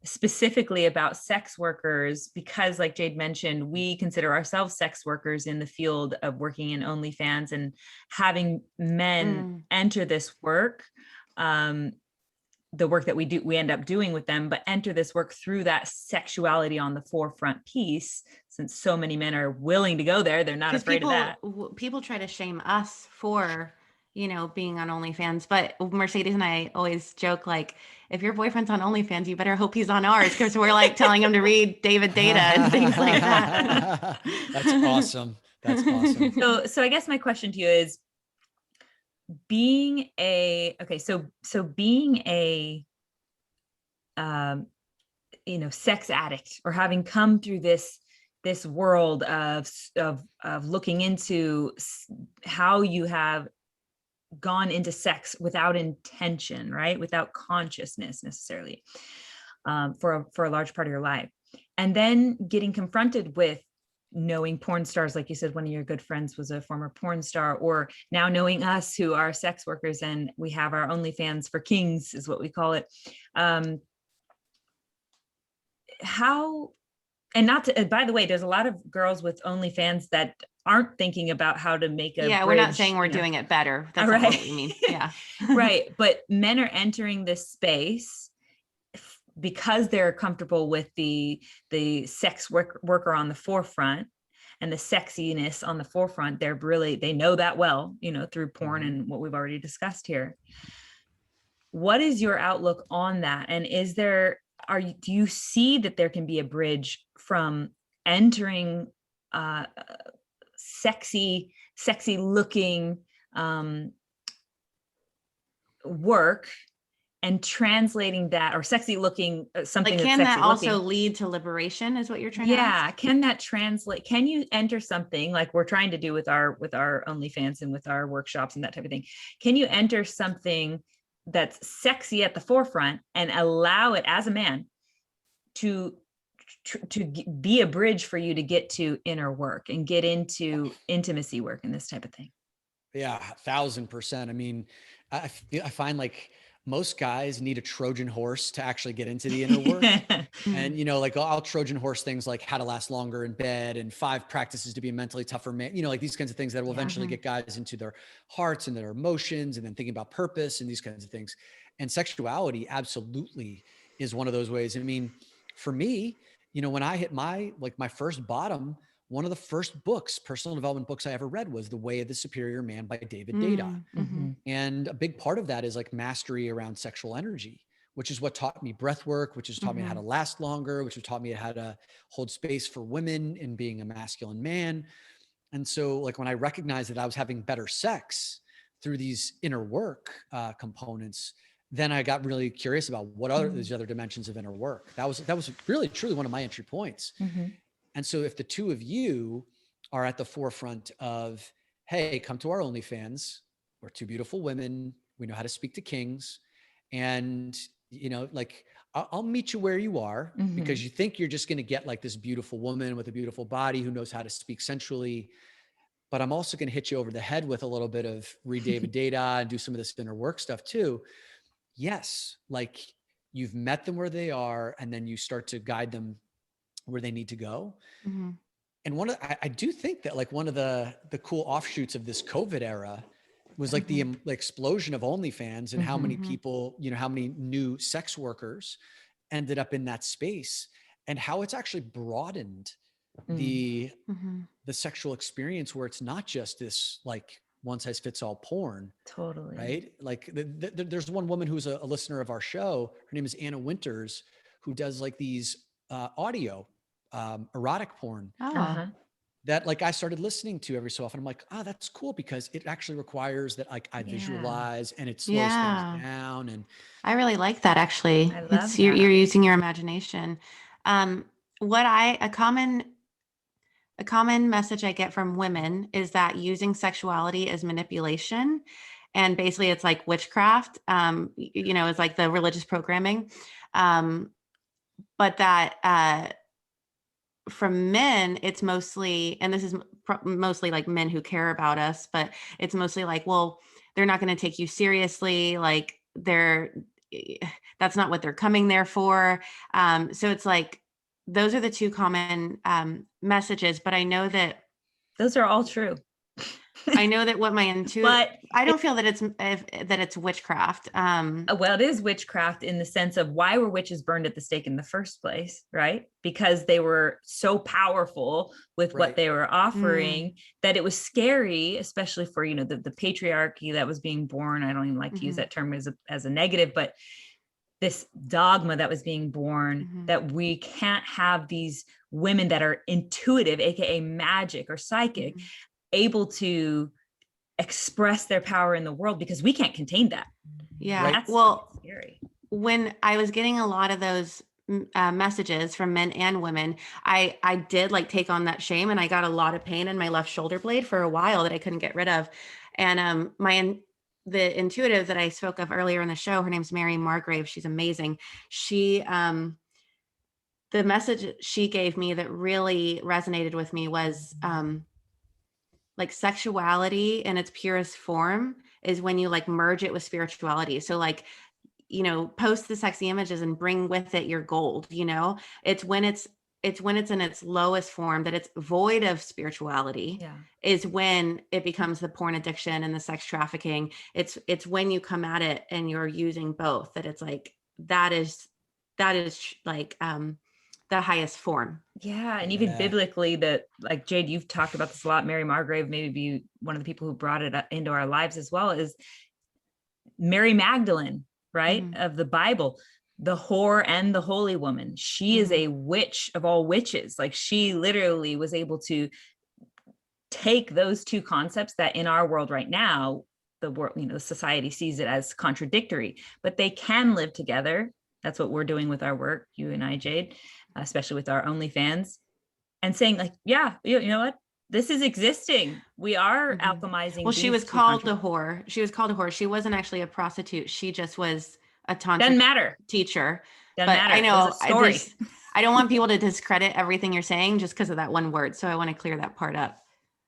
[SPEAKER 1] specifically about sex workers, because like Jade mentioned, we consider ourselves sex workers in the field of working in OnlyFans and having men enter this work. The work that we end up doing with them, but enter this work through that sexuality on the forefront piece, since so many men are willing to go there. They're not afraid of that.
[SPEAKER 2] People try to shame us for, being on OnlyFans, but Mercedes and I always joke, like, if your boyfriend's on OnlyFans, you better hope he's on ours, because we're like telling him to read David Data and things like that.
[SPEAKER 3] That's awesome. That's awesome.
[SPEAKER 1] So I guess my question to you is, being a sex addict, or having come through this world of looking into how you have gone into sex without intention, right? Without consciousness necessarily, for a large part of your life. And then getting confronted with knowing porn stars, like you said, one of your good friends was a former porn star, or now knowing us who are sex workers and we have our OnlyFans for kings is what we call it. By the way, there's a lot of girls with OnlyFans that aren't thinking about how to make a
[SPEAKER 2] bridge. We're not saying we're doing it better. That's not what we mean. Yeah.
[SPEAKER 1] Right. But men are entering this space because they're comfortable with the sex worker on the forefront and the sexiness on the forefront. They know that well, through porn and what we've already discussed here. What is your outlook on that? And do you see that there can be a bridge from entering sexy looking work and translating that, or sexy looking, something
[SPEAKER 2] Like,
[SPEAKER 1] that's
[SPEAKER 2] can
[SPEAKER 1] sexy
[SPEAKER 2] that also
[SPEAKER 1] looking.
[SPEAKER 2] lead to liberation is what you're trying to
[SPEAKER 1] Yeah.
[SPEAKER 2] ask?
[SPEAKER 1] Can that translate? Can you enter something like we're trying to do with our OnlyFans and with our workshops and that type of thing? Can you enter something that's sexy at the forefront and allow it as a man to be a bridge for you to get to inner work and get into intimacy work and this type of thing?
[SPEAKER 3] Yeah, 1000%. I mean, I find like most guys need a Trojan horse to actually get into the inner work. And, you know, like I'll Trojan horse things like how to last longer in bed and 5 practices to be a mentally tougher man, you know, like these kinds of things that will eventually get guys into their hearts and their emotions and then thinking about purpose and these kinds of things. And sexuality absolutely is one of those ways. I mean, for me, you know, when I hit my first bottom, one of the first books, personal development books I ever read was The Way of the Superior Man by David Deida. And a big part of that is like mastery around sexual energy, which is what taught me breath work, which has taught me how to last longer, which has taught me how to hold space for women in being a masculine man. And so like when I recognized that I was having better sex through these inner work components, then I got really curious about what other these other dimensions of inner work. That was really truly one of my entry points. And so if the two of you are at the forefront of, hey, come to our OnlyFans, we're 2 beautiful women, we know how to speak to kings, and, you know, like I'll meet you where you are because you think you're just going to get like this beautiful woman with a beautiful body who knows how to speak sensually. But I'm also going to hit you over the head with a little bit of read David Deida and do some of this inner work stuff too. Yes, like you've met them where they are, and then you start to guide them where they need to go. And I do think that like one of the cool offshoots of this COVID era was like the explosion of OnlyFans and how many people, you know, how many new sex workers ended up in that space, and how it's actually broadened the sexual experience, where it's not just this like one size fits all porn.
[SPEAKER 1] Totally.
[SPEAKER 3] Right? Like there's one woman who's a listener of our show. Her name is Anna Winters, who does like these audio erotic porn that like I started listening to every so often. I'm like, oh, that's cool, because it actually requires that like I visualize and it slows things down. And
[SPEAKER 2] I really like that, actually.
[SPEAKER 1] I love
[SPEAKER 2] You're
[SPEAKER 1] that.
[SPEAKER 2] using your imagination. A common message I get from women is that using sexuality as manipulation, and basically it's like witchcraft, you know, it's like the religious programming. But that from men, it's mostly, and this is mostly like men who care about us, but it's mostly like, well, they're not going to take you seriously. Like that's not what they're coming there for. So it's like, those are the 2 common messages, but I know that
[SPEAKER 1] those are all true.
[SPEAKER 2] I know that what my
[SPEAKER 1] But
[SPEAKER 2] I don't feel that it's witchcraft.
[SPEAKER 1] Well, it is witchcraft in the sense of why were witches burned at the stake in the first place, right? Because they were so powerful with what they were offering that it was scary, especially for, you know, the patriarchy that was being born. I don't even like to use that term as a negative, but this dogma that was being born that we can't have these women that are intuitive, aka magic or psychic, able to express their power in the world, because we can't contain that.
[SPEAKER 2] Yeah.
[SPEAKER 1] That's
[SPEAKER 2] well,
[SPEAKER 1] scary.
[SPEAKER 2] When I was getting a lot of those messages from men and women, I did like take on that shame, and I got a lot of pain in my left shoulder blade for a while that I couldn't get rid of. And the intuitive that I spoke of earlier in the show, her name's Mary Margrave. She's amazing. She the message she gave me that really resonated with me was like sexuality in its purest form is when you like merge it with spirituality. So like, you know, post the sexy images and bring with it your gold, you know. It's when it's in its lowest form, that it's void of spirituality, is when it becomes the porn addiction and the sex trafficking. It's when you come at it and you're using both, that it's like that is like the highest form.
[SPEAKER 1] Yeah. And even biblically, that, like, Jade, you've talked about this a lot. Mary Margrave, maybe one of the people who brought it into our lives as well, is Mary Magdalene, right? Of the Bible, the whore and the holy woman. She is a witch of all witches. Like, she literally was able to take those 2 concepts that in our world right now the world, the society sees it as contradictory, but they can live together. That's what we're doing with our work, you and I, Jade, especially with our OnlyFans, and saying like, yeah, you know what? This is existing. We are alchemizing.
[SPEAKER 2] Well, she was called a whore. She was called a whore. She wasn't actually a prostitute. She just was a tantric
[SPEAKER 1] Doesn't matter.
[SPEAKER 2] teacher.
[SPEAKER 1] Doesn't matter.
[SPEAKER 2] I know
[SPEAKER 1] story.
[SPEAKER 2] I don't want people to discredit everything you're saying just because of that one word. So I want to clear that part up.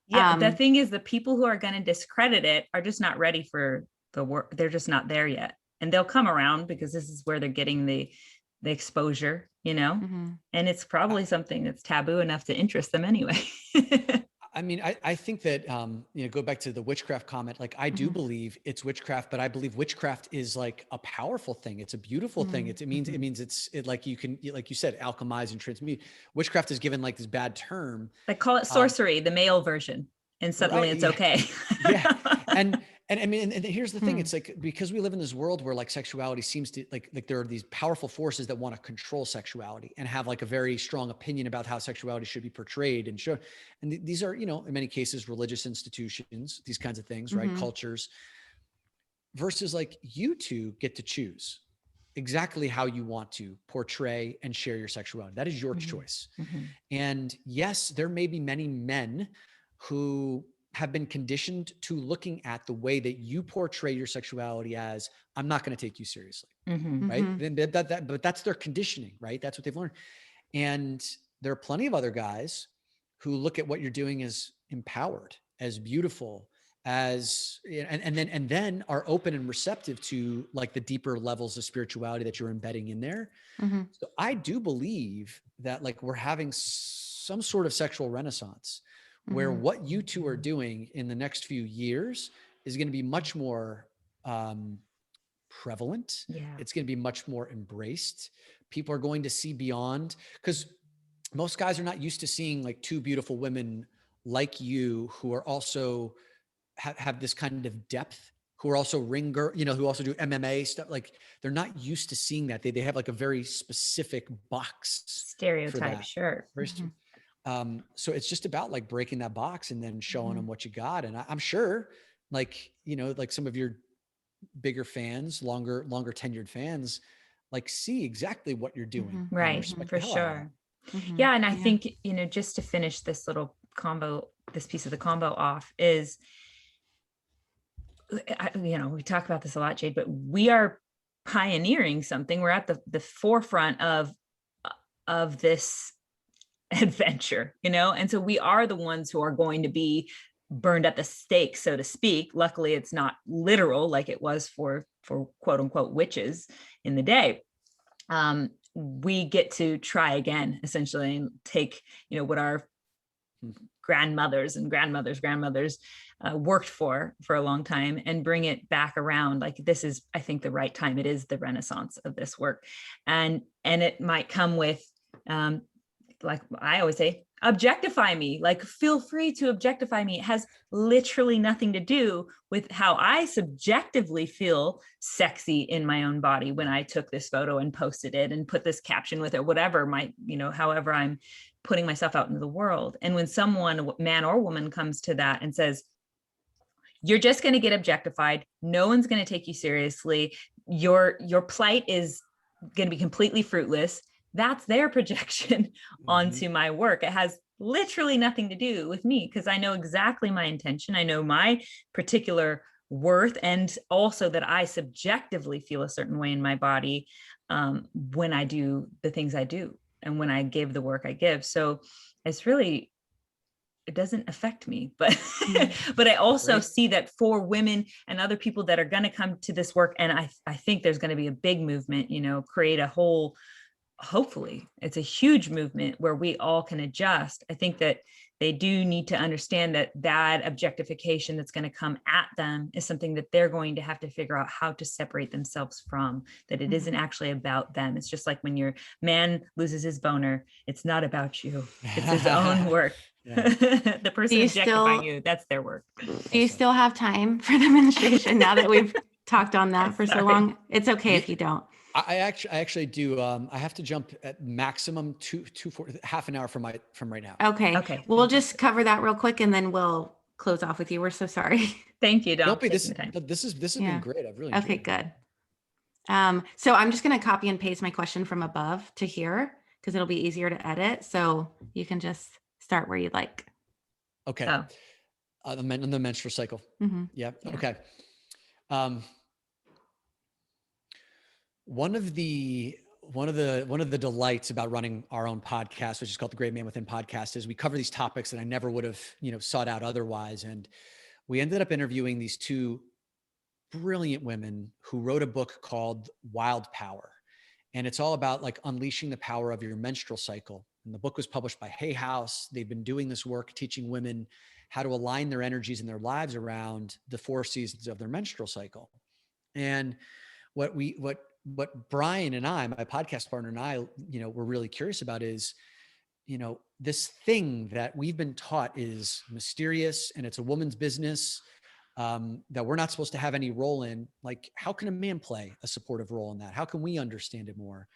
[SPEAKER 1] Yeah. The thing is, the people who are going to discredit it are just not ready for the work. They're just not there yet. And they'll come around because this is where they're getting the exposure, and it's probably something that's taboo enough to interest them anyway.
[SPEAKER 3] I mean, I think that, go back to the witchcraft comment, like I do believe it's witchcraft, but I believe witchcraft is like a powerful thing. It's a beautiful thing. It means it's like you can, like you said, alchemize and transmute. Witchcraft is given like this bad term.
[SPEAKER 1] They call it sorcery, the male version. And suddenly it's okay.
[SPEAKER 3] Yeah. And I mean, and here's the thing. It's like, because we live in this world where like sexuality seems to like there are these powerful forces that want to control sexuality and have like a very strong opinion about how sexuality should be portrayed and shown. And these are, in many cases, religious institutions, these kinds of things, right? Cultures, versus like you two get to choose exactly how you want to portray and share your sexuality. That is your choice. And yes, there may be many men who have been conditioned to looking at the way that you portray your sexuality as, I'm not going to take you seriously. Right. But that's their conditioning, right? That's what they've learned. And there are plenty of other guys who look at what you're doing as empowered, as beautiful, as, and then are open and receptive to like the deeper levels of spirituality that you're embedding in there. So I do believe that like we're having some sort of sexual renaissance, where what you two are doing in the next few years is going to be much more prevalent. Yeah. It's going to be much more embraced. People are going to see beyond, because most guys are not used to seeing like two beautiful women like you who are also have this kind of depth, who are also ring girl, who also do MMA stuff. Like they're not used to seeing that. They have like a very specific box
[SPEAKER 1] stereotype. Sure.
[SPEAKER 3] So it's just about like breaking that box and then showing them what you got. And I'm sure like, like some of your bigger fans, longer tenured fans, like see exactly what you're doing.
[SPEAKER 1] Right. For sure. Yeah. And I think, just to finish this little combo, this piece of the combo off is, we talk about this a lot, Jade, but we are pioneering something. We're at the forefront of this adventure, and so we are the ones who are going to be burned at the stake, so to speak. Luckily, it's not literal like it was for quote unquote witches in the day. We get to try again, essentially, and take, what our grandmothers and grandmothers worked for a long time and bring it back around. Like this is, I think, the right time. It is the renaissance of this work. And it might come with, like I always say, objectify me, like feel free to objectify me. It has literally nothing to do with how I subjectively feel sexy in my own body when I took this photo and posted it and put this caption with it, whatever however I'm putting myself out into the world. And when someone, man or woman, comes to that and says, you're just going to get objectified, no one's going to take you seriously, your plight is going to be completely fruitless, that's their projection onto my work. It has literally nothing to do with me, because I know exactly my intention. I know my particular worth, and also that I subjectively feel a certain way in my body when I do the things I do and when I give the work I give. So it's really, it doesn't affect me, but but I also see that for women and other people that are going to come to this work, and I think there's going to be a big movement, create a whole, hopefully it's a huge movement where we all can adjust. I think that they do need to understand that objectification that's going to come at them is something that they're going to have to figure out how to separate themselves from, that it isn't actually about them. It's just like when your man loses his boner, it's not about you, it's his own work. The person objectifying you, that's their work.
[SPEAKER 2] Do you still have time for the menstruation now that we've talked on that for so long? It's okay if you don't.
[SPEAKER 3] I actually do. I have to jump at maximum half an hour from right now.
[SPEAKER 2] Okay. We'll just cover that real quick and then we'll close off with you. We're so sorry.
[SPEAKER 1] Thank you, Dom,
[SPEAKER 3] Don't
[SPEAKER 1] for
[SPEAKER 3] be, this
[SPEAKER 1] taking the time.
[SPEAKER 3] this has
[SPEAKER 2] Yeah.
[SPEAKER 3] been great. I've really enjoyed
[SPEAKER 2] Okay,
[SPEAKER 3] it.
[SPEAKER 2] good. So I'm just going to copy and paste my question from above to here because it'll be easier to edit. So you can just start where you'd like.
[SPEAKER 3] Okay.
[SPEAKER 1] So,
[SPEAKER 3] The menstrual cycle.
[SPEAKER 2] Mhm.
[SPEAKER 3] Yeah.
[SPEAKER 2] Yeah.
[SPEAKER 3] Okay. One of the delights about running our own podcast, which is called the Great Man Within Podcast, is we cover these topics that I never would have, sought out otherwise. And we ended up interviewing these two brilliant women who wrote a book called Wild Power. And it's all about like unleashing the power of your menstrual cycle. And the book was published by Hay House. They've been doing this work, teaching women how to align their energies and their lives around the 4 seasons of their menstrual cycle. And what Brian and I, my podcast partner and I, were really curious about is, this thing that we've been taught is mysterious and it's a woman's business, that we're not supposed to have any role in. Like, how can a man play a supportive role in that? How can we understand it more?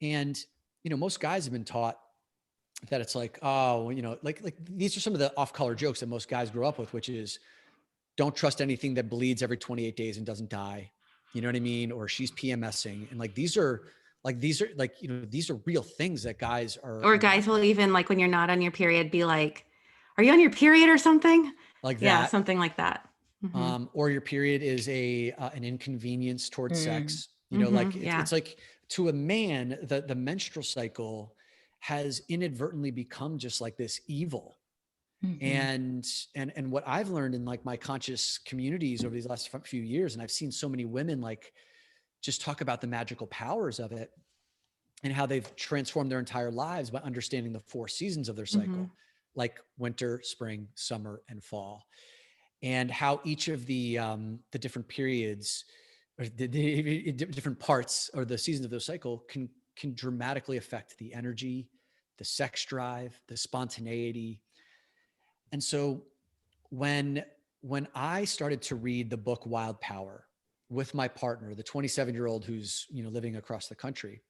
[SPEAKER 3] And, most guys have been taught that it's like, oh, like these are some of the off-color jokes that most guys grew up with, which is, don't trust anything that bleeds every 28 days and doesn't die. You know what I mean? Or she's PMSing. And these are real things that guys are.
[SPEAKER 2] Or guys will even, like, when you're not on your period, be like, are you on your period or something?
[SPEAKER 3] Like that.
[SPEAKER 2] Yeah, something like that.
[SPEAKER 3] Or your period is an inconvenience towards sex.
[SPEAKER 2] Yeah.
[SPEAKER 3] It's like, to a man, the menstrual cycle has inadvertently become just like this evil. And what I've learned in like my conscious communities over these last few years, and I've seen so many women like just talk about the magical powers of it and how they've transformed their entire lives by understanding the 4 seasons of their cycle, like winter, spring, summer, and fall, and how each of the different periods or the different parts or the seasons of their cycle can dramatically affect the energy, the sex drive, the spontaneity. And so when I started to read the book Wild Power with my partner, the 27-year-old who's, living across the country,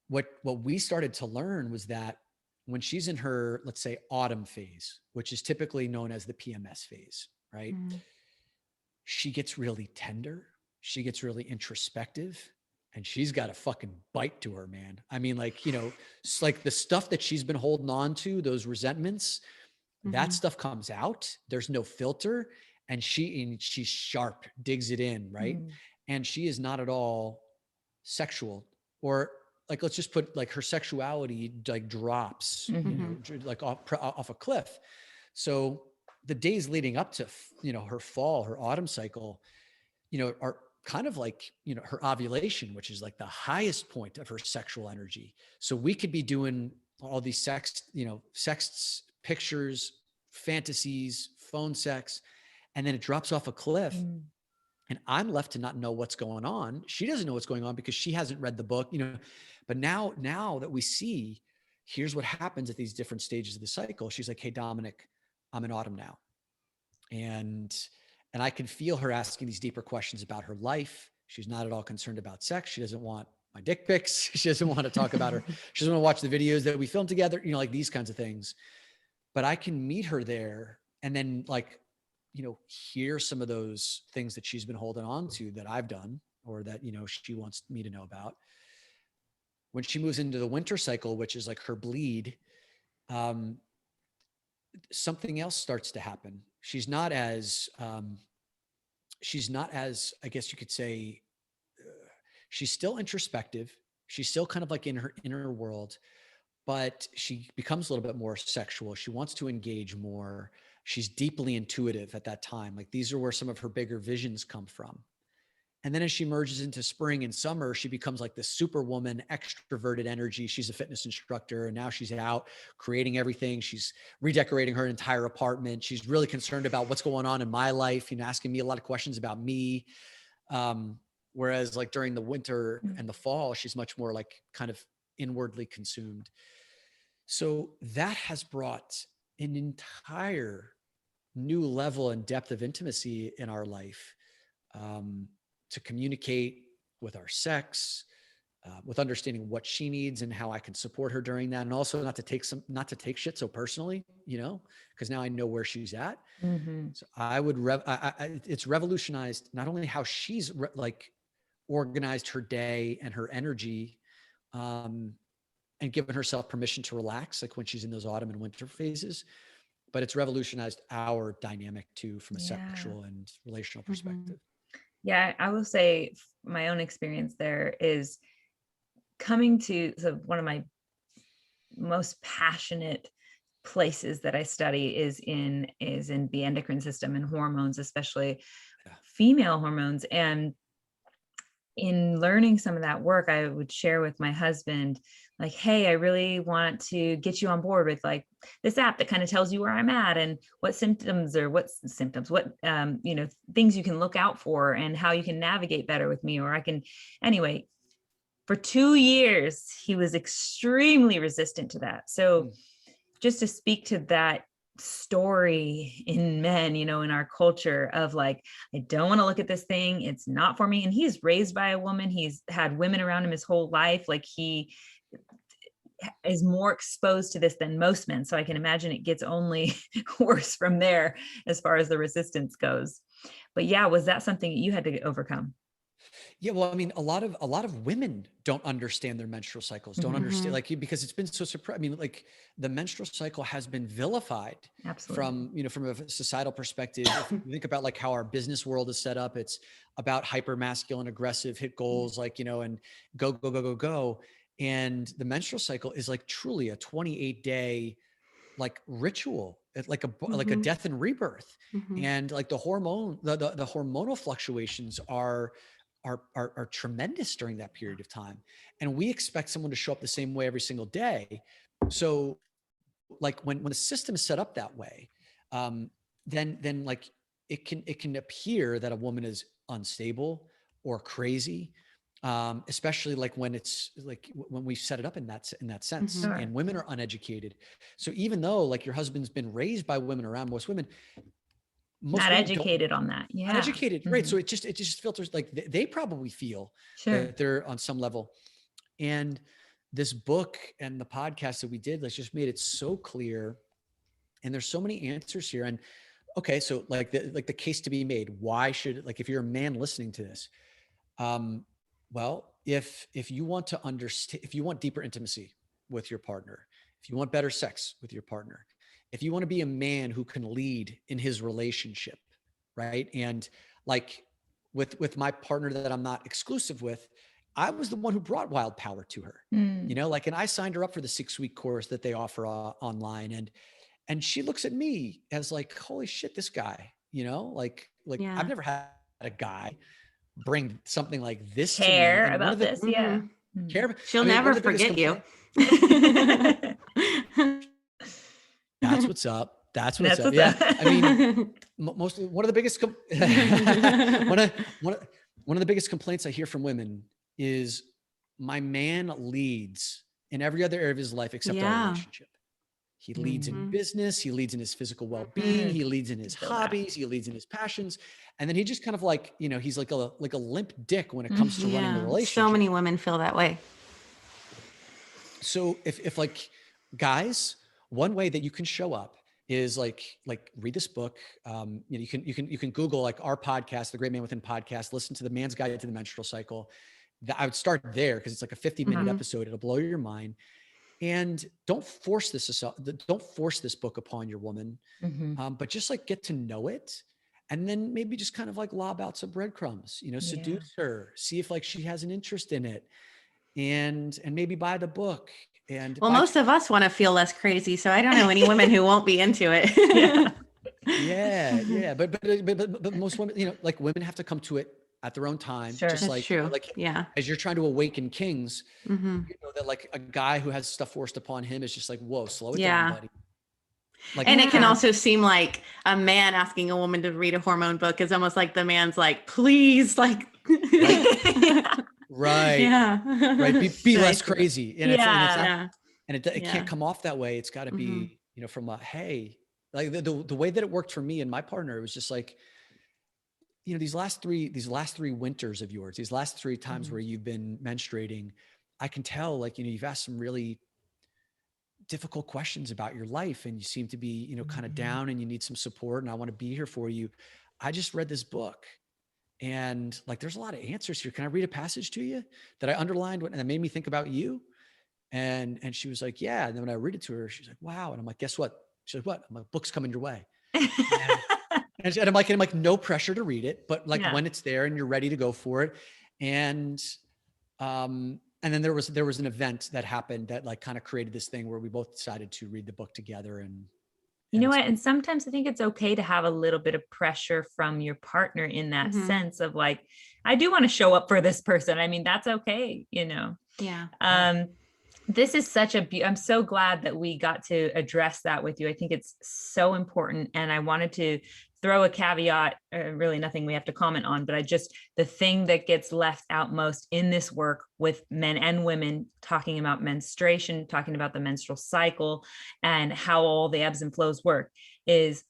[SPEAKER 3] what we started to learn was that when she's in her, let's say, autumn phase, which is typically known as the PMS phase, right? She gets really tender. She gets really introspective, and she's got a fucking bite to her, man. I mean, like, it's like the stuff that she's been holding on to, those resentments, that stuff comes out. There's no filter, and she's sharp, digs it in, right? And she is not at all sexual, or like, let's just put like her sexuality like drops, like off a cliff. So the days leading up to, her fall, her autumn cycle, are kind of like, her ovulation, which is like the highest point of her sexual energy. So we could be doing all these sexts, pictures, fantasies, phone sex, and then it drops off a cliff. And I'm left to not know what's going on. She doesn't know what's going on because she hasn't read the book, but now that we see, here's what happens at these different stages of the cycle. She's like, hey, Dominick, I'm in autumn now. And I can feel her asking these deeper questions about her life. She's not at all concerned about sex. She doesn't want my dick pics. She doesn't want to talk about her. She doesn't want to watch the videos that we filmed together, like these kinds of things. But I can meet her there and then like, hear some of those things that she's been holding on to that I've done, or that, she wants me to know about. When she moves into the winter cycle, which is like her bleed, something else starts to happen. She's not as, I guess you could say, she's still introspective. She's still kind of like in her inner world, but she becomes a little bit more sexual. She wants to engage more. She's deeply intuitive at that time. Like, these are where some of her bigger visions come from. And then as she merges into spring and summer, she becomes like this superwoman, extroverted energy. She's a fitness instructor, and now she's out creating everything. She's redecorating her entire apartment. She's really concerned about what's going on in my life, asking me a lot of questions about me. Whereas like during the winter and the fall, she's much more like kind of inwardly consumed. So that has brought an entire new level and depth of intimacy in our life, to communicate with our sex, with understanding what she needs and how I can support her during that. And also not to take shit so personally, because now I know where she's at.
[SPEAKER 1] Mm-hmm.
[SPEAKER 3] So I would, it's revolutionized not only how she's organized her day and her energy, and given herself permission to relax, like when she's in those autumn and winter phases, but it's revolutionized our dynamic too, from a sexual and relational perspective.
[SPEAKER 1] Yeah, I will say my own experience there is coming to one of my most passionate places that I study is in the endocrine system and hormones, especially female hormones. And in learning some of that work, I would share with my husband, like, hey, I really want to get you on board with like this app that kind of tells you where I'm at and what things you can look out for and how you can navigate better with me. Anyway, for 2 years, he was extremely resistant to that. So just to speak to that story in men, in our culture of like, I don't want to look at this thing. It's not for me. And he's raised by a woman. He's had women around him his whole life. Like he is more exposed to this than most men. So I can imagine it gets only worse from there as far as the resistance goes. But yeah, was that something that you had to overcome?
[SPEAKER 3] Yeah, well, I mean, a lot of women don't understand their menstrual cycles, don't understand, because it's been so suppressed. I mean, like the menstrual cycle has been vilified.
[SPEAKER 1] Absolutely.
[SPEAKER 3] from a societal perspective. If you think about like how our business world is set up, it's about hyper masculine, aggressive, hit goals, and go, go, go, go, go. And the menstrual cycle is like truly a 28-day like ritual, like a death and rebirth. And like the hormonal fluctuations are tremendous during that period of time. And we expect someone to show up the same way every single day. So like when the system is set up that way, then like it can appear that a woman is unstable or crazy, especially like when it's like when we set it up in that sense. And women are uneducated. So even though like your husband's been raised by women around, most women
[SPEAKER 1] not educated on that. Yeah.
[SPEAKER 3] Uneducated. Right. So it just filters, like they probably feel that they're on some level. And this book and the podcast that we did, like just made it so clear. And there's so many answers here. And okay, so like the case to be made, why should, like, if you're a man listening to this, well, if you want to understand, if you want deeper intimacy with your partner, if you want better sex with your partner, if you want to be a man who can lead in his relationship, right? And like with my partner that I'm not exclusive with, I was the one who brought wild power to her, and I signed her up for the 6-week course that they offer online. And she looks at me as like, holy shit, this guy, like I've never had a guy bring something like this
[SPEAKER 1] care
[SPEAKER 3] to me.
[SPEAKER 1] about this. Yeah.
[SPEAKER 3] Care.
[SPEAKER 2] She'll never forget you.
[SPEAKER 3] That's what's up. That's what's up. Yeah. I mean, mostly one of the biggest, one of the biggest complaints I hear from women is my man leads in every other area of his life except our relationship. He leads in business. He leads in his physical well-being. He leads in his hobbies. He leads in his passions. And then he just kind of like, he's like a limp dick when it comes to running the relationship.
[SPEAKER 2] So many women feel that way.
[SPEAKER 3] So if like guys, one way that you can show up is like read this book. You can Google like our podcast, the Great Man Within podcast, listen to the Man's Guide to the Menstrual Cycle. I would start there because it's like a 50-minute episode. It'll blow your mind. And don't force this book upon your woman, but just like get to know it. And then maybe just kind of like lob out some breadcrumbs, seduce her, see if like she has an interest in it, and maybe buy the book. And
[SPEAKER 2] most of us want to feel less crazy. So I don't know any women who won't be into it.
[SPEAKER 3] Yeah. But most women, like women have to come to it at their own time.
[SPEAKER 1] Sure.
[SPEAKER 3] Just
[SPEAKER 2] That's true.
[SPEAKER 3] As you're trying to awaken kings, that like a guy who has stuff forced upon him is just like, whoa, slow it down, buddy. Like,
[SPEAKER 2] and it can also seem like a man asking a woman to read a hormone book is almost like the man's like, please, like,
[SPEAKER 3] right.
[SPEAKER 2] Yeah.
[SPEAKER 3] Right. Be less crazy. And it can't come off that way. It's got to be, from a, hey, like the way that it worked for me and my partner, it was just like, these last three winters of yours, these last 3 times where you've been menstruating, I can tell, like, you've asked some really difficult questions about your life, and you seem to be, kind of down, and you need some support, and I want to be here for you. I just read this book, and like, there's a lot of answers here. Can I read a passage to you that I underlined and that made me think about you? And she was like, yeah. And then when I read it to her, she's like, wow. And I'm like, guess what? She's like, what? I'm like, book's coming your way. And, I'm like, no pressure to read it, but like, when it's there and you're ready to go for it. And then there was an event that happened that like kind of created this thing where we both decided to read the book together. And
[SPEAKER 1] you know what? And sometimes I think it's okay to have a little bit of pressure from your partner in that sense of like, I do want to show up for this person. I mean, that's okay,
[SPEAKER 2] Yeah.
[SPEAKER 1] This is such I'm so glad that we got to address that with you. I think it's so important. And I wanted to throw a caveat, really nothing we have to comment on, but the thing that gets left out most in this work with men and women, talking about menstruation, talking about the menstrual cycle and how all the ebbs and flows work, is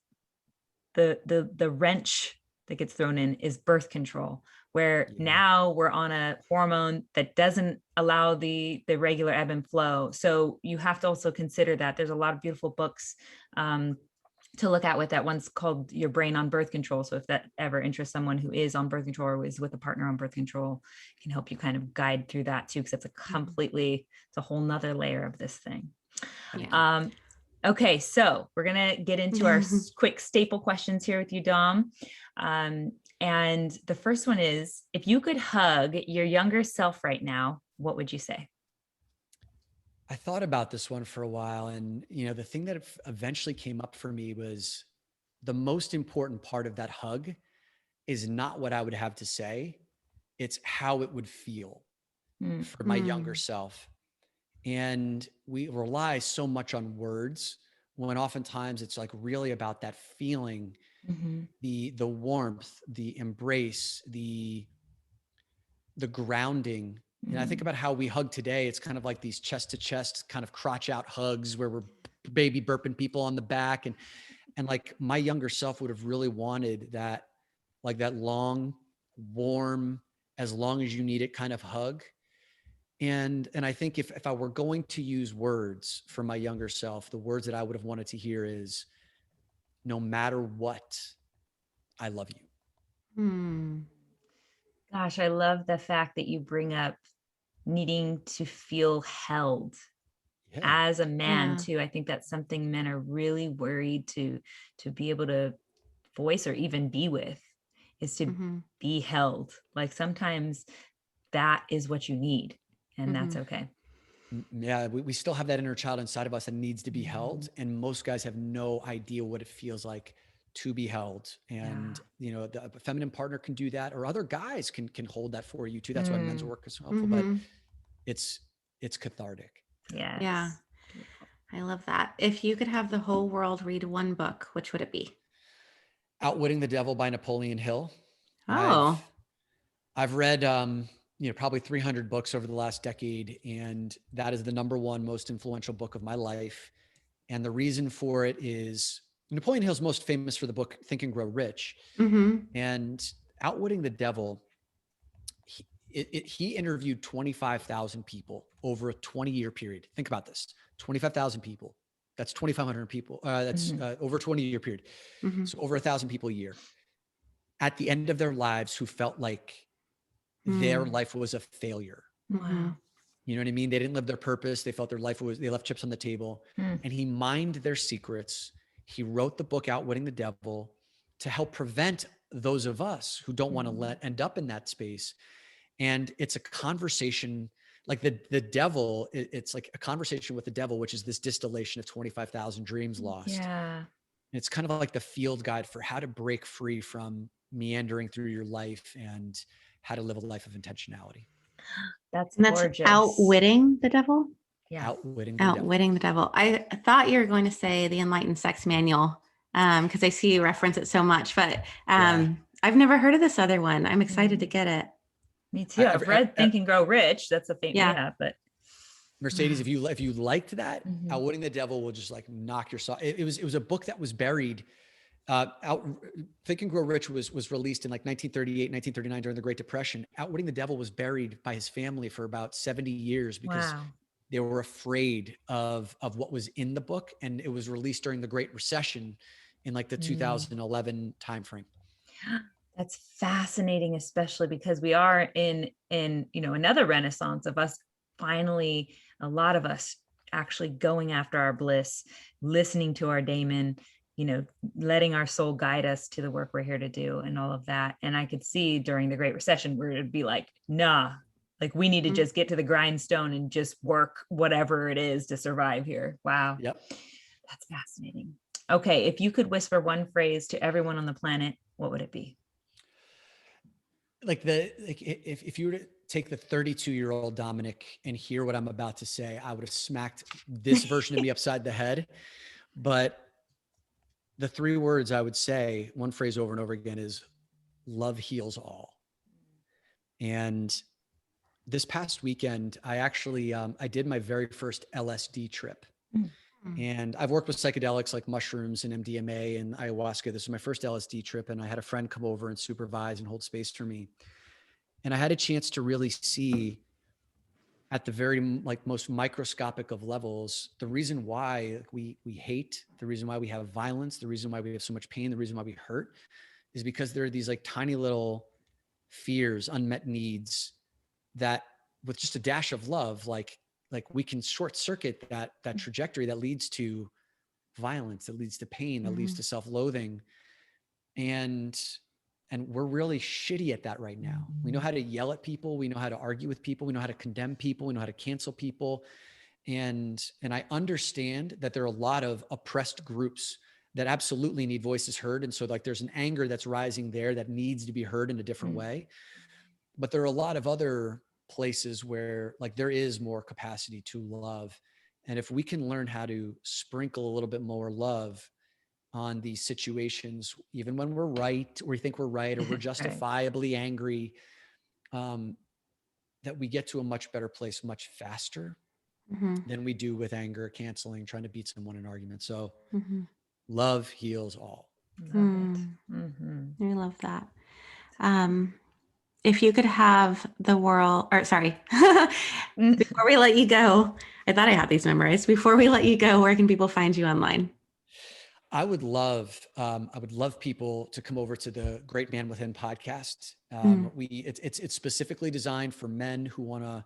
[SPEAKER 1] the wrench that gets thrown in is birth control, where now we're on a hormone that doesn't allow the regular ebb and flow. So you have to also consider that. There's a lot of beautiful books to look at with that. One's called Your Brain on Birth Control. So if that ever interests someone who is on birth control or is with a partner on birth control, it can help you kind of guide through that too, because it's a whole nother layer of this thing.
[SPEAKER 2] Yeah.
[SPEAKER 1] Okay, so we're going to get into our quick staple questions here with you, Dom. And the first one is, if you could hug your younger self right now, what would you say?
[SPEAKER 3] I thought about this one for a while, and the thing that eventually came up for me was the most important part of that hug is not what I would have to say, it's how it would feel for my younger self. And we rely so much on words when oftentimes it's like really about that feeling, the warmth, the embrace, the grounding. And I think about how we hug today. It's kind of like these chest to chest kind of crotch out hugs where we're baby burping people on the back. And like my younger self would have really wanted that, like that long, warm, as long as you need it kind of hug. And I think if I were going to use words for my younger self, the words that I would have wanted to hear is, no matter what, I love you.
[SPEAKER 1] Gosh, I love the fact that you bring up needing to feel held as a man too. I think that's something men are really worried to be able to voice or even be with, is to be held. Like sometimes that is what you need, and that's okay.
[SPEAKER 3] Yeah, we still have that inner child inside of us that needs to be held. And most guys have no idea what it feels like to be held. And, the feminine partner can do that, or other guys can hold that for you too. That's why men's work is so helpful, but it's cathartic.
[SPEAKER 1] Yes.
[SPEAKER 2] Yeah. I love that. If you could have the whole world read one book, which would it be?
[SPEAKER 3] Outwitting the Devil by Napoleon Hill.
[SPEAKER 2] Oh.
[SPEAKER 3] I've read, probably 300 books over the last decade, and that is the number one most influential book of my life. And the reason for it is Napoleon Hill's most famous for the book Think and Grow Rich. And Outwitting the Devil, he interviewed 25,000 people over a 20-year period. Think about this, 25,000 people. That's 2,500 people. That's over a 20-year period. So over 1,000 people a year at the end of their lives who felt like their life was a failure.
[SPEAKER 1] Wow.
[SPEAKER 3] You know what I mean? They didn't live their purpose. They felt their life they left chips on the table. And he mined their secrets. He wrote the book Outwitting the Devil to help prevent those of us who don't want to end up in that space. And it's a conversation, like the devil, it's like a conversation with the devil, which is this distillation of 25,000 dreams lost.
[SPEAKER 1] Yeah.
[SPEAKER 3] And it's kind of like the field guide for how to break free from meandering through your life and how to live a life of intentionality.
[SPEAKER 1] That's
[SPEAKER 2] And
[SPEAKER 1] gorgeous.
[SPEAKER 2] that's Outwitting the Devil?
[SPEAKER 1] Yeah.
[SPEAKER 3] Outwitting
[SPEAKER 2] the Devil. I thought you were going to say the Enlightened Sex Manual, because I see you reference it so much, but I've never heard of this other one. I'm excited to get it.
[SPEAKER 1] Me too. I've read Think and Grow Rich. That's a famous, but
[SPEAKER 3] Mercedes, if you liked that, Outwitting the Devil will just like knock your socks. It was a book that was buried Think and Grow Rich was released in like 1938, 1939 during the Great Depression. Outwitting the Devil was buried by his family for about 70 years because
[SPEAKER 1] Wow.
[SPEAKER 3] they were afraid of what was in the book. And it was released during the Great Recession in like the 2011 timeframe.
[SPEAKER 1] That's fascinating, especially because we are in another renaissance of us finally, a lot of us actually going after our bliss, listening to our daemon, letting our soul guide us to the work we're here to do and all of that. And I could see during the Great Recession where it'd be like, nah, like we need to just get to the grindstone and just work whatever it is to survive here. Wow.
[SPEAKER 3] Yep.
[SPEAKER 1] That's fascinating. Okay. If you could whisper one phrase to everyone on the planet, what would it be?
[SPEAKER 3] If you were to take the 32-year-old Dominick and hear what I'm about to say, I would have smacked this version of me upside the head. But the three words I would say, one phrase over and over again, is love heals all. And this past weekend, I actually, I did my very first LSD trip. And I've worked with psychedelics like mushrooms and MDMA and ayahuasca. This was my first LSD trip. And I had a friend come over and supervise and hold space for me. And I had a chance to really see at the very most microscopic of levels, the reason why we hate, the reason why we have violence, the reason why we have so much pain, the reason why we hurt is because there are these like tiny little fears, unmet needs that with just a dash of love, like we can short circuit that trajectory that leads to violence, that leads to pain, that leads to self-loathing. And we're really shitty at that right now. We know how to yell at people. We know how to argue with people. We know how to condemn people. We know how to cancel people. And I understand that there are a lot of oppressed groups that absolutely need voices heard. And so like there's an anger that's rising there that needs to be heard in a different way. But there are a lot of other places where like there is more capacity to love. And if we can learn how to sprinkle a little bit more love on these situations, even when we're right, or we think we're right, or we're justifiably angry, that we get to a much better place much faster than we do with anger, canceling, trying to beat someone in an argument. So love heals all.
[SPEAKER 1] Love it.
[SPEAKER 2] I love that. If you could have the world, or sorry, before we let you go, I thought I had these memorized. Before we let you go, where can people find you online?
[SPEAKER 3] I would love people to come over to the Great Man Within podcast. It's specifically designed for men who want to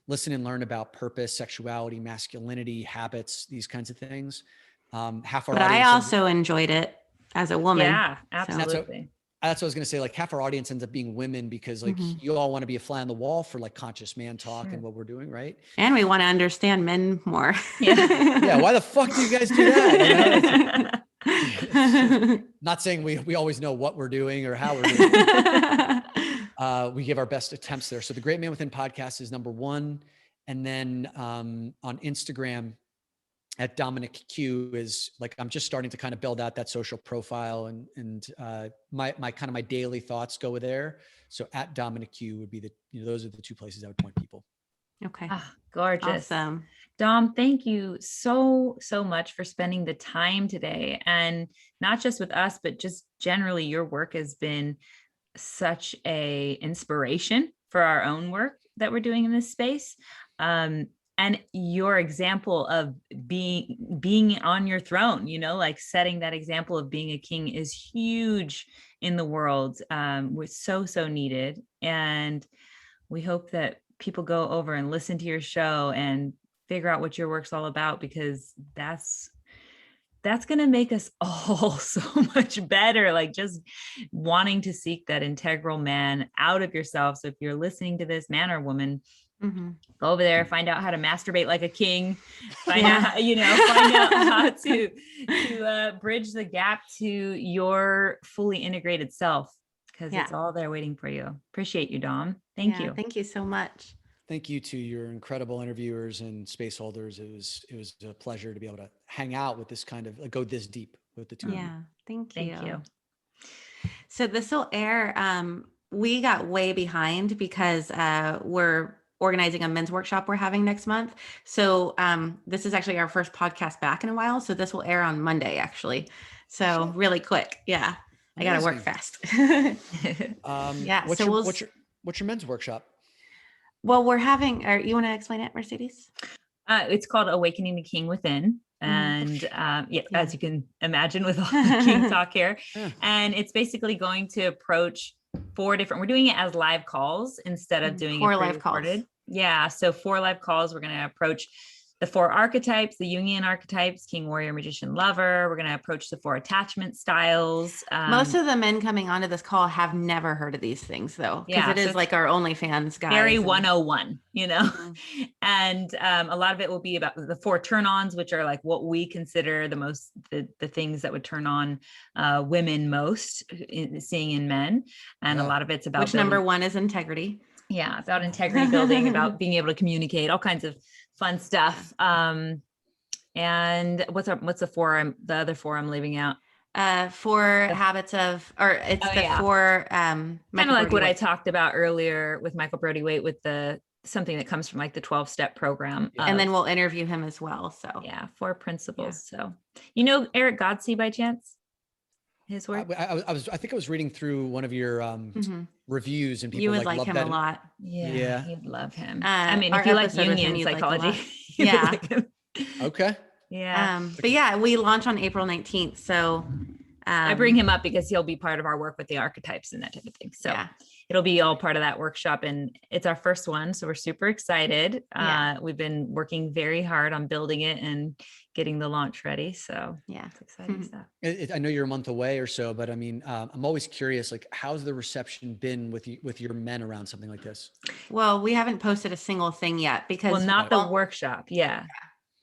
[SPEAKER 3] listen and learn about purpose, sexuality, masculinity, habits, these kinds of things.
[SPEAKER 2] But I also enjoyed it as a woman.
[SPEAKER 1] Yeah, absolutely.
[SPEAKER 3] That's what I was going to say. Like half our audience ends up being women because like you all want to be a fly on the wall for like conscious man talk and what we're doing. Right.
[SPEAKER 2] And we want to understand men more.
[SPEAKER 3] Yeah. Why the fuck do you guys do that? Not saying we always know what we're doing or how we're doing it. We give our best attempts there. So the Great Man Within podcast is number one. And then on Instagram at Dominick Q is like, I'm just starting to kind of build out that social profile and my daily thoughts go there. So at Dominick Q would be those are the two places I would point people.
[SPEAKER 2] Okay.
[SPEAKER 1] Gorgeous.
[SPEAKER 2] Awesome.
[SPEAKER 1] Dom, thank you so much for spending the time today. And not just with us, but just generally your work has been such a inspiration for our own work that we're doing in this space. And your example of being on your throne, like setting that example of being a king is huge in the world. Was so needed. And we hope that people go over and listen to your show and figure out what your work's all about, because that's going to make us all so much better. Like just wanting to seek that integral man out of yourself. So if you're listening to this, man or woman, go over there, find out how to masturbate like a king, find out how to bridge the gap to your fully integrated self, because it's all there waiting for you. Appreciate you, Dom. Thank you.
[SPEAKER 2] Thank you so much.
[SPEAKER 3] Thank you to your incredible interviewers and space holders. It was a pleasure to be able to hang out with this kind of go this deep with the two of you.
[SPEAKER 2] Thank you.
[SPEAKER 1] Thank you.
[SPEAKER 2] So this will air. We got way behind because we're organizing a men's workshop we're having next month. So this is actually our first podcast back in a while. So this will air on Monday, actually. So really quick. Yeah. I got to work fast. Yeah.
[SPEAKER 3] What's your men's workshop?
[SPEAKER 2] Well, we're having, or you want to explain it, Mercedes?
[SPEAKER 1] It's called Awakening the King Within. And as you can imagine with all the king talk here. And it's basically going to approach 4 different, we're doing it as live calls instead of doing
[SPEAKER 2] 4
[SPEAKER 1] it
[SPEAKER 2] live
[SPEAKER 1] pre-recorded.
[SPEAKER 2] calls.
[SPEAKER 1] Yeah. So 4 live calls, we're going to approach the 4 archetypes, the Jungian archetypes, King, Warrior, Magician, Lover. We're going to approach the 4 attachment styles.
[SPEAKER 2] Most of the men coming onto this call have never heard of these things though, because it is like our OnlyFans guys.
[SPEAKER 1] Very 101, and a lot of it will be about the 4 turn-ons, which are like what we consider the things that would turn on women most seeing in men. And a lot of it's about
[SPEAKER 2] which number 1 is integrity.
[SPEAKER 1] Yeah. About integrity building, about being able to communicate, all kinds of fun stuff. And what's the other 4 I'm leaving out?
[SPEAKER 2] 4 habits of, or it's 4
[SPEAKER 1] kind of like what I talked about earlier with Michael Brody-Waite with something that comes from like the 12-step program.
[SPEAKER 2] And then we'll interview him as well. So
[SPEAKER 1] 4 principles. So, Eric Godsey by chance? His work?
[SPEAKER 3] I think I was reading through one of your reviews, and people
[SPEAKER 2] you would like him
[SPEAKER 3] that.
[SPEAKER 2] a lot.
[SPEAKER 1] Yeah, you'd love him.
[SPEAKER 2] If
[SPEAKER 1] you like Jungian psychology,
[SPEAKER 3] Okay.
[SPEAKER 1] Yeah.
[SPEAKER 2] But yeah, we launch on April 19th. So
[SPEAKER 1] I bring him up because he'll be part of our work with the archetypes and that type of thing. So it'll be all part of that workshop, and it's our first one. So we're super excited. We've been working very hard on building it and getting the launch ready. So it's exciting stuff.
[SPEAKER 3] I know you're a month away or so, but I mean, I'm always curious, like, how's the reception been with your men around something like this?
[SPEAKER 2] Well, we haven't posted a single thing yet because
[SPEAKER 1] not the workshop. Yeah.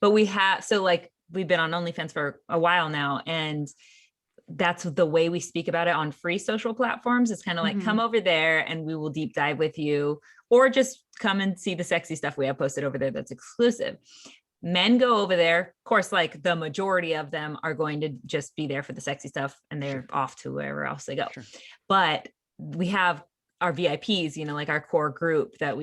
[SPEAKER 1] But we have, so like we've been on OnlyFans for a while now, and that's the way we speak about it on free social platforms. It's kind of like, come over there and we will deep dive with you, or just come and see the sexy stuff we have posted over there that's exclusive. Men go over there. Of course, like the majority of them are going to just be there for the sexy stuff, and they're off to wherever else they go. But we have our VIPs, like our core group that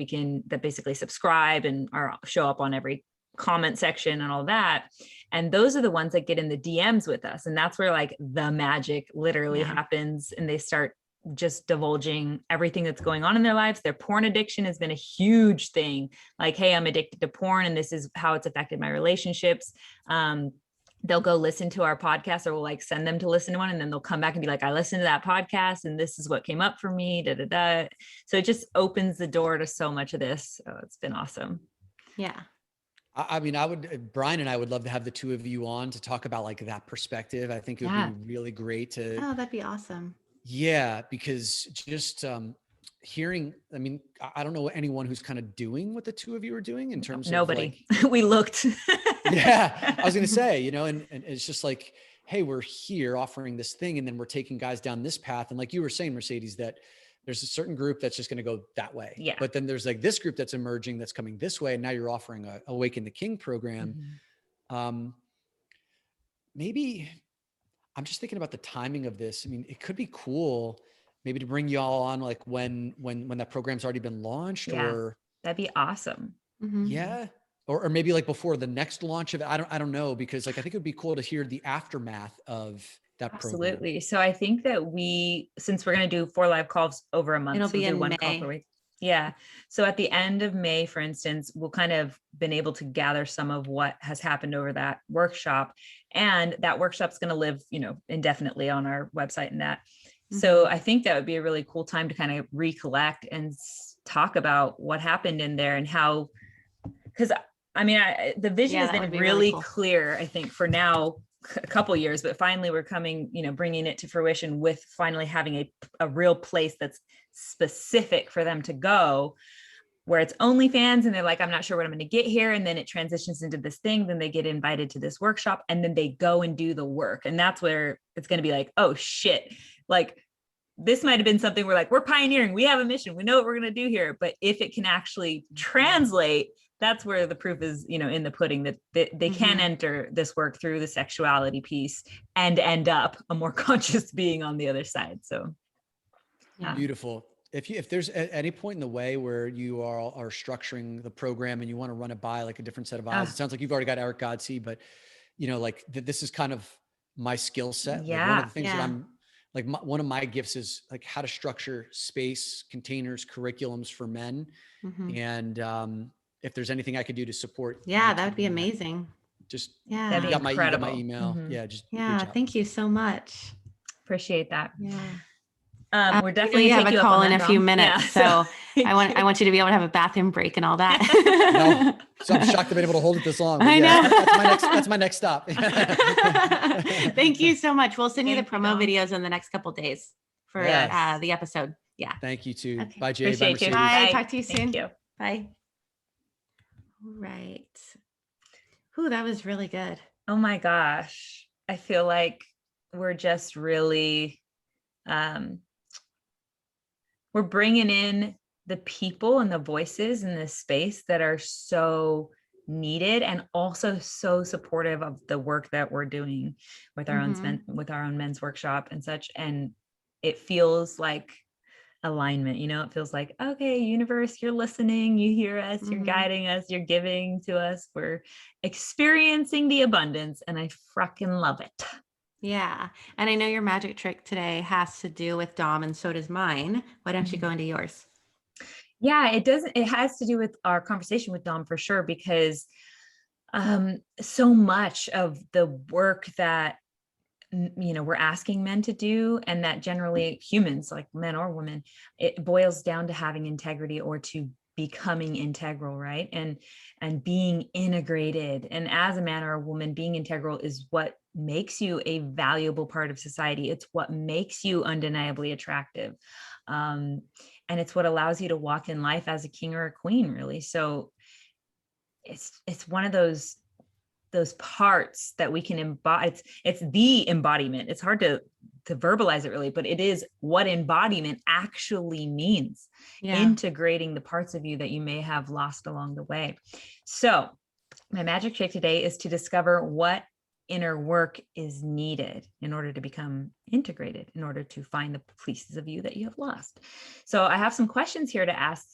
[SPEAKER 1] basically subscribe and show up on every comment section and all that. And those are the ones that get in the DMs with us. And that's where like the magic literally happens. And they start just divulging everything that's going on in their lives. Their porn addiction has been a huge thing. Like, hey, I'm addicted to porn, and this is how it's affected my relationships. They'll go listen to our podcast, or we'll like send them to listen to one, and then they'll come back and be like, I listened to that podcast and this is what came up for me. So it just opens the door to so much of this. So it's been awesome.
[SPEAKER 2] Yeah.
[SPEAKER 3] I mean, Brian and I would love to have the 2 of you on to talk about like that perspective. I think it would be really great to.
[SPEAKER 2] Oh, that'd be awesome.
[SPEAKER 3] Yeah, because just hearing, I mean, I don't know anyone who's kind of doing what the 2 of you are doing in terms
[SPEAKER 1] nobody.
[SPEAKER 3] of like,
[SPEAKER 1] we looked.
[SPEAKER 3] Yeah, I was going to say, and it's just like, hey, we're here offering this thing, and then we're taking guys down this path. And like you were saying, Mercedes, that there's a certain group that's just going to go that way.
[SPEAKER 1] Yeah.
[SPEAKER 3] But then there's like this group that's emerging, that's coming this way. And now you're offering a Awaken the King program. Maybe I'm just thinking about the timing of this. I mean, it could be cool maybe to bring y'all on like when that program's already been launched, or
[SPEAKER 1] that'd be awesome.
[SPEAKER 3] Yeah. Or maybe like before the next launch of it. I don't know, because like, I think it would be cool to hear the aftermath of that program.
[SPEAKER 1] Absolutely. So I think that since we're going to do 4 live calls over a month,
[SPEAKER 2] it'll be in
[SPEAKER 1] one
[SPEAKER 2] May.
[SPEAKER 1] call per week. Yeah. So at the end of May, for instance, we'll kind of been able to gather some of what has happened over that workshop, and that workshop's going to live, indefinitely on our website and that. So I think that would be a really cool time to kind of recollect and talk about what happened in there, and how, because I mean, the vision has been really cool. Clear, I think, for now, a couple years, but finally we're coming, bringing it to fruition with finally having a real place that's specific for them to go, where it's OnlyFans, and they're like, I'm not sure what I'm going to get here. And then it transitions into this thing. Then they get invited to this workshop, and then they go and do the work. And that's where it's going to be like, oh shit. Like, this might've been something we're like, we're pioneering. We have a mission. We know what we're going to do here. But if it can actually translate, that's where the proof is, in the pudding, that they can enter this work through the sexuality piece and end up a more conscious being on the other side. So
[SPEAKER 3] beautiful. If there's any point in the way where you are structuring the program and you want to run it by like a different set of eyes, it sounds like you've already got Eric Godsey, but like this is kind of my skill set. Like one
[SPEAKER 1] Yeah.
[SPEAKER 3] of the things that I'm like, one of my gifts is like how to structure space, containers, curriculums for men. And if there's anything I could do to support you
[SPEAKER 2] that
[SPEAKER 3] two
[SPEAKER 2] would be
[SPEAKER 3] in that,
[SPEAKER 2] amazing.
[SPEAKER 3] just,
[SPEAKER 1] That'd be
[SPEAKER 3] you got my
[SPEAKER 1] incredible.
[SPEAKER 3] email. Yeah, just reach
[SPEAKER 2] Yeah.
[SPEAKER 3] out.
[SPEAKER 2] Thank you so much.
[SPEAKER 1] Appreciate that.
[SPEAKER 2] Yeah.
[SPEAKER 1] We're definitely
[SPEAKER 2] you
[SPEAKER 1] gonna
[SPEAKER 2] have
[SPEAKER 1] take
[SPEAKER 2] a
[SPEAKER 1] you up
[SPEAKER 2] call
[SPEAKER 1] on
[SPEAKER 2] in
[SPEAKER 1] that,
[SPEAKER 2] a few
[SPEAKER 1] Dom.
[SPEAKER 2] minutes,
[SPEAKER 1] Yeah,
[SPEAKER 2] so I want you to be able to have a bathroom break and all that.
[SPEAKER 3] No, so I'm shocked I've been able to hold it this long. But
[SPEAKER 2] I
[SPEAKER 3] yeah,
[SPEAKER 2] know.
[SPEAKER 3] that's my next stop.
[SPEAKER 2] Thank you so much. We'll send you the
[SPEAKER 1] Thank you,
[SPEAKER 2] promo
[SPEAKER 1] Dom.
[SPEAKER 2] videos in the next couple of days for
[SPEAKER 3] Yes.
[SPEAKER 2] the episode. Yeah.
[SPEAKER 3] Thank you too.
[SPEAKER 2] Okay.
[SPEAKER 3] Bye, Jay. Bye,
[SPEAKER 1] Appreciate you.
[SPEAKER 3] Mercedes.
[SPEAKER 2] Bye. Talk to you soon.
[SPEAKER 1] Thank you.
[SPEAKER 2] Bye. All right. Ooh, that was really good.
[SPEAKER 1] Oh my gosh. I feel like we're just really, we're bringing in the people and the voices in this space that are so needed and also so supportive of the work that we're doing with our own men's workshop and such. And it feels like alignment, it feels like, okay, universe, you're listening, you hear us, you're guiding us, you're giving to us, we're experiencing the abundance, and I freaking love it.
[SPEAKER 2] Yeah. And I know your magic trick today has to do with Dom, and so does mine. Why don't you go into yours?
[SPEAKER 1] Yeah, it has to do with our conversation with Dom for sure, because so much of the work that we're asking men to do, and that generally humans, like men or women, it boils down to having integrity or to becoming integral, right? And being integrated. And as a man or a woman, being integral is what makes you a valuable part of society. It's what makes you undeniably attractive. And it's what allows you to walk in life as a king or a queen, really. So it's one of those parts that we can embody. It's the embodiment. It's hard to verbalize it really, but it is what embodiment actually means. Integrating the parts of you that you may have lost along the way. So my magic trick today is to discover what inner work is needed in order to become integrated, in order to find the pieces of you that you have lost. So I have some questions here to ask.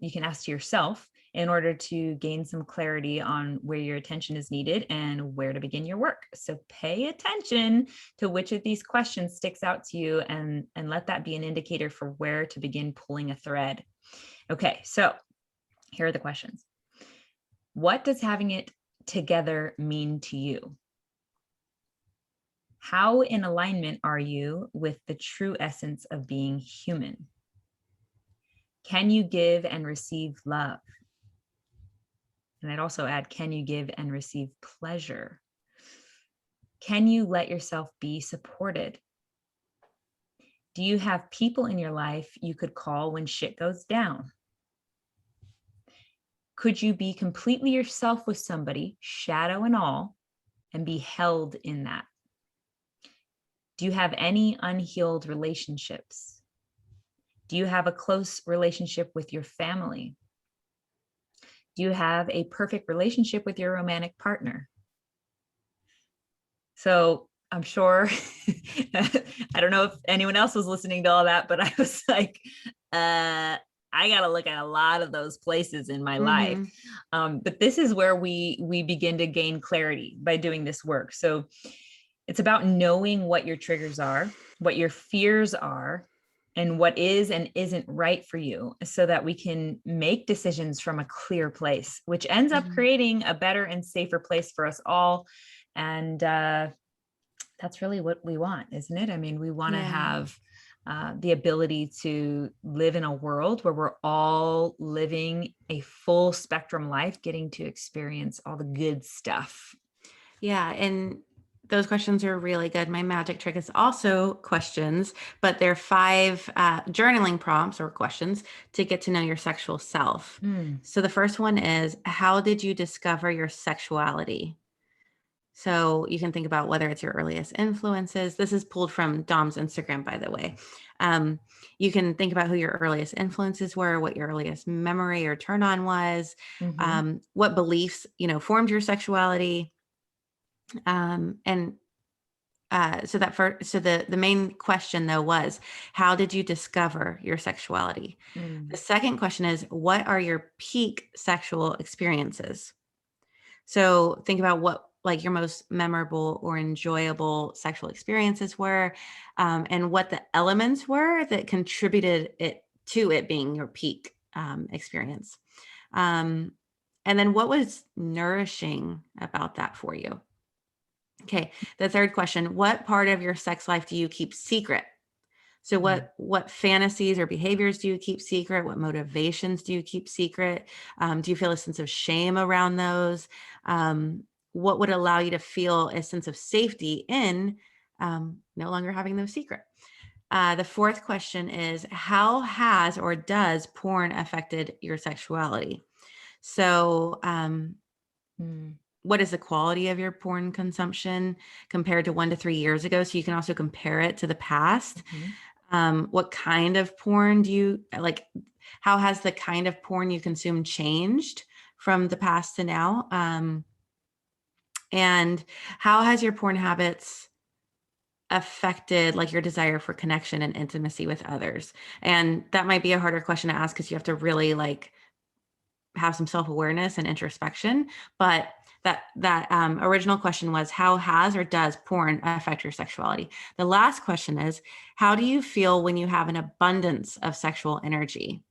[SPEAKER 1] You can ask to yourself in order to gain some clarity on where your attention is needed and where to begin your work. So pay attention to which of these questions sticks out to you, and let that be an indicator for where to begin pulling a thread. Okay, so here are the questions. What does having it together mean to you? How in alignment are you with the true essence of being human? Can you give and receive love? And I'd also add, can you give and receive pleasure? Can you let yourself be supported? Do you have people in your life you could call when shit goes down? Could you be completely yourself with somebody, shadow and all, and be held in that? Do you have any unhealed relationships? Do you have a close relationship with your family? Do you have a perfect relationship with your romantic partner? So I'm sure, I don't know if anyone else was listening to all that, but I was like, I got to look at a lot of those places in my life. But this is where we begin to gain clarity by doing this work. So it's about knowing what your triggers are, what your fears are, and what is and isn't right for you, so that we can make decisions from a clear place, which ends up creating a better and safer place for us all. And that's really what we want, isn't it? I mean, we want to have the ability to live in a world where we're all living a full spectrum life, getting to experience all the good stuff.
[SPEAKER 2] Yeah. And those questions are really good. My magic trick is also questions, but they're 5 journaling prompts or questions to get to know your sexual self. So the first one is, how did you discover your sexuality? So you can think about whether it's your earliest influences. This is pulled from Dom's Instagram, by the way. You can think about who your earliest influences were, what your earliest memory or turn on was, what beliefs, formed your sexuality. So the main question though was, how did you discover your sexuality? The second question is, what are your peak sexual experiences? So think about like your most memorable or enjoyable sexual experiences were, and what the elements were that contributed to it being your peak experience. And then what was nourishing about that for you? Okay. The third question, what part of your sex life do you keep secret? So what fantasies or behaviors do you keep secret? What motivations do you keep secret? Do you feel a sense of shame around those? What would allow you to feel a sense of safety in no longer having those secret? The fourth question is, how has or does porn affected your sexuality? So what is the quality of your porn consumption compared to 1 to 3 years ago? So you can also compare it to the past. What kind of porn do you like? How has the kind of porn you consume changed from the past to now? And how has your porn habits affected like your desire for connection and intimacy with others? And that might be a harder question to ask because you have to really like have some self-awareness and introspection. But that original question was, how has or does porn affect your sexuality? The last question is, how do you feel when you have an abundance of sexual energy?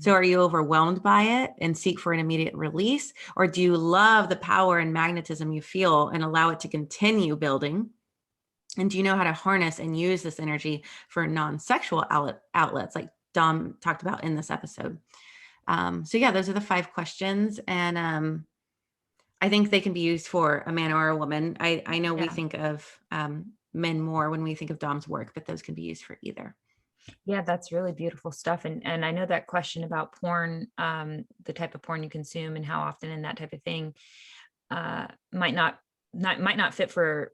[SPEAKER 2] So are you overwhelmed by it and seek for an immediate release? Or do you love the power and magnetism you feel and allow it to continue building? And do you know how to harness and use this energy for non-sexual outlets like Dom talked about in this episode? So yeah, those are the 5 questions. And I think they can be used for a man or a woman. I know we think of men more when we think of Dom's work, but those can be used for either.
[SPEAKER 1] Yeah, that's really beautiful stuff. And I know that question about porn, the type of porn you consume and how often and that type of thing might not fit for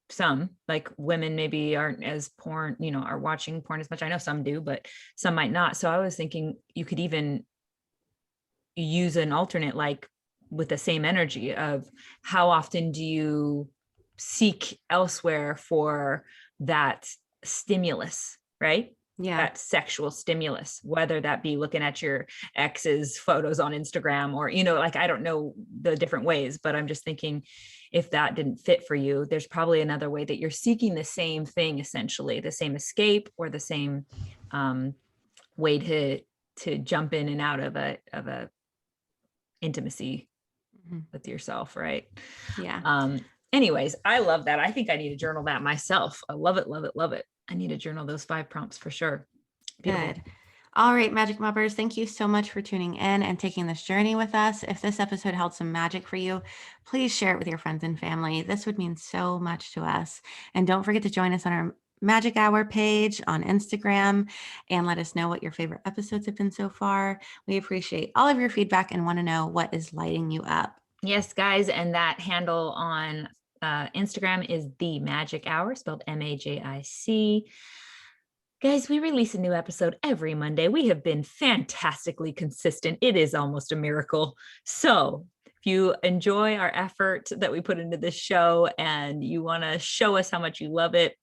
[SPEAKER 1] some, like women maybe aren't as porn, are watching porn as much. I know some do, but some might not. So I was thinking you could even use an alternate, like with the same energy of how often do you seek elsewhere for that stimulus, right?
[SPEAKER 2] Yeah.
[SPEAKER 1] That sexual stimulus, whether that be looking at your ex's photos on Instagram or, like, I don't know the different ways, but I'm just thinking if that didn't fit for you, there's probably another way that you're seeking the same thing, essentially the same escape or the same way to jump in and out of a intimacy with yourself, right?
[SPEAKER 2] Yeah.
[SPEAKER 1] Anyways, I love that. I think I need to journal that myself. I love it, love it, love it. I need to journal those 5 prompts for sure. Beautiful.
[SPEAKER 2] Good. All right, Magic Mobbers, thank you so much for tuning in and taking this journey with us. If this episode held some magic for you, please share it with your friends and family. This would mean so much to us. And don't forget to join us on our Magic Hour page on Instagram and let us know what your favorite episodes have been so far. We appreciate all of your feedback and want to know what is lighting you up.
[SPEAKER 1] Yes, guys. And that handle on Instagram is The Magic Hour, spelled MAJIC. Guys, we release a new episode every Monday. We have been fantastically consistent. It is almost a miracle. So if you enjoy our effort that we put into this show and you want to show us how much you love it,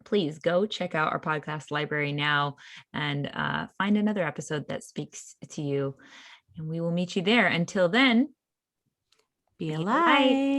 [SPEAKER 1] please go check out our podcast library now and find another episode that speaks to you. And we will meet you there. Until then,
[SPEAKER 2] be a light.